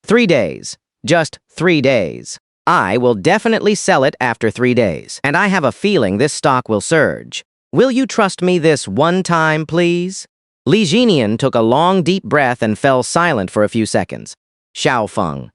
3 days. Just 3 days. I will definitely sell it after 3 days, and I have a feeling this stock will surge. Will you trust me this one time, please? Li Xinian took a long, deep breath and fell silent for a few seconds. Xiao Feng,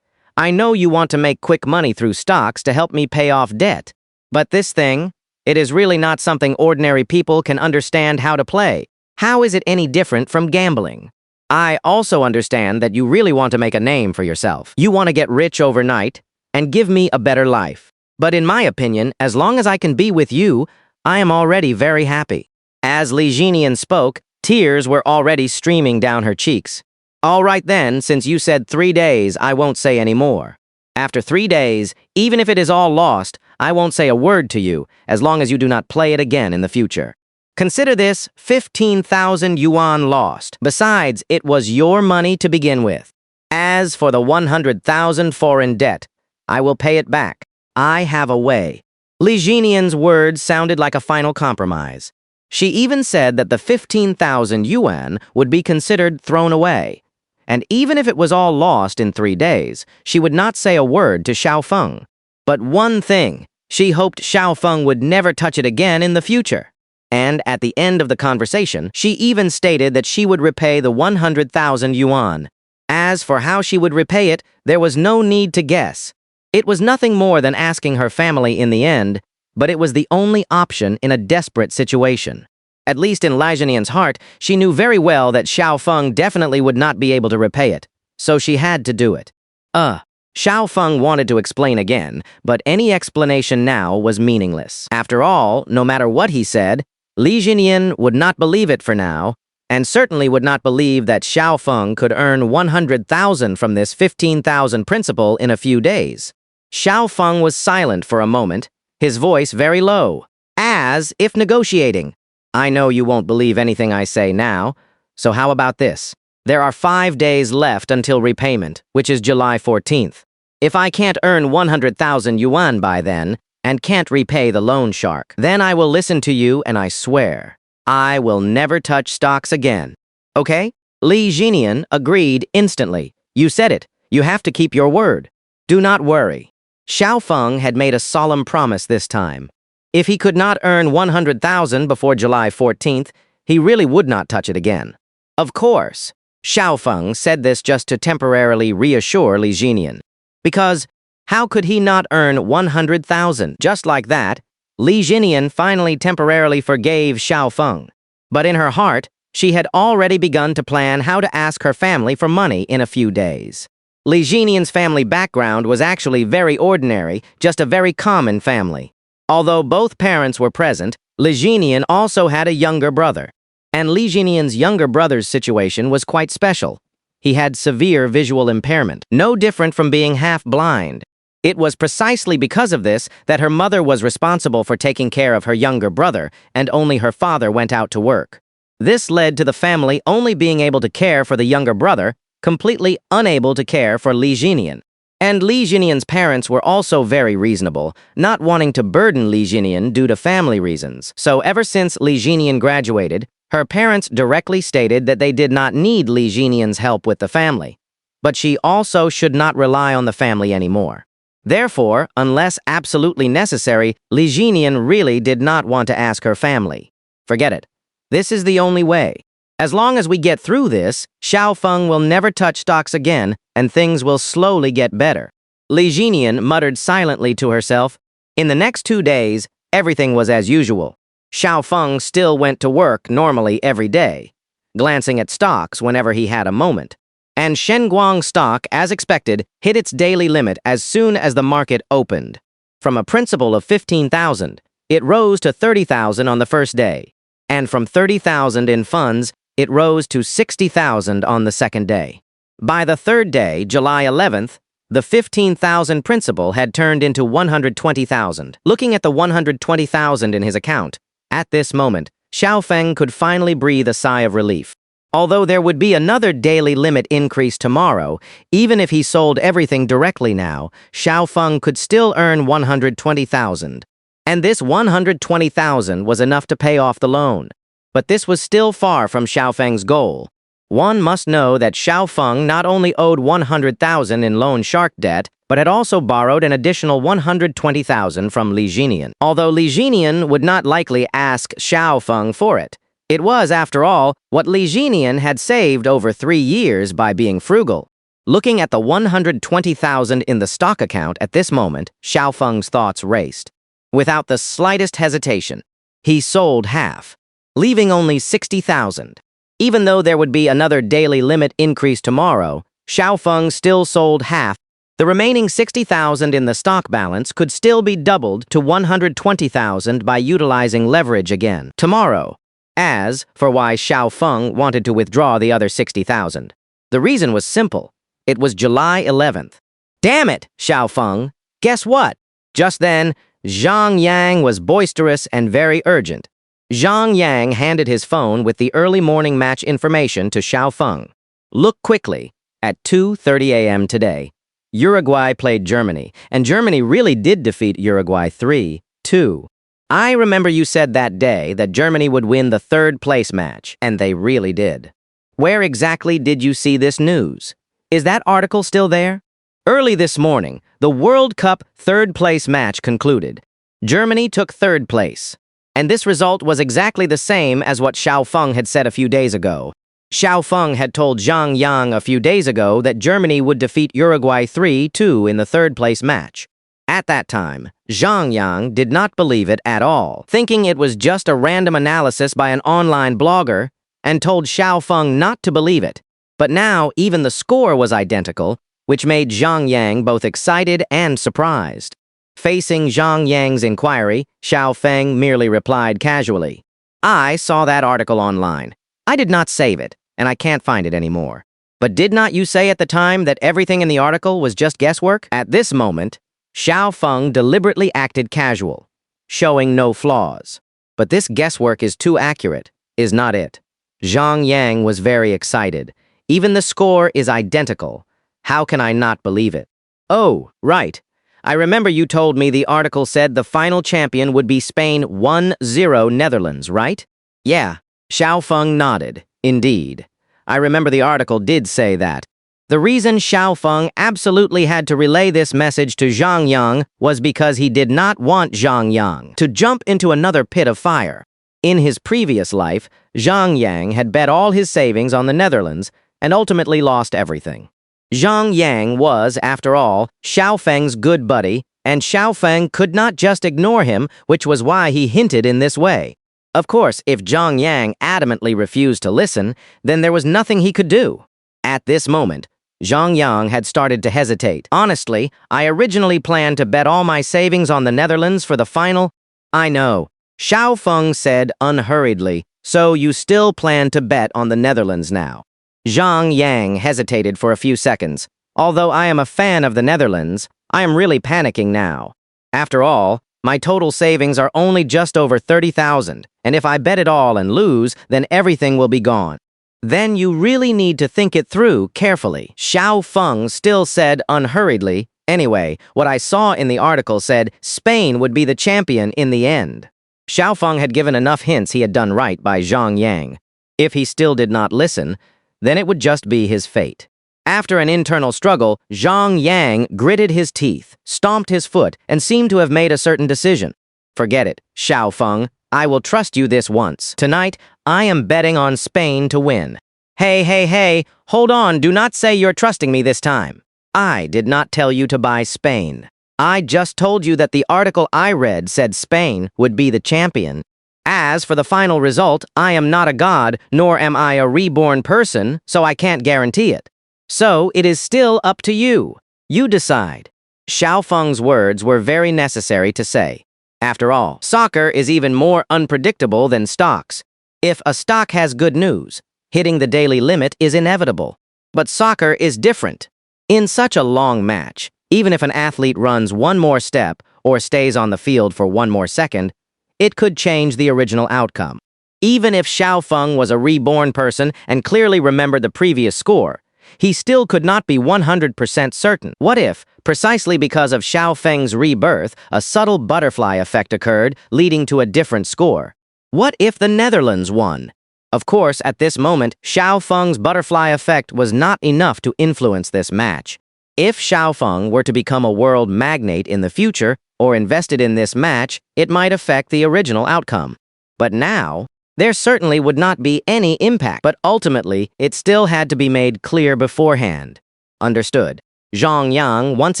I know you want to make quick money through stocks to help me pay off debt, but this thing, it is really not something ordinary people can understand how to play. How is it any different from gambling? I also understand that you really want to make a name for yourself. You want to get rich overnight and give me a better life. But in my opinion, as long as I can be with you, I am already very happy. As Li Xinian spoke, tears were already streaming down her cheeks. All right then, since you said 3 days, I won't say any more. After 3 days, even if it is all lost, I won't say a word to you, as long as you do not play it again in the future. Consider this 15,000 yuan lost. Besides, it was your money to begin with. As for the 100,000 foreign debt, I will pay it back. I have a way. Li Xinian's words sounded like a final compromise. She even said that the 15,000 yuan would be considered thrown away. And even if it was all lost in 3 days, she would not say a word to Xiao Feng. But one thing, she hoped Xiao Feng would never touch it again in the future. And at the end of the conversation, she even stated that she would repay the 100,000 yuan. As for how she would repay it, there was no need to guess. It was nothing more than asking her family in the end, but it was the only option in a desperate situation. At least in Li Jinian's heart, she knew very well that Xiao Feng definitely would not be able to repay it, so she had to do it. Xiao Feng wanted to explain again, but any explanation now was meaningless. After all, no matter what he said, Li Jinian would not believe it for now, and certainly would not believe that Xiao Feng could earn 100,000 from this 15,000 principal in a few days. Xiao Feng was silent for a moment, his voice very low, as if negotiating. I know you won't believe anything I say now, so how about this? There are 5 days left until repayment, which is July 14th. If I can't earn 100,000 yuan by then, and can't repay the loan shark, then I will listen to you and I swear, I will never touch stocks again. Okay? Li Jinian agreed instantly. You said it. You have to keep your word. Do not worry. Xiao Feng had made a solemn promise this time. If he could not earn 100,000 before July 14th, he really would not touch it again. Of course, Xiao Feng said this just to temporarily reassure Li Jinian. Because how could he not earn 100,000? Just like that, Li Jinian finally temporarily forgave Xiao Feng. But in her heart, she had already begun to plan how to ask her family for money in a few days. Li Jinian's family background was actually very ordinary, just a very common family. Although both parents were present, Li Jinian also had a younger brother. And Li Jinian's younger brother's situation was quite special. He had severe visual impairment, no different from being half-blind. It was precisely because of this that her mother was responsible for taking care of her younger brother, and only her father went out to work. This led to the family only being able to care for the younger brother, completely unable to care for Li Jinian. And Li Jinian's parents were also very reasonable, not wanting to burden Li Jinian due to family reasons. So ever since Li Jinian graduated, her parents directly stated that they did not need Li Jinian's help with the family. But she also should not rely on the family anymore. Therefore, unless absolutely necessary, Li Jinian really did not want to ask her family. Forget it. This is the only way. As long as we get through this, Xiao Feng will never touch stocks again, and things will slowly get better. Li Jinian muttered silently to herself. In the next 2 days, everything was as usual. Xiao Feng still went to work normally every day, glancing at stocks whenever he had a moment. And Shenguang stock, as expected, hit its daily limit as soon as the market opened. From a principal of 15,000, it rose to 30,000 on the first day. And from 30,000 in funds, it rose to 60,000 on the second day. By the third day, July 11th, the 15,000 principal had turned into 120,000. Looking at the 120,000 in his account, at this moment, Xiao Feng could finally breathe a sigh of relief. Although there would be another daily limit increase tomorrow, even if he sold everything directly now, Xiao Feng could still earn 120,000. And this 120,000 was enough to pay off the loan. But this was still far from Xiao Feng's goal. One must know that Xiao Feng not only owed 100,000 in loan shark debt, but had also borrowed an additional 120,000 from Li Jinian. Although Li Jinian would not likely ask Xiao Feng for it. It was, after all, what Li Jinian had saved over 3 years by being frugal. Looking at the 120,000 in the stock account at this moment, Xiao Feng's thoughts raced. Without the slightest hesitation, he sold half, leaving only 60,000. Even though there would be another daily limit increase tomorrow, Xiao Feng still sold half. The remaining 60,000 in the stock balance could still be doubled to 120,000 by utilizing leverage again tomorrow. As for why Xiao Feng wanted to withdraw the other 60,000. The reason was simple. It was July 11th. Damn it, Xiao Feng. Guess what? Just then, Zhang Yang was boisterous and very urgent. Zhang Yang handed his phone with the early morning match information to Xiao Feng. Look quickly. At 2:30 a.m. today, Uruguay played Germany, and Germany really did defeat Uruguay 3-2. I remember you said that day that Germany would win the third-place match, and they really did. Where exactly did you see this news? Is that article still there? Early this morning, the World Cup third-place match concluded. Germany took third place. And this result was exactly the same as what Xiao Feng had said a few days ago. Xiao Feng had told Zhang Yang a few days ago that Germany would defeat Uruguay 3-2 in the third-place match. At that time, Zhang Yang did not believe it at all, thinking it was just a random analysis by an online blogger, and told Xiao Feng not to believe it. But now, even the score was identical, which made Zhang Yang both excited and surprised. Facing Zhang Yang's inquiry, Xiao Feng merely replied casually, "I saw that article online. I did not save it, and I can't find it anymore. But did not you say at the time that everything in the article was just guesswork?" At this moment, Xiao Feng deliberately acted casual, showing no flaws. But this guesswork is too accurate, is not it? Zhang Yang was very excited. Even the score is identical. How can I not believe it? Oh, right. I remember you told me the article said the final champion would be Spain 1-0 Netherlands, right? Yeah. Xiao Feng nodded. Indeed. I remember the article did say that. The reason Xiao Feng absolutely had to relay this message to Zhang Yang was because he did not want Zhang Yang to jump into another pit of fire. In his previous life, Zhang Yang had bet all his savings on the Netherlands and ultimately lost everything. Zhang Yang was, after all, Xiao Feng's good buddy, and Xiao Feng could not just ignore him, which was why he hinted in this way. Of course, if Zhang Yang adamantly refused to listen, then there was nothing he could do. At this moment, Zhang Yang had started to hesitate. Honestly, I originally planned to bet all my savings on the Netherlands for the final. I know. Xiao Feng said unhurriedly, so you still plan to bet on the Netherlands now. Zhang Yang hesitated for a few seconds. Although I am a fan of the Netherlands, I am really panicking now. After all, my total savings are only just over 30,000, and if I bet it all and lose, then everything will be gone. Then you really need to think it through carefully. Xiao Feng still said unhurriedly, anyway, what I saw in the article said Spain would be the champion in the end. Xiao Feng had given enough hints he had done right by Zhang Yang. If he still did not listen, then it would just be his fate. After an internal struggle, Zhang Yang gritted his teeth, stomped his foot, and seemed to have made a certain decision. Forget it, Xiao Feng. I will trust you this once. Tonight, I am betting on Spain to win. Hey, hold on, do not say you're trusting me this time. I did not tell you to buy Spain. I just told you that the article I read said Spain would be the champion. As for the final result, I am not a god, nor am I a reborn person, so I can't guarantee it. So it is still up to you. You decide. Xiao Feng's words were very necessary to say. After all, soccer is even more unpredictable than stocks. If a stock has good news, hitting the daily limit is inevitable. But soccer is different. In such a long match, even if an athlete runs one more step or stays on the field for one more second, it could change the original outcome. Even if Xiao Feng was a reborn person and clearly remembered the previous score, he still could not be 100% certain. What if, precisely because of Xiao Feng's rebirth, a subtle butterfly effect occurred, leading to a different score? What if the Netherlands won? Of course, at this moment, Xiao Feng's butterfly effect was not enough to influence this match. If Xiao Feng were to become a world magnate in the future, or invested in this match, it might affect the original outcome. But now, there certainly would not be any impact, but ultimately, it still had to be made clear beforehand. Understood. Zhang Yang once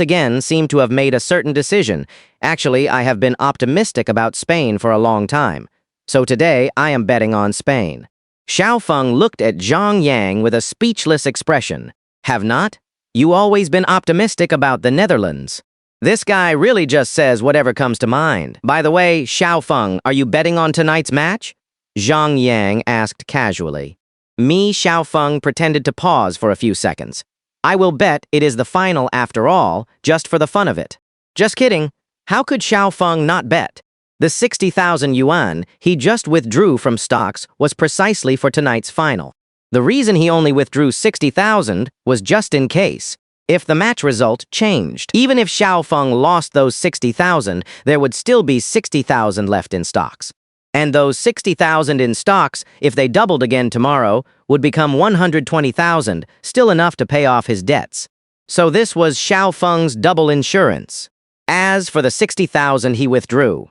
again seemed to have made a certain decision. Actually, I have been optimistic about Spain for a long time. So today, I am betting on Spain. Xiao Feng looked at Zhang Yang with a speechless expression. Have not? You always been optimistic about the Netherlands. This guy really just says whatever comes to mind. By the way, Xiao Feng, are you betting on tonight's match? Zhang Yang asked casually. Xiao Feng pretended to pause for a few seconds. I will bet it is the final after all, just for the fun of it. Just kidding. How could Xiao Feng not bet? The 60,000 yuan he just withdrew from stocks was precisely for tonight's final. The reason he only withdrew 60,000 was just in case. If the match result changed, even if Xiao Feng lost those 60,000, there would still be 60,000 left in stocks. And those 60,000 in stocks, if they doubled again tomorrow, would become 120,000, still enough to pay off his debts. So this was Xiao Feng's double insurance. As for the 60,000 he withdrew,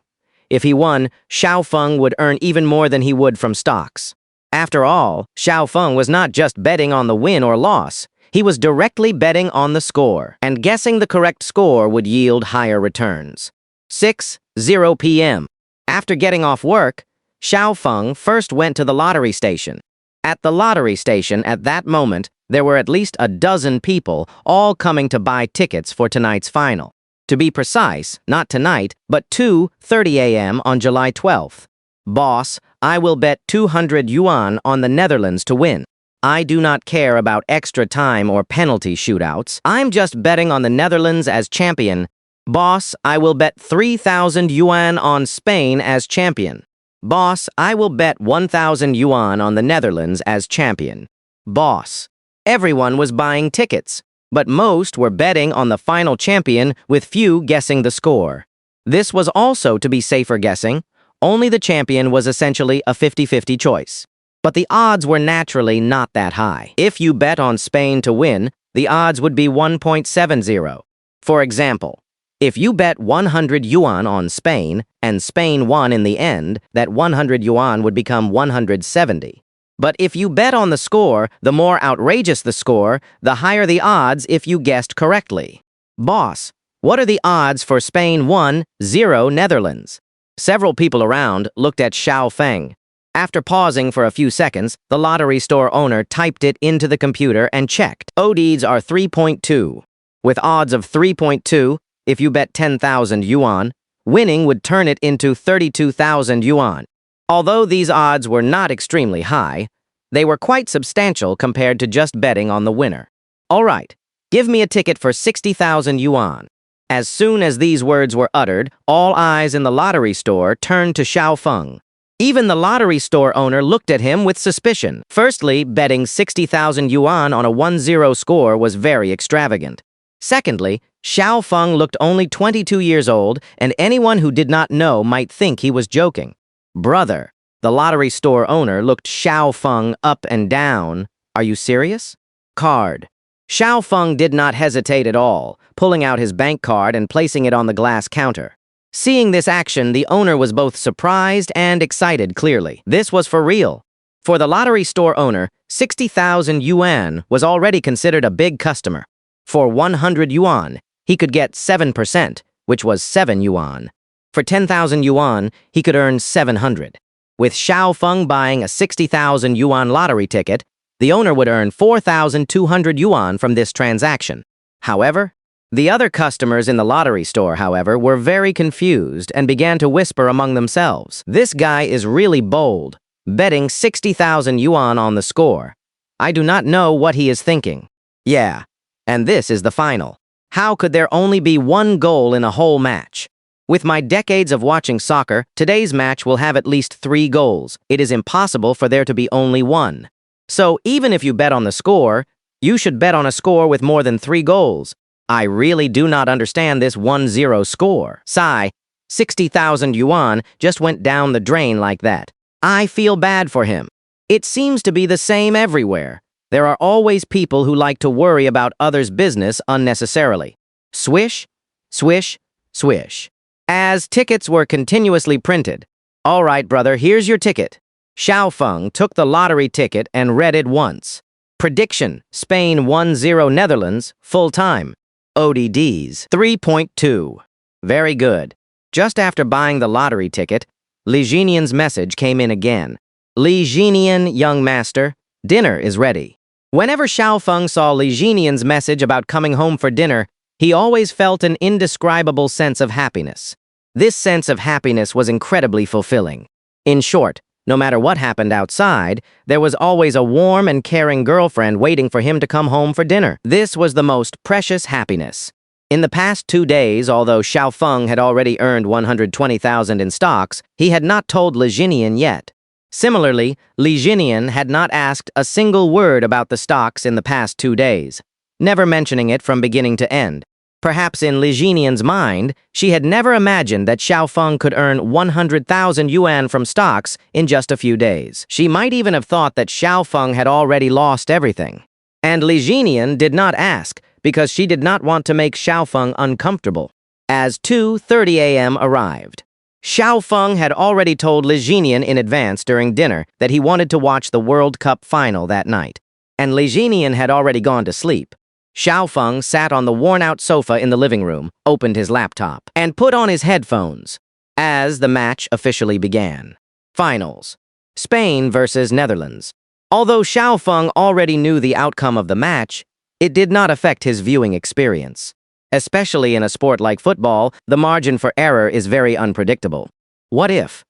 if he won, Xiao Feng would earn even more than he would from stocks. After all, Xiao Feng was not just betting on the win or loss. He was directly betting on the score, and guessing the correct score would yield higher returns. 6:00 p.m. After getting off work, Xiao Feng first went to the lottery station. At the lottery station at that moment, there were at least a dozen people, all coming to buy tickets for tonight's final. To be precise, not tonight, but 2:30 a.m. on July 12th. Boss, I will bet 200 yuan on the Netherlands to win. I do not care about extra time or penalty shootouts. I'm just betting on the Netherlands as champion. Boss, I will bet 3,000 yuan on Spain as champion. Boss, I will bet 1,000 yuan on the Netherlands as champion. Boss. Everyone was buying tickets, but most were betting on the final champion with few guessing the score. This was also to be safer guessing. Only the champion was essentially a 50-50 choice. But the odds were naturally not that high. If you bet on Spain to win, the odds would be 1.70. For example, if you bet 100 yuan on Spain, and Spain won in the end, that 100 yuan would become 170. But if you bet on the score, the more outrageous the score, the higher the odds if you guessed correctly. Boss, what are the odds for Spain 1-0 Netherlands? Several people around looked at Xiao Feng. After pausing for a few seconds, the lottery store owner typed it into the computer and checked. Odds are 3.2. With odds of 3.2, if you bet 10,000 yuan, winning would turn it into 32,000 yuan. Although these odds were not extremely high, they were quite substantial compared to just betting on the winner. All right, give me a ticket for 60,000 yuan. As soon as these words were uttered, all eyes in the lottery store turned to Xiao Feng. Even the lottery store owner looked at him with suspicion. Firstly, betting 60,000 yuan on a 1-0 score was very extravagant. Secondly, Xiao Feng looked only 22 years old, and anyone who did not know might think he was joking. Brother, the lottery store owner looked Xiao Feng up and down. Are you serious? Card. Xiao Feng did not hesitate at all, pulling out his bank card and placing it on the glass counter. Seeing this action, the owner was both surprised and excited clearly. This was for real. For the lottery store owner, 60,000 yuan was already considered a big customer. For 100 yuan, he could get 7%, which was 7 yuan. For 10,000 yuan, he could earn 700. With Xiao Feng buying a 60,000 yuan lottery ticket, the owner would earn 4,200 yuan from this transaction. However, the other customers in the lottery store, however, were very confused and began to whisper among themselves. This guy is really bold, betting 60,000 yuan on the score. I do not know what he is thinking. Yeah, and this is the final. How could there only be one goal in a whole match? With my decades of watching soccer, today's match will have at least 3 goals. It is impossible for there to be only one. So even if you bet on the score, you should bet on a score with more than 3 goals. I really do not understand this 1-0 score. Sigh, 60,000 yuan just went down the drain like that. I feel bad for him. It seems to be the same everywhere. There are always people who like to worry about others' business unnecessarily. Swish, swish, swish. As tickets were continuously printed. All right, brother, here's your ticket. Xiao Feng took the lottery ticket and read it once. Prediction, Spain 1-0 Netherlands, full time. ODDs 3.2. Very good. Just after buying the lottery ticket, Li Jinian's message came in again. Li Jinian, young master, dinner is ready. Whenever Xiao Feng saw Li Jinian's message about coming home for dinner, he always felt an indescribable sense of happiness. This sense of happiness was incredibly fulfilling. In short, no matter what happened outside, there was always a warm and caring girlfriend waiting for him to come home for dinner. This was the most precious happiness. In the past 2 days, although Xiao Feng had already earned 120,000 in stocks, he had not told Li Jinian yet. Similarly, Li Jinian had not asked a single word about the stocks in the past 2 days, never mentioning it from beginning to end. Perhaps in Li Jinian's mind, she had never imagined that Xiao Feng could earn 100,000 yuan from stocks in just a few days. She might even have thought that Xiao Feng had already lost everything. And Li Jinian did not ask, because she did not want to make Xiao Feng uncomfortable. As 2:30 a.m. arrived, Xiao Feng had already told Li Jinian in advance during dinner that he wanted to watch the World Cup final that night, and Li Jinian had already gone to sleep. Xiao Feng sat on the worn-out sofa in the living room, opened his laptop, and put on his headphones as the match officially began. Finals. Spain versus Netherlands. Although Xiao Feng already knew the outcome of the match, it did not affect his viewing experience. Especially in a sport like football, the margin for error is very unpredictable. What if?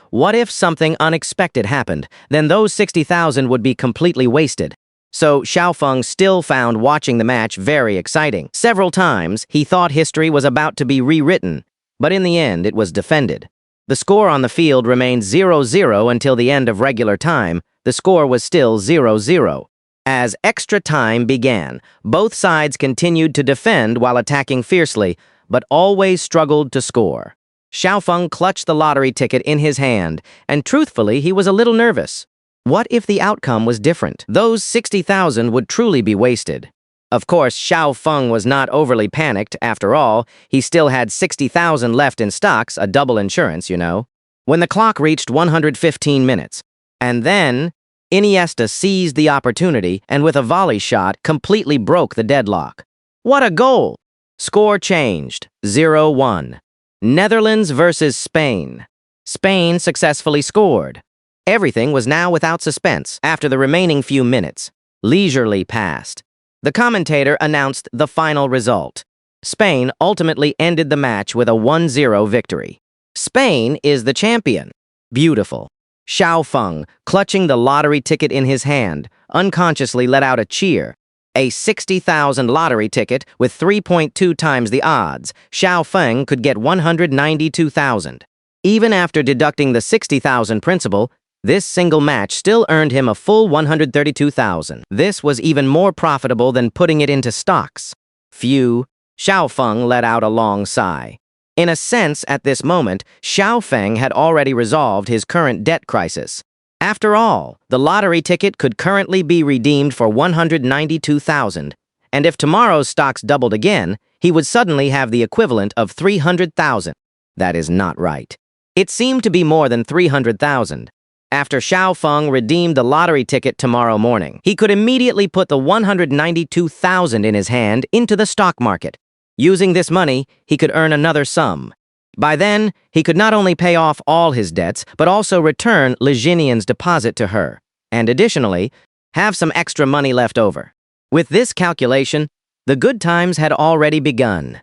What if something unexpected happened? Then those 60,000 would be completely wasted. So Xiao Feng still found watching the match very exciting. Several times, he thought history was about to be rewritten, but in the end, it was defended. The score on the field remained 0-0 until the end of regular time. The score was still 0-0. As extra time began, both sides continued to defend while attacking fiercely, but always struggled to score. Xiao Feng clutched the lottery ticket in his hand, and truthfully, he was a little nervous. What if the outcome was different? Those 60,000 would truly be wasted. Of course, Xiao Feng was not overly panicked. After all, he still had 60,000 left in stocks, a double insurance, you know. When the clock reached 115 minutes, and then Iniesta seized the opportunity and with a volley shot completely broke the deadlock. What a goal! Score changed, 0-1. Netherlands versus Spain. Spain successfully scored. Everything was now without suspense. After the remaining few minutes, leisurely passed. The commentator announced the final result. Spain ultimately ended the match with a 1-0 victory. Spain is the champion. Beautiful. Xiao Feng, clutching the lottery ticket in his hand, unconsciously let out a cheer. A 60,000 lottery ticket with 3.2 times the odds. Xiao Feng could get 192,000. Even after deducting the 60,000 principal, this single match still earned him a full 132,000. This was even more profitable than putting it into stocks. Phew. Xiao Feng let out a long sigh. In a sense, at this moment, Xiao Feng had already resolved his current debt crisis. After all, the lottery ticket could currently be redeemed for 192,000, and if tomorrow's stocks doubled again, he would suddenly have the equivalent of 300,000. That is not right. It seemed to be more than 300,000. After Xiao Feng redeemed the lottery ticket tomorrow morning, he could immediately put the 192,000 in his hand into the stock market. Using this money, he could earn another sum. By then, he could not only pay off all his debts, but also return Li Jinian's deposit to her, and additionally, have some extra money left over. With this calculation, the good times had already begun.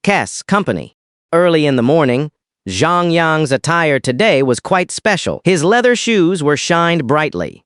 Kess Company. Early in the morning, Zhang Yang's attire today was quite special. His leather shoes were shined brightly.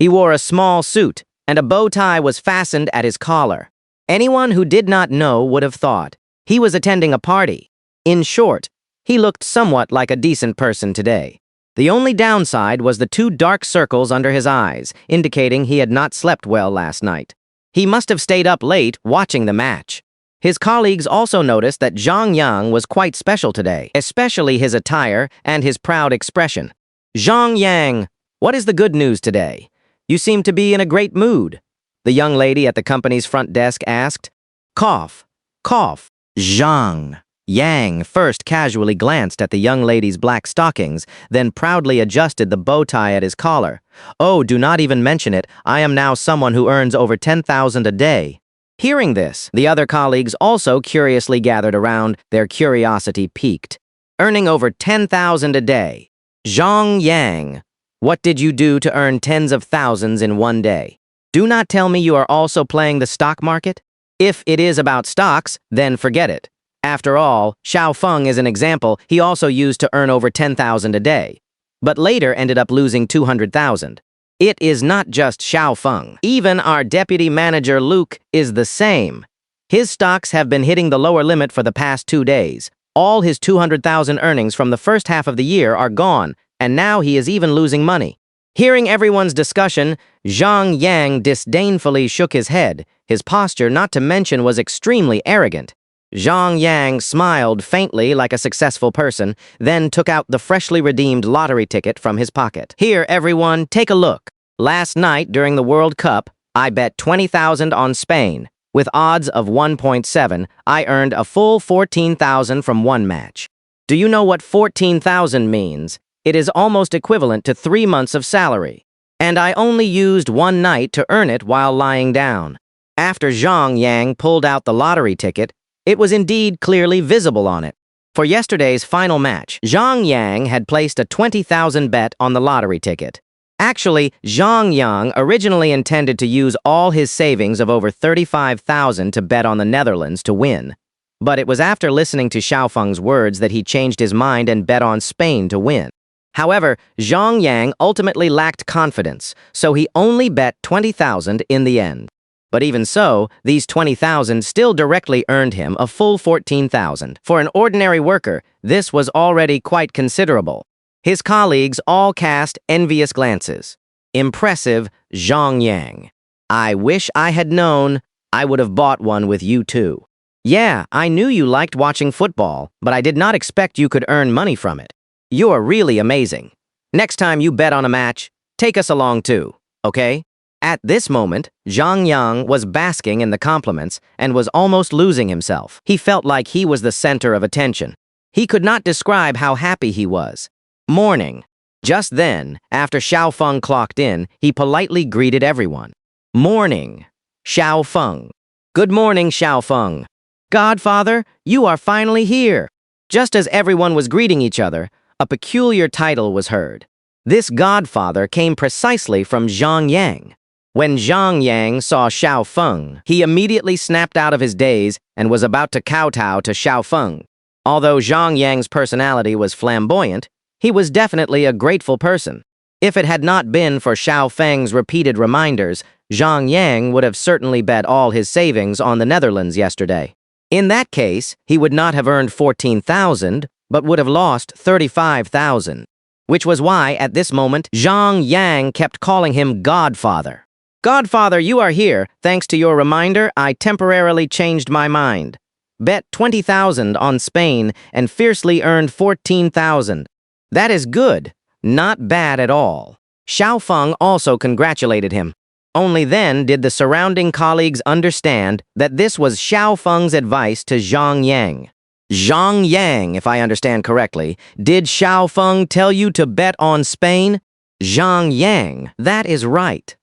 He wore a small suit, and a bow tie was fastened at his collar. Anyone who did not know would have thought he was attending a party. In short, he looked somewhat like a decent person today. The only downside was the 2 dark circles under his eyes, indicating he had not slept well last night. He must have stayed up late watching the match. His colleagues also noticed that Zhang Yang was quite special today, especially his attire and his proud expression. Zhang Yang, what is the good news today? You seem to be in a great mood. The young lady at the company's front desk asked. Cough, cough. Zhang Yang first casually glanced at the young lady's black stockings, then proudly adjusted the bow tie at his collar. Oh, do not even mention it. I am now someone who earns over 10,000 a day. Hearing this, the other colleagues also curiously gathered around, their curiosity piqued. Earning over 10,000 a day. Zhang Yang, what did you do to earn tens of thousands in one day? Do not tell me you are also playing the stock market? If it is about stocks, then forget it. After all, Xiao Feng is an example he also used to earn over 10,000 a day, but later ended up losing 200,000. It is not just Xiao Feng. Even our deputy manager Luke is the same. His stocks have been hitting the lower limit for the past 2 days. All his 200,000 earnings from the first half of the year are gone, and now he is even losing money. Hearing everyone's discussion, Zhang Yang disdainfully shook his head. His posture, not to mention, was extremely arrogant. Zhang Yang smiled faintly like a successful person, then took out the freshly redeemed lottery ticket from his pocket. Here, everyone, take a look. Last night, during the World Cup, I bet 20,000 on Spain. With odds of 1.7, I earned a full 14,000 from one match. Do you know what 14,000 means? It is almost equivalent to 3 months of salary. And I only used one night to earn it while lying down. After Zhang Yang pulled out the lottery ticket, it was indeed clearly visible on it. For yesterday's final match, Zhang Yang had placed a 20,000 bet on the lottery ticket. Actually, Zhang Yang originally intended to use all his savings of over 35,000 to bet on the Netherlands to win. But it was after listening to Xiaofeng's words that he changed his mind and bet on Spain to win. However, Zhang Yang ultimately lacked confidence, so he only bet 20,000 in the end. But even so, these 20,000 still directly earned him a full 14,000. For an ordinary worker, this was already quite considerable. His colleagues all cast envious glances. Impressive, Zhang Yang. I wish I had known. I would have bought one with you too. Yeah, I knew you liked watching football, but I did not expect you could earn money from it. You're really amazing. Next time you bet on a match, take us along too, okay? At this moment, Zhang Yang was basking in the compliments and was almost losing himself. He felt like he was the center of attention. He could not describe how happy he was. Morning. Just then, after Xiaofeng clocked in, he politely greeted everyone. Morning, Xiaofeng. Good morning, Xiaofeng. Godfather, you are finally here. Just as everyone was greeting each other, a peculiar title was heard. This godfather came precisely from Zhang Yang. When Zhang Yang saw Xiaofeng, he immediately snapped out of his daze and was about to kowtow to Xiaofeng. Although Zhang Yang's personality was flamboyant, he was definitely a grateful person. If it had not been for Xiaofeng's repeated reminders, Zhang Yang would have certainly bet all his savings on the Netherlands yesterday. In that case, he would not have earned 14,000, but would have lost 35,000. Which was why, at this moment, Zhang Yang kept calling him Godfather. Godfather, you are here. Thanks to your reminder, I temporarily changed my mind. Bet 20,000 on Spain and fiercely earned 14,000. That is good. Not bad at all. Xiaofeng also congratulated him. Only then did the surrounding colleagues understand that this was Xiaofeng's advice to Zhang Yang. Zhang Yang, if I understand correctly, did Xiaofeng tell you to bet on Spain? Zhang Yang, that is right.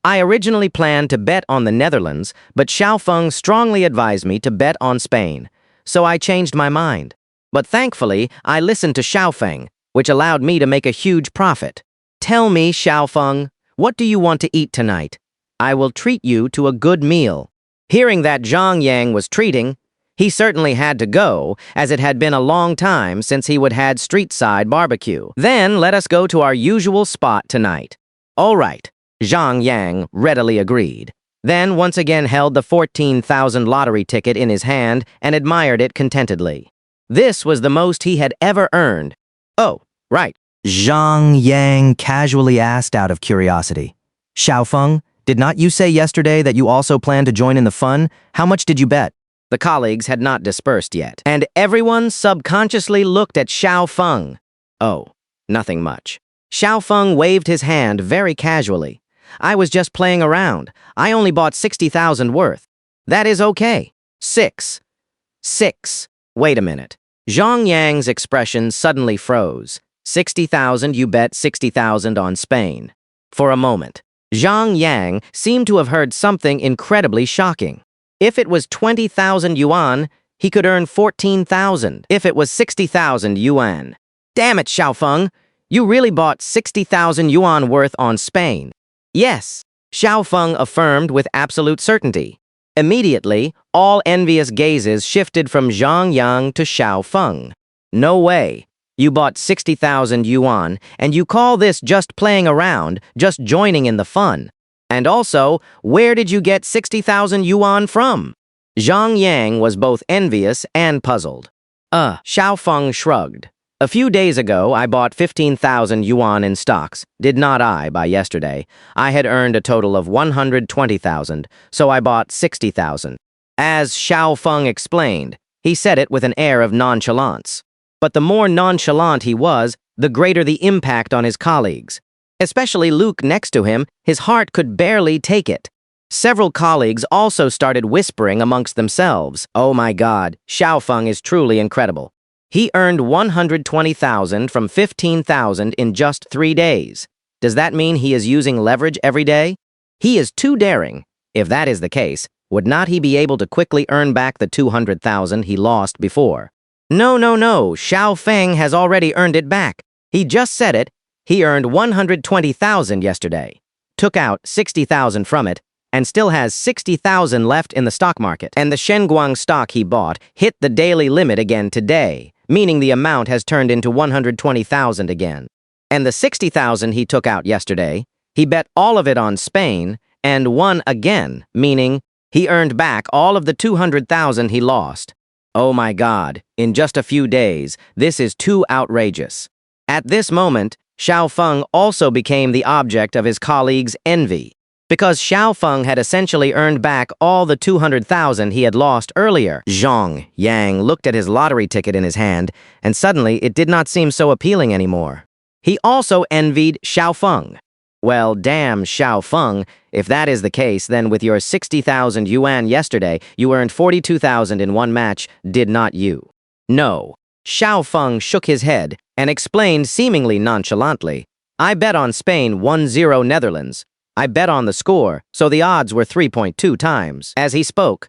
I originally planned to bet on the Netherlands, but Xiaofeng strongly advised me to bet on Spain, so I changed my mind. But thankfully, I listened to Xiaofeng, which allowed me to make a huge profit. Tell me, Xiaofeng, what do you want to eat tonight? I will treat you to a good meal. Hearing that Zhang Yang was treating, he certainly had to go, as it had been a long time since he would had street-side barbecue. Then let us go to our usual spot tonight. All right, Zhang Yang readily agreed. Then once again held the 14,000 lottery ticket in his hand and admired it contentedly. This was the most he had ever earned. Oh, right. Zhang Yang casually asked out of curiosity. Xiaofeng, did not you say yesterday that you also planned to join in the fun? How much did you bet? The colleagues had not dispersed yet, and everyone subconsciously looked at Xiaofeng. Oh, nothing much. Xiaofeng waved his hand very casually. I was just playing around. I only bought 60,000 worth. That is okay. 6. Wait a minute. Zhang Yang's expression suddenly froze. 60,000, you bet 60,000 on Spain. For a moment, Zhang Yang seemed to have heard something incredibly shocking. If it was 20,000 yuan, he could earn 14,000. If it was 60,000 yuan. Damn it, Xiaofeng! You really bought 60,000 yuan worth on Spain. Yes, Xiaofeng affirmed with absolute certainty. Immediately, all envious gazes shifted from Zhang Yang to Xiaofeng. No way. You bought 60,000 yuan, and you call this just playing around, just joining in the fun. And also, where did you get 60,000 yuan from? Zhang Yang was both envious and puzzled. Xiaofeng shrugged. A few days ago, I bought 15,000 yuan in stocks. Did not I, by yesterday? I had earned a total of 120,000, so I bought 60,000. As Xiaofeng explained, he said it with an air of nonchalance. But the more nonchalant he was, the greater the impact on his colleagues. Especially Luke next to him, his heart could barely take it. Several colleagues also started whispering amongst themselves, "Oh my God, Xiaofeng is truly incredible." He earned 120,000 from 15,000 in just 3 days. Does that mean he is using leverage every day? He is too daring. If that is the case, would not he be able to quickly earn back the 200,000 he lost before? No, no, no, Xiao Feng has already earned it back. He just said it. He earned 120,000 yesterday, took out 60,000 from it, and still has 60,000 left in the stock market. And the Shenguang stock he bought hit the daily limit again today, meaning the amount has turned into 120,000 again. And the 60,000 he took out yesterday, he bet all of it on Spain and won again, meaning he earned back all of the 200,000 he lost. Oh my God, in just a few days, this is too outrageous. At this moment, Xiao Feng also became the object of his colleagues' envy, because Xiao Feng had essentially earned back all the 200,000 he had lost earlier. Zhang Yang looked at his lottery ticket in his hand, and suddenly it did not seem so appealing anymore. He also envied Xiao Feng. Well, damn Xiao Feng, if that is the case, then with your 60,000 yuan yesterday, you earned 42,000 in one match, did not you? No. Xiao Feng shook his head and explained seemingly nonchalantly, I bet on Spain 1-0 Netherlands. I bet on the score, so the odds were 3.2 times. As he spoke,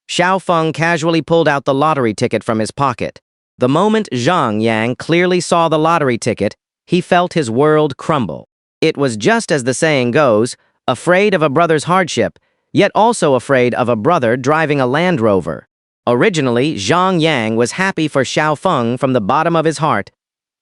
Xiao Feng casually pulled out the lottery ticket from his pocket. The moment Zhang Yang clearly saw the lottery ticket, he felt his world crumble. It was just as the saying goes, afraid of a brother's hardship, yet also afraid of a brother driving a Land Rover. Originally, Zhang Yang was happy for Xiao Feng from the bottom of his heart,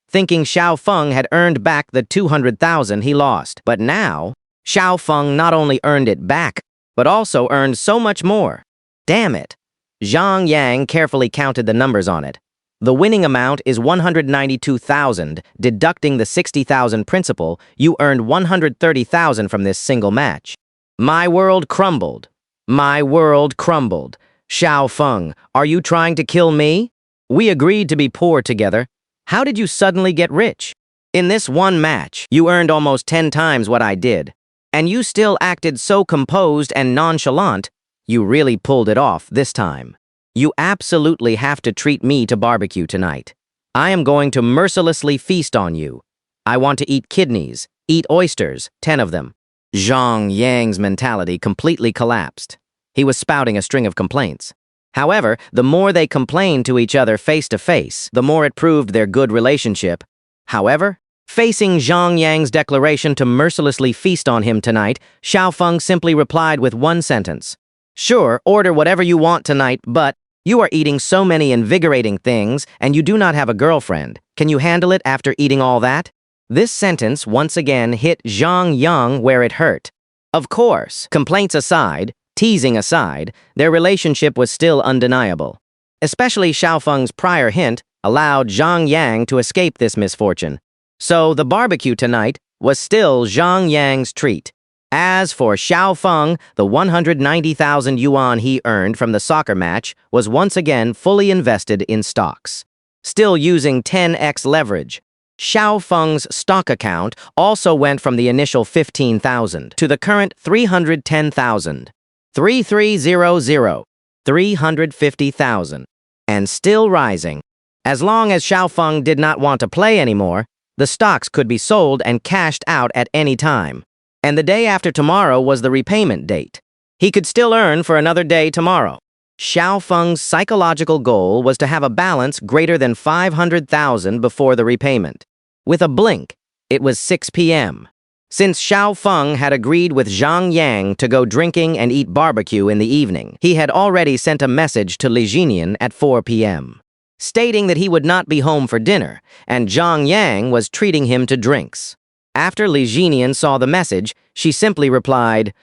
thinking Xiao Feng had earned back the 200,000 he lost. But now, Xiao Feng not only earned it back, but also earned so much more. Damn it. Zhang Yang carefully counted the numbers on it. The winning amount is 192,000, deducting the 60,000 principal, you earned 130,000 from this single match. My world crumbled. My world crumbled. Xiao Feng, are you trying to kill me? We agreed to be poor together. How did you suddenly get rich? In this one match, you earned almost 10 times what I did. And you still acted so composed and nonchalant, you really pulled it off this time. You absolutely have to treat me to barbecue tonight. I am going to mercilessly feast on you. I want to eat kidneys, eat oysters, 10 of them. Zhang Yang's mentality completely collapsed. He was spouting a string of complaints. However, the more they complained to each other face to face, the more it proved their good relationship. However, facing Zhang Yang's declaration to mercilessly feast on him tonight, Xiao Feng simply replied with one sentence. Sure, order whatever you want tonight, but you are eating so many invigorating things and you do not have a girlfriend. Can you handle it after eating all that? This sentence once again hit Zhang Yang where it hurt. Of course, complaints aside, teasing aside, their relationship was still undeniable. Especially Xiao Feng's prior hint allowed Zhang Yang to escape this misfortune. So the barbecue tonight was still Zhang Yang's treat. As for Xiao Feng, the 190,000 yuan he earned from the soccer match was once again fully invested in stocks. Still using 10x leverage, Xiao Feng's stock account also went from the initial 15,000 to the current 310,000, 3300, 350,000, and still rising. As long as Xiao Feng did not want to play anymore, the stocks could be sold and cashed out at any time. And the day after tomorrow was the repayment date. He could still earn for another day tomorrow. Xiao Feng's psychological goal was to have a balance greater than 500,000 before the repayment. With a blink, it was 6 p.m. Since Xiao Feng had agreed with Zhang Yang to go drinking and eat barbecue in the evening, he had already sent a message to Li Jinian at 4 p.m., stating that he would not be home for dinner, and Zhang Yang was treating him to drinks. After Li Jinian saw the message, she simply replied,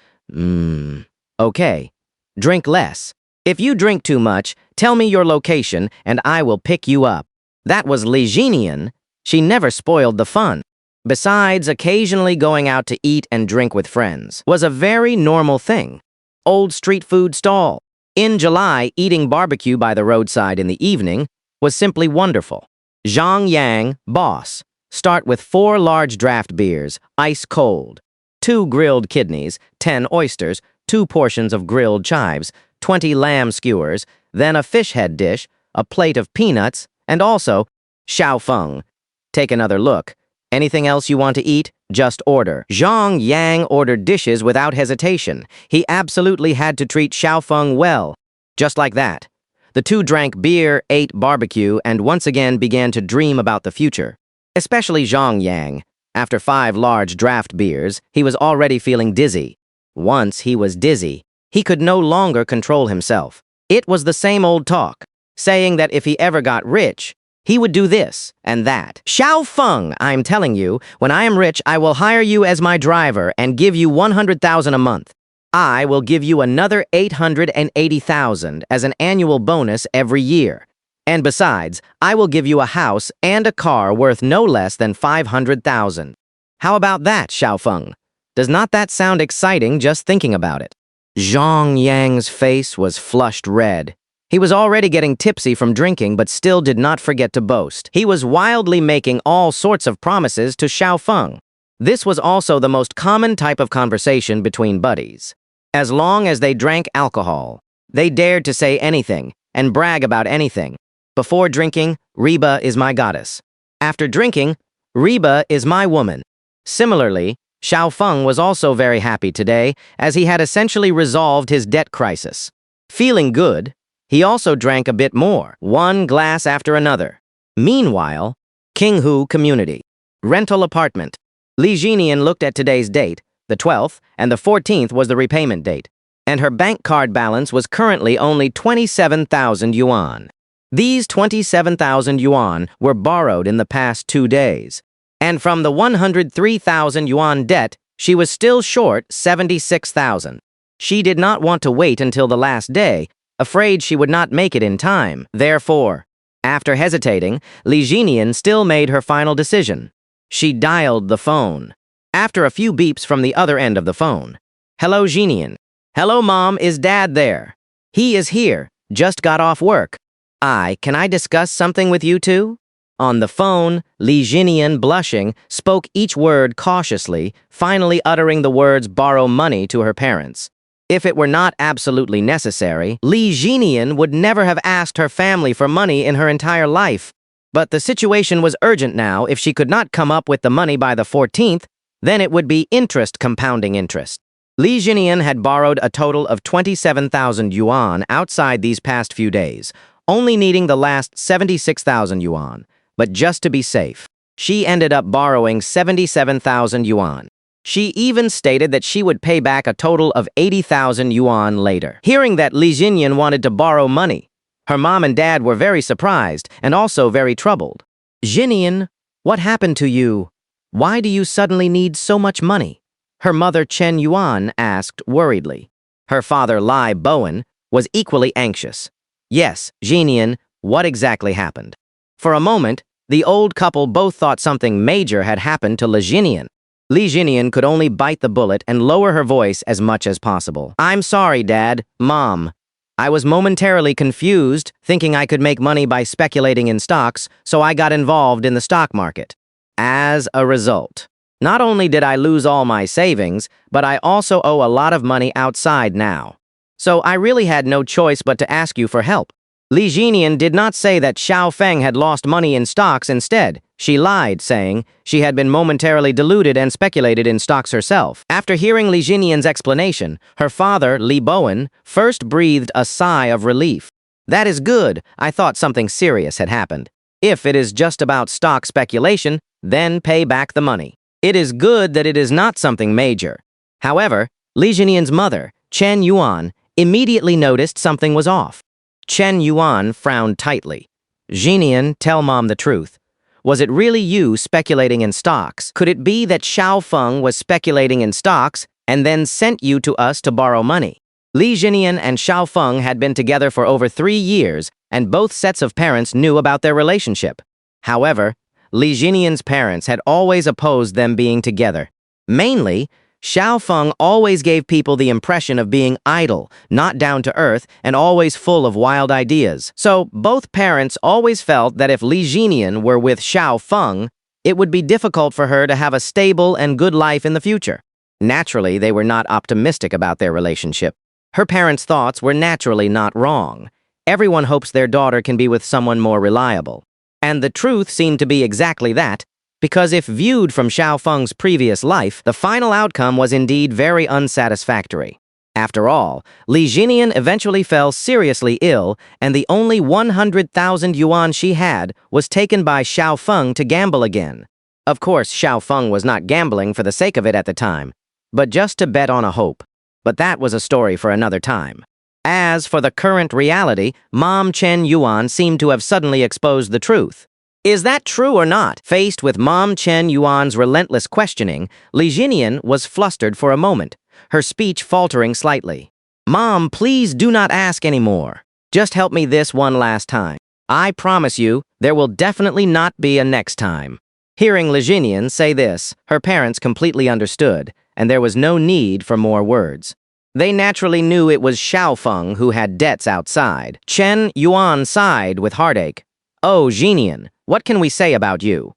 okay, drink less. If you drink too much, tell me your location and I will pick you up. That was Li Jinian. She never spoiled the fun. Besides, occasionally going out to eat and drink with friends was a very normal thing. Old street food stall. In July, eating barbecue by the roadside in the evening was simply wonderful. Zhang Yang, boss. Start with 4 large draft beers, ice cold, 2 grilled kidneys, 10 oysters, 2 portions of grilled chives, 20 lamb skewers, then a fish head dish, a plate of peanuts, And also, Xiao Feng, take another look. Anything else you want to eat? Just order. Zhang Yang ordered dishes without hesitation. He absolutely had to treat Xiao Feng well. Just like that. The two drank beer, ate barbecue, and once again began to dream about the future. Especially Zhang Yang. After 5 large draft beers, he was already feeling dizzy. Once he was dizzy, he could no longer control himself. It was the same old talk, saying that if he ever got rich, he would do this and that. Xiao Feng, I'm telling you, when I am rich, I will hire you as my driver and give you 100,000 a month. I will give you another 880,000 as an annual bonus every year. And besides, I will give you a house and a car worth no less than 500,000. How about that, Xiao Feng? Does not that sound exciting just thinking about it? Zhang Yang's face was flushed red. He was already getting tipsy from drinking but still did not forget to boast. He was wildly making all sorts of promises to Xiao Feng. This was also the most common type of conversation between buddies. As long as they drank alcohol, they dared to say anything and brag about anything. Before drinking, Reba is my goddess. After drinking, Reba is my woman. Similarly, Xiao Feng was also very happy today as he had essentially resolved his debt crisis. Feeling good, he also drank a bit more, one glass after another. Meanwhile, Qinghu Community. Rental apartment. Li Jinian looked at today's date, the 12th, and the 14th was the repayment date. And her bank card balance was currently only 27,000 yuan. These 27,000 yuan were borrowed in the past 2 days. And from the 103,000 yuan debt, she was still short 76,000. She did not want to wait until the last day, afraid she would not make it in time. Therefore, after hesitating, Li Jinian still made her final decision. She dialed the phone. After a few beeps from the other end of the phone. Hello, Jinian. Hello, Mom, is Dad there? He is here, just got off work. Can I discuss something with you two? On the phone, Li Jinian, blushing, spoke each word cautiously, finally uttering the words borrow money to her parents. If it were not absolutely necessary, Li Jinian would never have asked her family for money in her entire life. But the situation was urgent now. If she could not come up with the money by the 14th, then it would be interest compounding interest. Li Jinian had borrowed a total of 27,000 yuan outside these past few days, only needing the last 76,000 yuan. But just to be safe, she ended up borrowing 77,000 yuan. She even stated that she would pay back a total of 80,000 yuan later. Hearing that Li Jinian wanted to borrow money, her mom and dad were very surprised and also very troubled. Jinian, what happened to you? Why do you suddenly need so much money? Her mother Chen Yuan asked worriedly. Her father Lai Bowen was equally anxious. Yes, Jinian, what exactly happened? For a moment, the old couple both thought something major had happened to Li Jinian. Li Jinian could only bite the bullet and lower her voice as much as possible. I'm sorry, Dad, Mom. I was momentarily confused, thinking I could make money by speculating in stocks, so I got involved in the stock market. As a result, not only did I lose all my savings, but I also owe a lot of money outside now. So I really had no choice but to ask you for help. Li Jinian did not say that Xiao Feng had lost money in stocks. Instead, she lied, saying she had been momentarily deluded and speculated in stocks herself. After hearing Li Jinian's explanation, her father, Li Bowen, first breathed a sigh of relief. That is good. I thought something serious had happened. If it is just about stock speculation, then pay back the money. It is good that it is not something major. However, Li Jinian's mother, Chen Yuan, immediately noticed something was off. Chen Yuan frowned tightly. Jinian, tell Mom the truth. Was it really you speculating in stocks? Could it be that Xiao Feng was speculating in stocks and then sent you to us to borrow money? Li Jinian and Xiao Feng had been together for over 3 years, and both sets of parents knew about their relationship. However, Li Jinian's parents had always opposed them being together. Mainly, Xiao Feng always gave people the impression of being idle, not down to earth, and always full of wild ideas. So, both parents always felt that if Li Jinian were with Xiao Feng, it would be difficult for her to have a stable and good life in the future. Naturally, they were not optimistic about their relationship. Her parents' thoughts were naturally not wrong. Everyone hopes their daughter can be with someone more reliable. And the truth seemed to be exactly that, because if viewed from Xiao Feng's previous life, the final outcome was indeed very unsatisfactory. After all, Li Jinian eventually fell seriously ill, and the only 100,000 yuan she had was taken by Xiao Feng to gamble again. Of course, Xiao Feng was not gambling for the sake of it at the time, but just to bet on a hope. But that was a story for another time. As for the current reality, Mom Chen Yuan seemed to have suddenly exposed the truth. Is that true or not? Faced with Mom Chen Yuan's relentless questioning, Li Jinian was flustered for a moment, her speech faltering slightly. Mom, please do not ask anymore. Just help me this one last time. I promise you, there will definitely not be a next time. Hearing Li Jinian say this, her parents completely understood, and there was no need for more words. They naturally knew it was Xiao Feng who had debts outside. Chen Yuan sighed with heartache. Oh, Jinian, what can we say about you?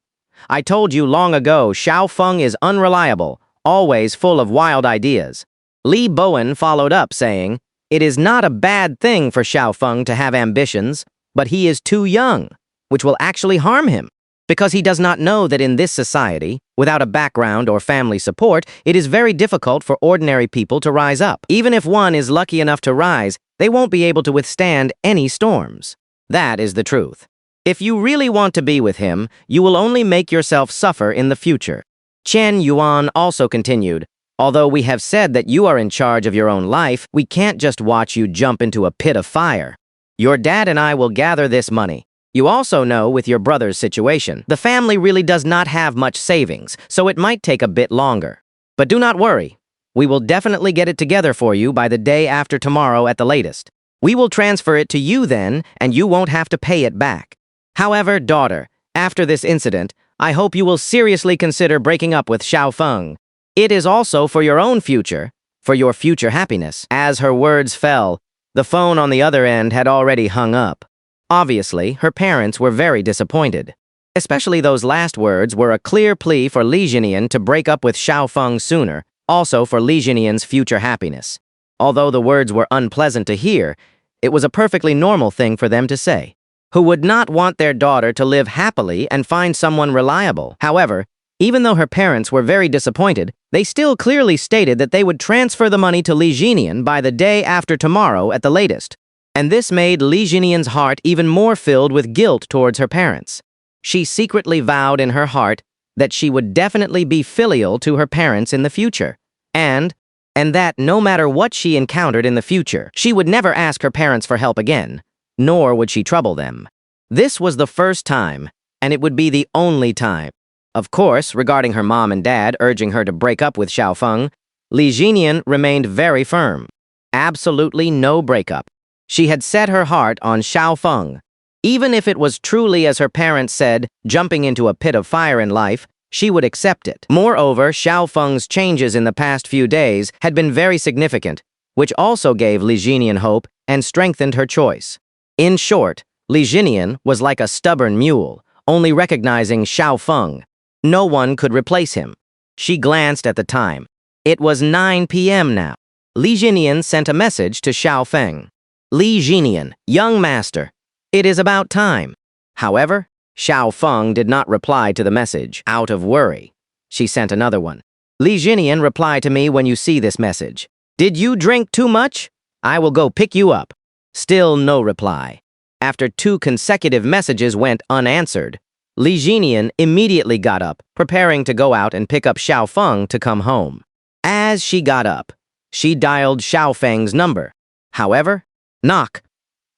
I told you long ago Xiao Feng is unreliable, always full of wild ideas. Li Bowen followed up saying, it is not a bad thing for Xiao Feng to have ambitions, but he is too young, which will actually harm him. Because he does not know that in this society, without a background or family support, it is very difficult for ordinary people to rise up. Even if one is lucky enough to rise, they won't be able to withstand any storms. That is the truth. If you really want to be with him, you will only make yourself suffer in the future. Chen Yuan also continued, although we have said that you are in charge of your own life, we can't just watch you jump into a pit of fire. Your dad and I will gather this money. You also know, with your brother's situation, the family really does not have much savings, so it might take a bit longer. But do not worry. We will definitely get it together for you by the day after tomorrow at the latest. We will transfer it to you then, and you won't have to pay it back. However, daughter, after this incident, I hope you will seriously consider breaking up with Xiao Feng. It is also for your own future, for your future happiness. As her words fell, the phone on the other end had already hung up. Obviously, her parents were very disappointed. Especially those last words were a clear plea for Li Jinian to break up with Xiao Feng sooner, also for Li Jinian's future happiness. Although the words were unpleasant to hear, it was a perfectly normal thing for them to say. Who would not want their daughter to live happily and find someone reliable? However, even though her parents were very disappointed, they still clearly stated that they would transfer the money to Li Jinian by the day after tomorrow at the latest. And this made Li Jinian's heart even more filled with guilt towards her parents. She secretly vowed in her heart that she would definitely be filial to her parents in the future, and that no matter what she encountered in the future, she would never ask her parents for help again, nor would she trouble them. This was the first time, and it would be the only time. Of course, regarding her mom and dad urging her to break up with Xiao Feng, Li Jinian remained very firm. Absolutely no breakup. She had set her heart on Xiao Feng. Even if it was truly as her parents said, jumping into a pit of fire in life, she would accept it. Moreover, Xiao Feng's changes in the past few days had been very significant, which also gave Li Jinian hope and strengthened her choice. In short, Li Jinian was like a stubborn mule, only recognizing Xiao Feng. No one could replace him. She glanced at the time. It was 9 p.m. now. Li Jinian sent a message to Xiao Feng. Li Jinian, young master, it is about time. However, Xiao Feng did not reply to the message. Out of worry, she sent another one. Li Jinian, reply to me when you see this message. Did you drink too much? I will go pick you up. Still no reply. After 2 consecutive messages went unanswered, Li Jinian immediately got up, preparing to go out and pick up Xiao Feng to come home. As she got up, she dialed Xiao Feng's number. However, knock,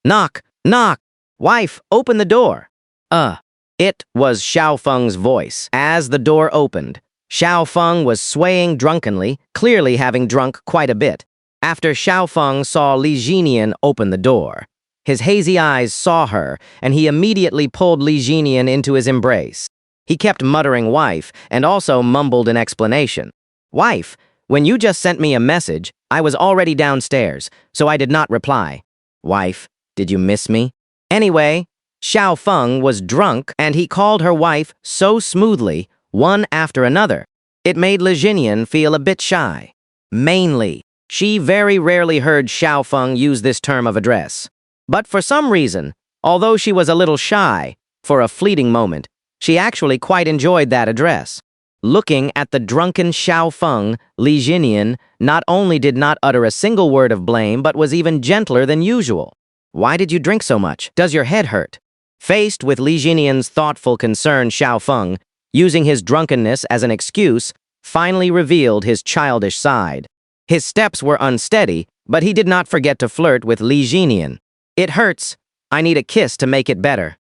knock, knock. Wife, open the door. It was Xiao Feng's voice. As the door opened, Xiao Feng was swaying drunkenly, clearly having drunk quite a bit. After Xiao Feng saw Li Jinian open the door, his hazy eyes saw her, and he immediately pulled Li Jinian into his embrace. He kept muttering wife, and also mumbled an explanation. Wife, when you just sent me a message, I was already downstairs, so I did not reply. Wife, did you miss me? Anyway, Xiao Feng was drunk, and he called her wife so smoothly, one after another. It made Li Jinian feel a bit shy. Mainly, she very rarely heard Xiao Feng use this term of address. But for some reason, although she was a little shy, For a fleeting moment, she actually quite enjoyed that address. Looking at the drunken Xiaofeng, Li Jinian not only did not utter a single word of blame but was even gentler than usual. Why did you drink so much? Does your head hurt? Faced with Li Jinian's thoughtful concern, Xiaofeng, using his drunkenness as an excuse, finally revealed his childish side. His steps were unsteady, but he did not forget to flirt with Li Jinian. It hurts. I need a kiss to make it better.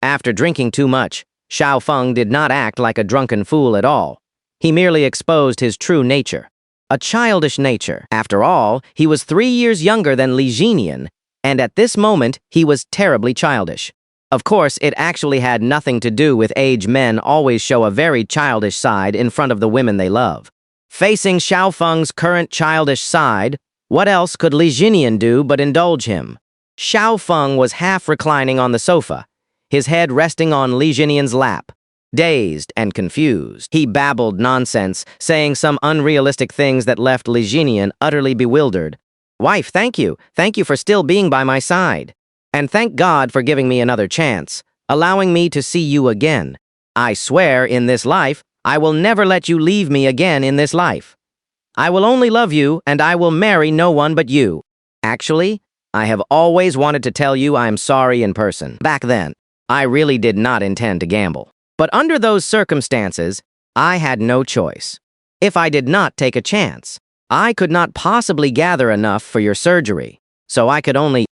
After drinking too much, Xiaofeng did not act like a drunken fool at all. He merely exposed his true nature. A childish nature. After all, he was 3 years younger than Li Jinian, and at this moment, he was terribly childish. Of course, it actually had nothing to do with age. Men always show a very childish side in front of the women they love. Facing Xiaofeng's current childish side, what else could Li Jinian do but indulge him? Xiaofeng was half reclining on the sofa, his head resting on Li Jinian's lap. Dazed and confused, he babbled nonsense, saying some unrealistic things that left Li Jinian utterly bewildered. Wife, thank you. Thank you for still being by my side. And thank God for giving me another chance, allowing me to see you again. I swear in this life, I will never let you leave me again in this life. I will only love you and I will marry no one but you. Actually, I have always wanted to tell you I'm sorry in person. Back then, I really did not intend to gamble. But under those circumstances, I had no choice. If I did not take a chance, I could not possibly gather enough for your surgery. So I could only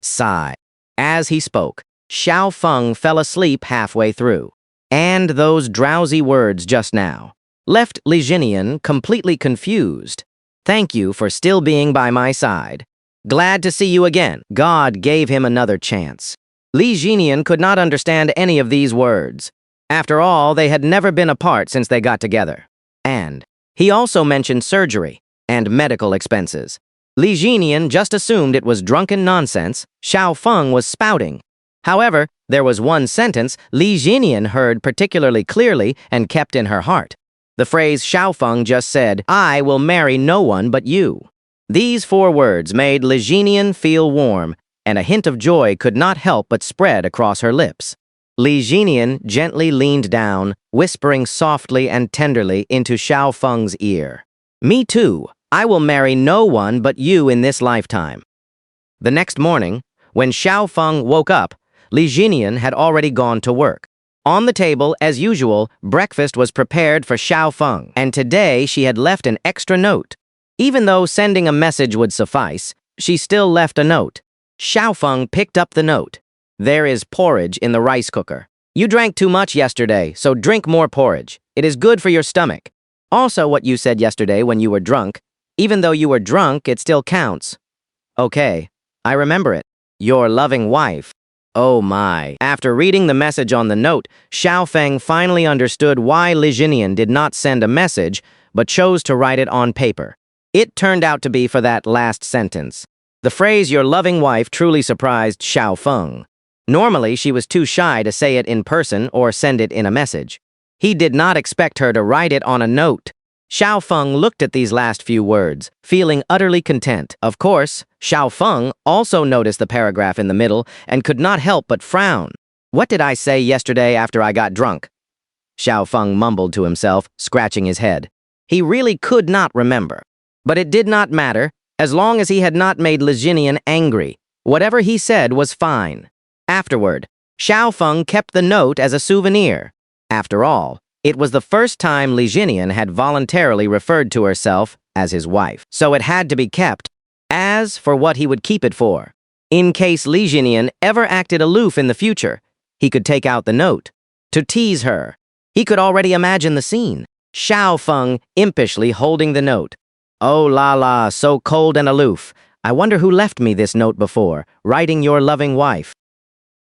sigh. As he spoke, Xiaofeng fell asleep halfway through. And those drowsy words just now left Li Jinian completely confused. Thank you for still being by my side. Glad to see you again. God gave him another chance. Li Jinian could not understand any of these words. After all, they had never been apart since they got together. And he also mentioned surgery and medical expenses. Li Jinian just assumed it was drunken nonsense Xiaofeng was spouting. However, there was one sentence Li Jinian heard particularly clearly and kept in her heart. The phrase Xiaofeng just said, I will marry no one but you. These 4 words made Li Jinian feel warm, and a hint of joy could not help but spread across her lips. Li Jinian gently leaned down, whispering softly and tenderly into Xiaofeng's ear. Me too. I will marry no one but you in this lifetime. The next morning, when Xiaofeng woke up, Li Jinian had already gone to work. On the table, as usual, breakfast was prepared for Xiaofeng, and today she had left an extra note. Even though sending a message would suffice, she still left a note. Xiaofeng picked up the note. There is porridge in the rice cooker. You drank too much yesterday, so drink more porridge. It is good for your stomach. Also what you said yesterday when you were drunk. Even though you were drunk, it still counts. Okay, I remember it. Your loving wife. Oh my. After reading the message on the note, Xiaofeng finally understood why Li Jinian did not send a message, but chose to write it on paper. It turned out to be for that last sentence. The phrase, your loving wife, truly surprised Xiaofeng. Normally, she was too shy to say it in person or send it in a message. He did not expect her to write it on a note. Xiaofeng looked at these last few words, feeling utterly content. Of course, Xiaofeng also noticed the paragraph in the middle and could not help but frown. What did I say yesterday after I got drunk? Xiaofeng mumbled to himself, scratching his head. He really could not remember. But it did not matter, as long as he had not made Li Jinian angry. Whatever he said was fine. Afterward, Xiaofeng kept the note as a souvenir. After all, it was the first time Li Jinian had voluntarily referred to herself as his wife, so it had to be kept. As for what he would keep it for, in case Li Jinian ever acted aloof in the future, he could take out the note. To tease her, he could already imagine the scene. Xiaofeng impishly holding the note. Oh la la, so cold and aloof. I wonder who left me this note before, writing your loving wife.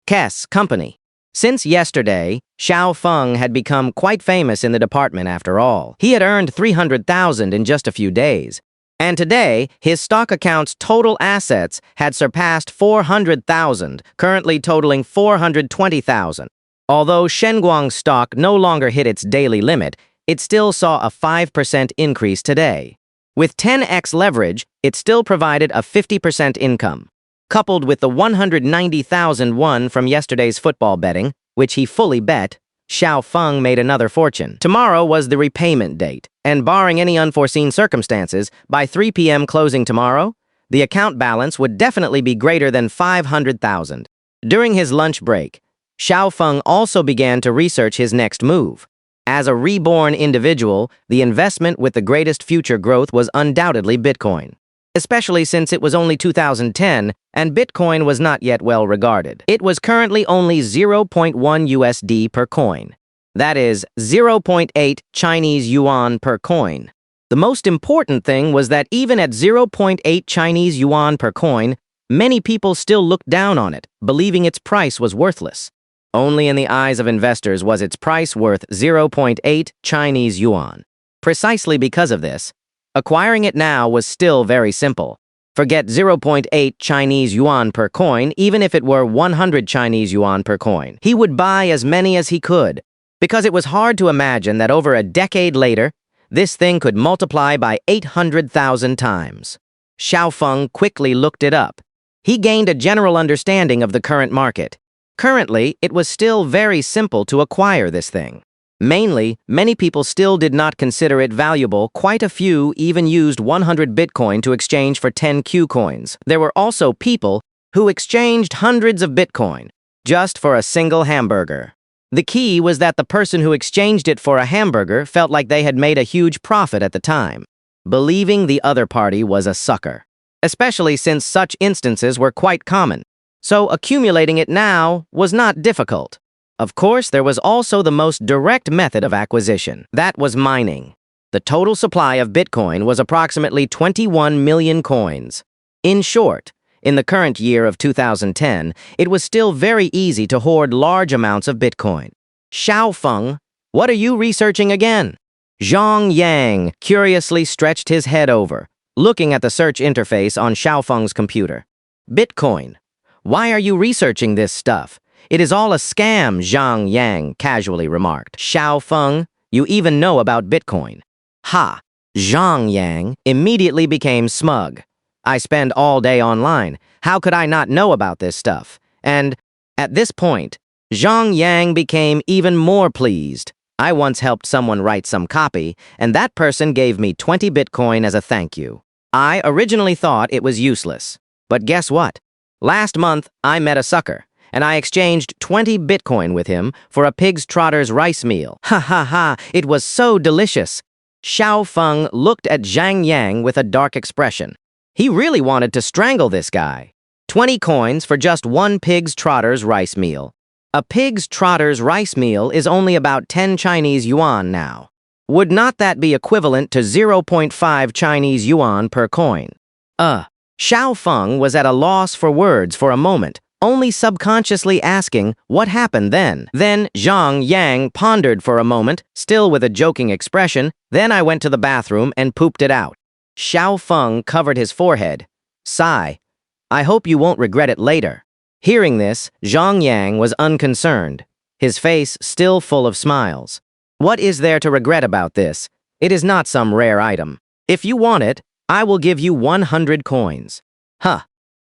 Kess, Company. Since yesterday, Xiaofeng had become quite famous in the department after all. He had earned 300,000 in just a few days. And today, his stock account's total assets had surpassed 400,000, currently totaling 420,000. Although Shenguang's stock no longer hit its daily limit, it still saw a 5% increase today. With 10x leverage, it still provided a 50% income. coupled with the 190,000 won from yesterday's football betting, which he fully bet, Xiao Feng made another fortune. Tomorrow was the repayment date, and barring any unforeseen circumstances, by 3 p.m. closing tomorrow, the account balance would definitely be greater than 500,000. During his lunch break, Xiao Feng also began to research his next move. As a reborn individual, the investment with the greatest future growth was undoubtedly Bitcoin, especially since it was only 2010 and Bitcoin was not yet well regarded. It was currently only 0.1 USD per coin. That is 0.8 Chinese yuan per coin. The most important thing was that even at 0.8 Chinese yuan per coin, many people still looked down on it, believing its price was worthless. Only in the eyes of investors was its price worth 0.8 Chinese yuan. Precisely because of this, acquiring it now was still very simple. Forget 0.8 Chinese yuan per coin, even if it were 100 Chinese yuan per coin. He would buy as many as he could, because it was hard to imagine that over a decade later, this thing could multiply by 800,000 times. Xiao Feng quickly looked it up. He gained a general understanding of the current market. Currently, it was still very simple to acquire this thing. Mainly, many people still did not consider it valuable. Quite a few even used 100 Bitcoin to exchange for 10 Q coins. There were also people who exchanged hundreds of Bitcoin just for a single hamburger. The key was that the person who exchanged it for a hamburger felt like they had made a huge profit at the time, believing the other party was a sucker, especially since such instances were quite common. So accumulating it now was not difficult. Of course, there was also the most direct method of acquisition. That was mining. The total supply of Bitcoin was approximately 21 million coins. In short, in the current year of 2010, it was still very easy to hoard large amounts of Bitcoin. Xiao Feng, what are you researching again? Zhang Yang curiously stretched his head over, looking at the search interface on Xiao Feng's computer. Bitcoin. Why are you researching this stuff? It is all a scam, Zhang Yang casually remarked. Xiao Feng, you even know about Bitcoin. Ha! Zhang Yang immediately became smug. I spend all day online. How could I not know about this stuff? And at this point, Zhang Yang became even more pleased. I once helped someone write some copy, and that person gave me 20 Bitcoin as a thank you. I originally thought it was useless. But guess what? Last month, I met a sucker, and I exchanged 20 Bitcoin with him for a pig's trotter's rice meal. Ha ha ha, it was so delicious. Xiao Feng looked at Zhang Yang with a dark expression. He really wanted to strangle this guy. 20 coins for just one pig's trotter's rice meal. A pig's trotter's rice meal is only about 10 Chinese yuan now. Would not that be equivalent to 0.5 Chinese yuan per coin? Xiao Feng was at a loss for words for a moment, only subconsciously asking what happened then. Then Zhang Yang pondered for a moment, still with a joking expression. Then I went to the bathroom and pooped it out. Xiao Feng covered his forehead. Sigh. I hope you won't regret it later. Hearing this, Zhang Yang was unconcerned, his face still full of smiles. What is there to regret about this? It is not some rare item. If you want it, I will give you 100 coins. Huh.